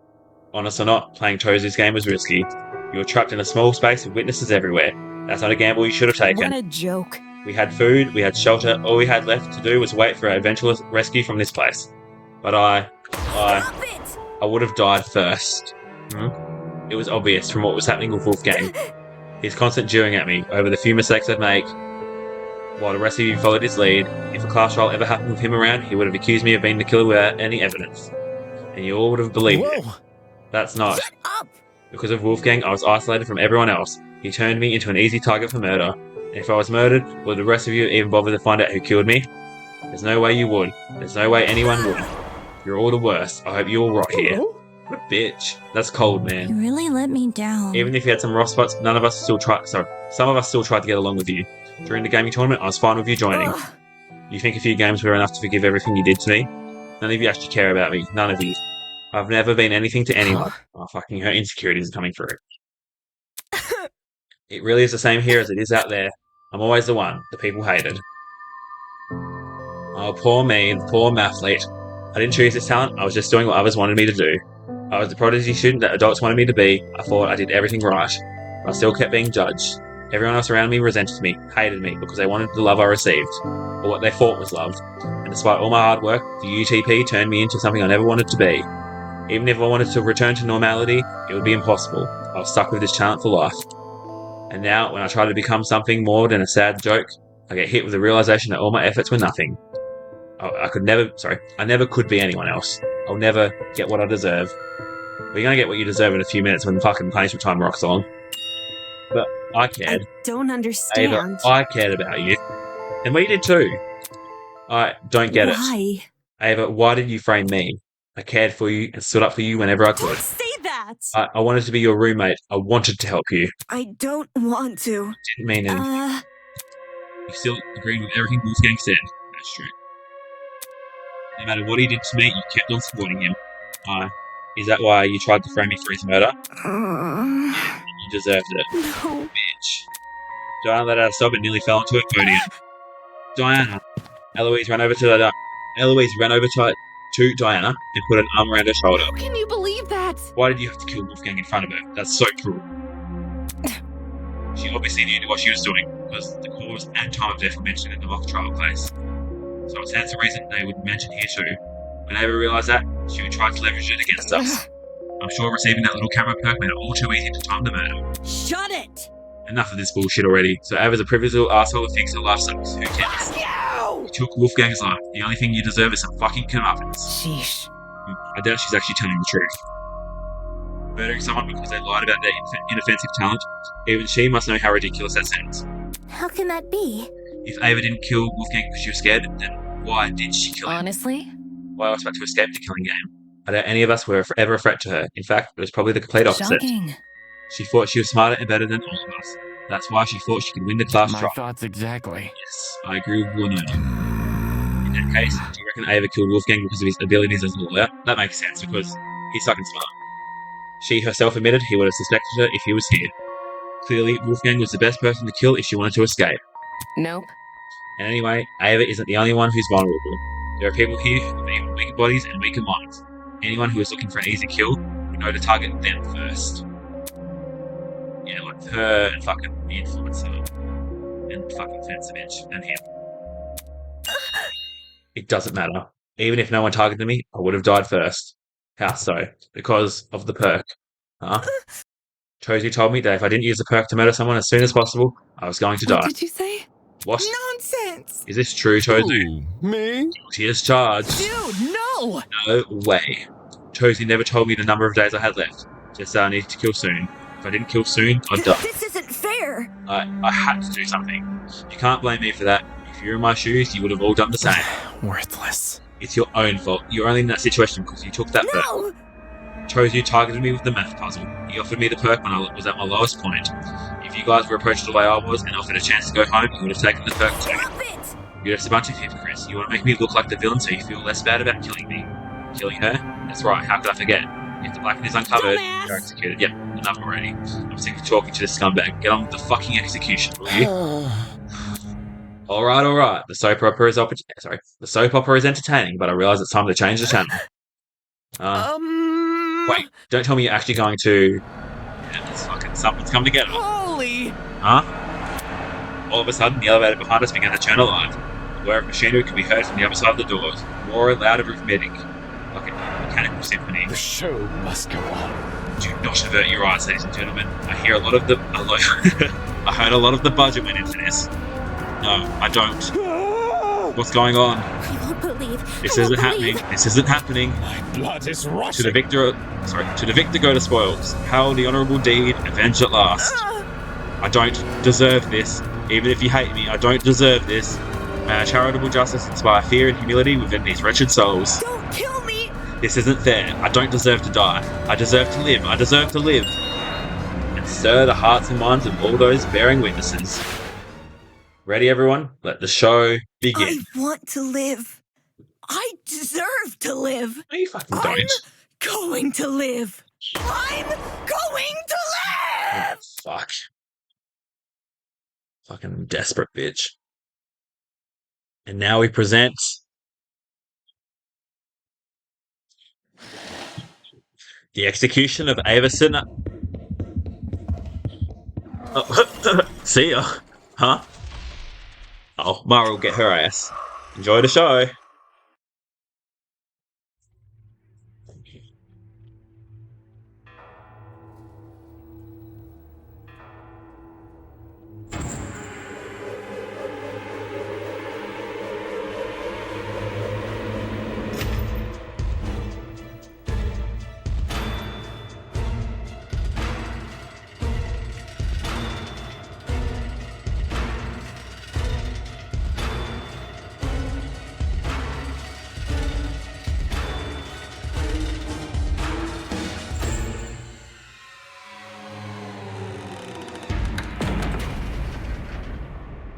Honest or not, playing Tozu's game was risky. You were trapped in a small space with witnesses everywhere. That's not a gamble you should have taken. What a joke. We had food, we had shelter, all we had left to do was wait for our eventual rescue from this place. But I would have died first. It was obvious from what was happening with Wolfgang. His constant jeering at me over the few mistakes I'd make, while the rest of you followed his lead. If a class trial ever happened with him around, he would have accused me of being the killer without any evidence. And you all would have believed it. That's not. Because of Wolfgang, I was isolated from everyone else. He turned me into an easy target for murder. And if I was murdered, would the rest of you even bother to find out who killed me? There's no way you would. There's no way anyone would. You're all the worst. I hope you all rot here. What a bitch. That's cold, man. You really let me down. Even if you had some rough spots, some of us still tried to get along with you. During the gaming tournament, I was fine with you joining. Ugh. You think a few games were enough to forgive everything you did to me? None of you actually care about me. None of you. I've never been anything to anyone. Oh, fucking her insecurities are coming through. It really is the same here as it is out there. I'm always the one the people hated. Oh, poor me, the poor mathlete. I didn't choose this talent, I was just doing what others wanted me to do. I was the prodigy student that adults wanted me to be. I thought I did everything right. But I still kept being judged. Everyone else around me resented me, hated me, because they wanted the love I received, or what they thought was love. And despite all my hard work, the UTP turned me into something I never wanted to be. Even if I wanted to return to normality, it would be impossible. I was stuck with this talent for life. And now, when I try to become something more than a sad joke, I get hit with the realization that all my efforts were nothing. I never could be anyone else. I'll never get what I deserve. We're gonna get what you deserve in a few minutes when the fucking punishment time rocks on. But I cared. I don't understand. Ava, I cared about you. And we did too. I don't get it. Why? Ava, why did you frame me? I cared for you and stood up for you whenever I could. Don't say that! I wanted to be your roommate. I wanted to help you. I don't want to. Didn't mean anything. You still agreed with everything Wolfgang said. That's true. No matter what he did to me, you kept on supporting him. Is that why you tried to frame me for his murder? You deserved it. No. Bitch. Diana let out a sob and nearly fell onto her podium. Diana. Eloise ran over to Diana and put an arm around her shoulder. How can you believe that? Why did you have to kill Wolfgang in front of her? That's so cruel. She obviously knew what she was doing, because the cause and time of death were mentioned in the mock trial case. So it stands to reason they would mention here too. When Ava realised that, she would try to leverage it against us. I'm sure receiving that little camera perk made it all too easy to time the murder. Shut it! Enough of this bullshit already. So Ava's a privileged little asshole who thinks her life sucks. Who cares? You took Wolfgang's life. The only thing you deserve is some fucking comeuppance. Sheesh. I doubt she's actually telling the truth. Murdering someone because they lied about their inoffensive talent, even she must know how ridiculous that sounds. How can that be? If Ava didn't kill Wolfgang because she was scared, then why did she kill him? Honestly? Why was about to escape the killing game? I doubt any of us were ever a threat to her. In fact, it was probably the complete opposite. Shocking. She thought she was smarter and better than all of us. That's why she thought she could win the class My trial. thoughts exactly. Yes, I agree with Winona. In that case, do you reckon Ava killed Wolfgang because of his abilities as a lawyer? That makes sense, because he's fucking smart. She herself admitted he would have suspected her if he was here. Clearly, Wolfgang was the best person to kill if she wanted to escape. Nope. And anyway, Ava isn't the only one who's vulnerable. There are people here who have even weaker bodies and weaker minds. Anyone who is looking for an easy kill would know to target them first. Yeah, like her and fucking the influencer. And fucking Fencevich and him. It doesn't matter. Even if no one targeted me, I would have died first. How so? Because of the perk. Huh? Chozy told me that if I didn't use the perk to murder someone as soon as possible, I was going to die. What did you say? What? Nonsense! Is this true, Chozy? Ooh, me? Guilty as charged. Dude, no! No way. Chozy never told me the number of days I had left. Just that I needed to kill soon. If I didn't kill soon, I'd die. This isn't fair! I had to do something. You can't blame me for that. If you were in my shoes, you would have all done the same. Worthless. It's your own fault. You're only in that situation because you took that perk. No! Chozy targeted me with the math puzzle. He offered me the perk when I was at my lowest point. If you guys were approached the way I was and offered a chance to go home, you would have taken the perk too. Stop it! You're just a bunch of hypocrites. You want to make me look like the villain so you feel less bad about killing me. Killing her? That's right, how could I forget? If the blackened is uncovered, you're executed. Yep, enough already. I'm sick of talking to this scumbag. Get on with the fucking execution, will you? Alright. The soap opera is entertaining, but I realise it's time to change the channel. Wait, don't tell me you're actually going to... Yeah, it's fucking something's come together. Holy! Huh? All of a sudden, the elevator behind us began to turn alive. The whir of machinery could be heard from the other side of the doors. More loud and rhythmic. Like a mechanical symphony. The show must go on. Do not avert your eyes, ladies and gentlemen. I hear I heard a lot of the budget went into this. No, I don't. What's going on? I won't believe. This isn't happening. This isn't happening. My blood is rushing. To the victor go the spoils. How the honourable deed avenged at last. I don't deserve this. Even if you hate me, I don't deserve this. May our charitable justice inspire fear and humility within these wretched souls. Don't kill me! This isn't fair. I don't deserve to die. I deserve to live. I deserve to live. And stir the hearts and minds of all those bearing witnesses. Ready, everyone? Let the show begin. I want to live. I deserve to live. No, you fucking don't. I'm going to live. I'm going to live! Oh, fuck. Fucking desperate bitch. And now we present the execution of Ava Sinner. Oh, see ya. Huh? Oh, Mara will get her ass. Enjoy the show.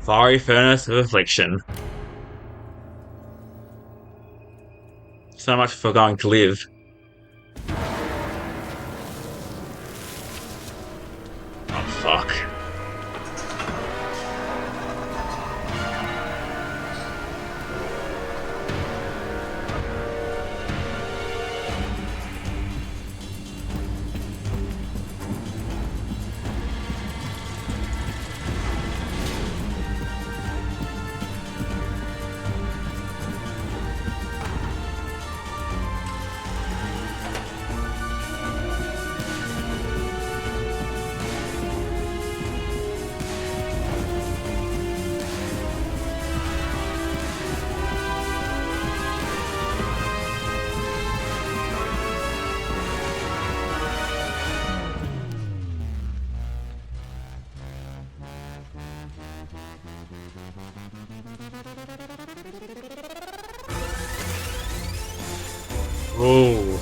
Fiery Furnace of Affliction. So much for going to live. Oh, fuck. Oh.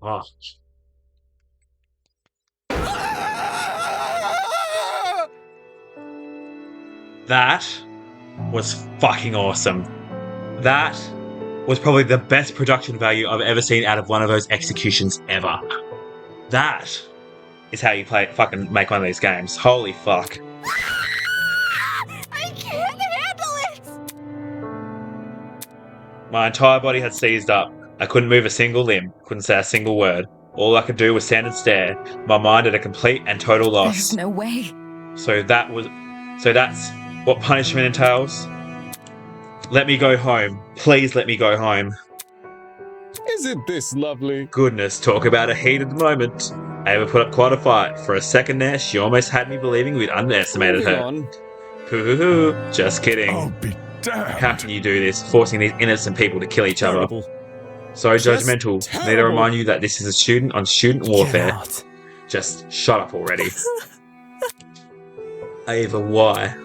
Oh. That was fucking awesome. That was probably the best production value I've ever seen out of one of those executions ever. That is how you fucking make one of these games. Holy fuck. I can't handle it! My entire body had seized up. I couldn't move a single limb, couldn't say a single word. All I could do was stand and stare, my mind at a complete and total loss. There's no way. So that's what punishment entails? Let me go home. Please let me go home. Isn't this lovely? Goodness, talk about a heated moment. Ava put up quite a fight. For a second there, she almost had me believing we'd underestimated her. Hoo-hoo-hoo. Just kidding. I'll be damned. How can you do this, forcing these innocent people to kill each other? So judgmental. Need to remind you that this is a student on student warfare. Just shut up already. Ava, why?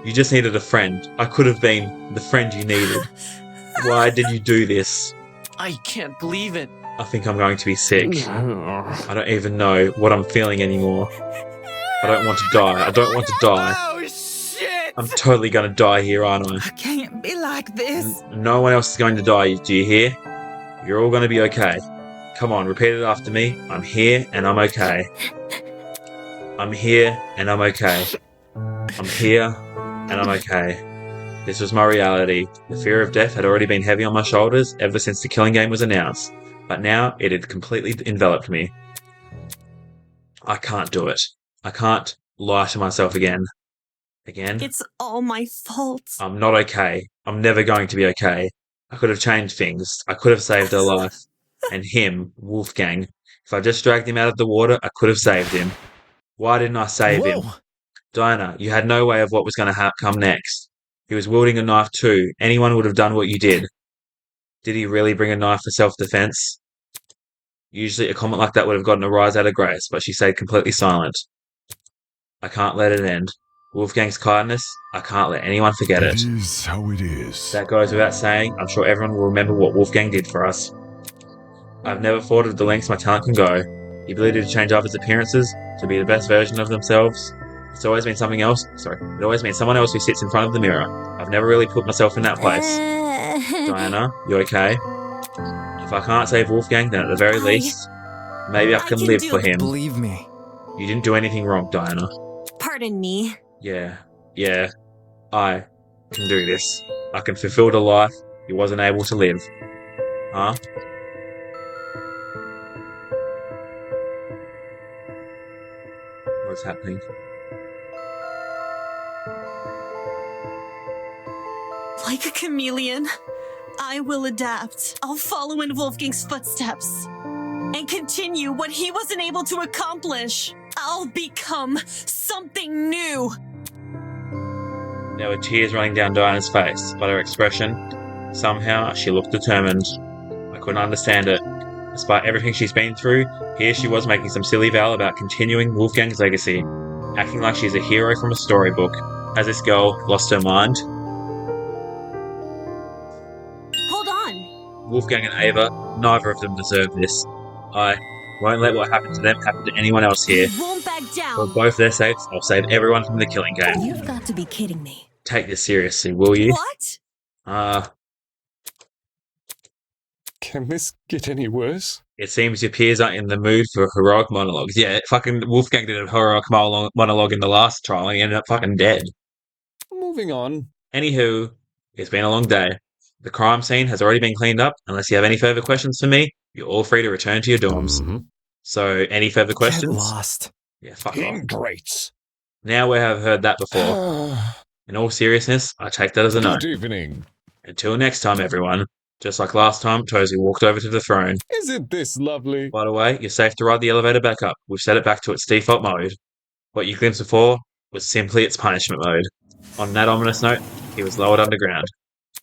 You just needed a friend. I could have been the friend you needed. Why did you do this? I can't believe it. I think I'm going to be sick. I don't even know what I'm feeling anymore. I don't want to die. I don't want to die. Oh, shit! I'm totally going to die here, aren't I? I can't be like this. No one else is going to die, do you hear? You're all going to be okay. Come on, repeat it after me. I'm here and I'm okay. I'm here and I'm okay. I'm here and I'm okay. This was my reality. The fear of death had already been heavy on my shoulders ever since the killing game was announced, but now it had completely enveloped me. I can't do it. I can't lie to myself again. It's all my fault. I'm not okay. I'm never going to be okay. I could have changed things. I could have saved her life. And him, Wolfgang. If I just dragged him out of the water, I could have saved him. Why didn't I save him? Dinah, you had no way of what was going to come next. He was wielding a knife too. Anyone would have done what you did. Did he really bring a knife for self-defense? Usually a comment like that would have gotten a rise out of Grace, but she stayed completely silent. I can't let it end. Wolfgang's kindness, I can't let anyone forget it. It is how it is. That goes without saying. I'm sure everyone will remember what Wolfgang did for us. I've never thought of the lengths my talent can go. The ability to change others' appearances, to be the best version of themselves. It's always been something else. It always been someone else who sits in front of the mirror. I've never really put myself in that place. Diana, you okay? If I can't save Wolfgang, then at the very least, maybe I can live for him. Believe me. You didn't do anything wrong, Diana. Pardon me. Yeah. I can do this. I can fulfill the life he wasn't able to live. Huh? What's happening? Like a chameleon, I will adapt. I'll follow in Wolfgang's footsteps and continue what he wasn't able to accomplish. I'll become something new. There were tears running down Diana's face, but her expression, somehow, she looked determined. I couldn't understand it. Despite everything she's been through, here she was making some silly vow about continuing Wolfgang's legacy, acting like she's a hero from a storybook. Has this girl lost her mind? Hold on. Wolfgang and Ava, neither of them deserve this. I won't let what happened to them happen to anyone else here. Won't back down. For both their sakes, I'll save everyone from the killing game. You've got to be kidding me. Take this seriously, will you? What? Can this get any worse? It seems your peers aren't in the mood for heroic monologues. Yeah, fucking Wolfgang did a heroic monologue in the last trial and he ended up fucking dead. Moving on. Anywho, it's been a long day. The crime scene has already been cleaned up. Unless you have any further questions for me, you're all free to return to your dorms. So, any further questions? Get lost. Yeah, fuck off. Ingrates. Now we have heard that before. In all seriousness, I take that as a no. Good evening. Until next time, everyone. Just like last time, Tozy walked over to the throne. Isn't this lovely? By the way, you're safe to ride the elevator back up. We've set it back to its default mode. What you glimpsed before was simply its punishment mode. On that ominous note, he was lowered underground.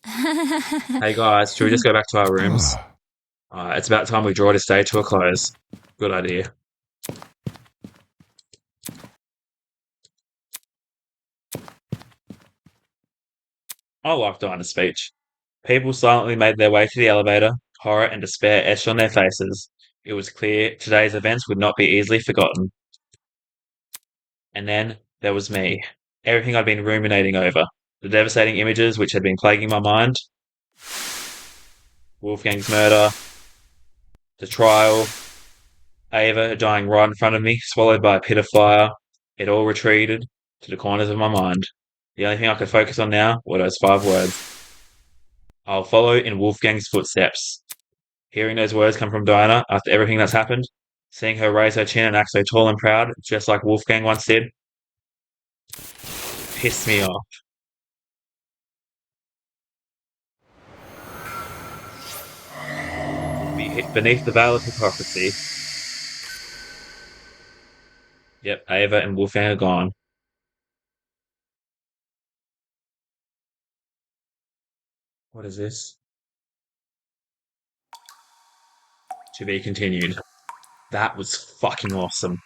Hey guys, should we just go back to our rooms? It's about time we draw this day to a close. Good idea. I liked Dinah's speech. People silently made their way to the elevator, horror and despair etched on their faces. It was clear today's events would not be easily forgotten. And then there was me. Everything I'd been ruminating over. The devastating images which had been plaguing my mind. Wolfgang's murder. The trial. Ava dying right in front of me, swallowed by a pit of fire. It all retreated to the corners of my mind. The only thing I could focus on now were those 5 words. I'll follow in Wolfgang's footsteps. Hearing those words come from Diana after everything that's happened, seeing her raise her chin and act so tall and proud, just like Wolfgang once did, pissed me off. Beneath the veil of hypocrisy. Yep, Ava and Wolfgang are gone. What is this? To be continued. That was fucking awesome.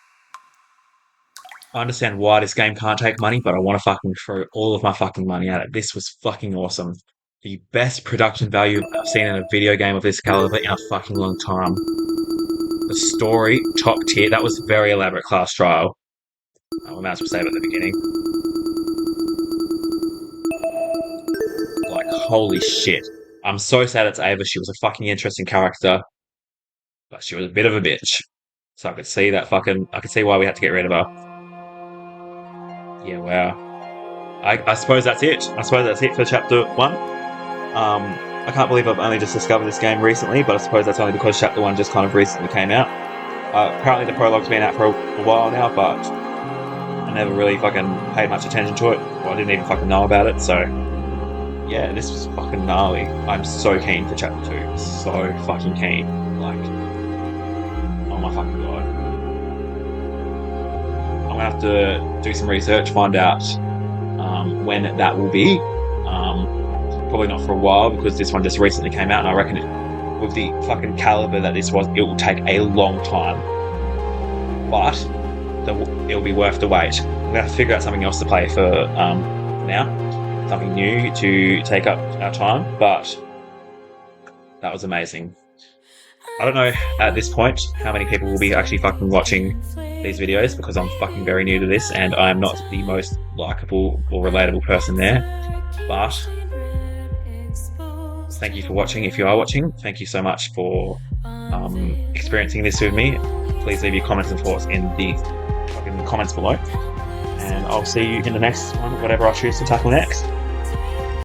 I understand why this game can't take money, but I want to fucking throw all of my fucking money at it. This was fucking awesome. The best production value I've seen in a video game of this caliber in a fucking long time. The story, top tier. That was very elaborate class trial. We might as well say it at the beginning. Like, holy shit. I'm so sad it's Ava. She was a fucking interesting character. But she was a bit of a bitch. So I could see why we had to get rid of her. Yeah, wow. I suppose that's it. I suppose that's it for chapter 1. I can't believe I've only just discovered this game recently, but I suppose that's only because chapter 1 just kind of recently came out. Apparently the prologue's been out for a while now, but I never really fucking paid much attention to it. Well, I didn't even fucking know about it, so yeah, this was fucking gnarly. I'm so keen for chapter 2. So fucking keen. Like, oh my fucking god. I'm gonna have to do some research, find out when that will be. Probably not for a while, because this one just recently came out, and I reckon with the fucking caliber that this was, it will take a long time. But it'll be worth the wait. I'm gonna have to figure out something else to play for now. Something new to take up our time, but that was amazing. I don't know at this point how many people will be actually fucking watching these videos, because I'm fucking very new to this and I'm not the most likable or relatable person there. But thank you for watching. If you are watching, thank you so much for experiencing this with me. Please leave your comments and thoughts in the fucking comments below. And I'll see you in the next one, whatever I choose to tackle next.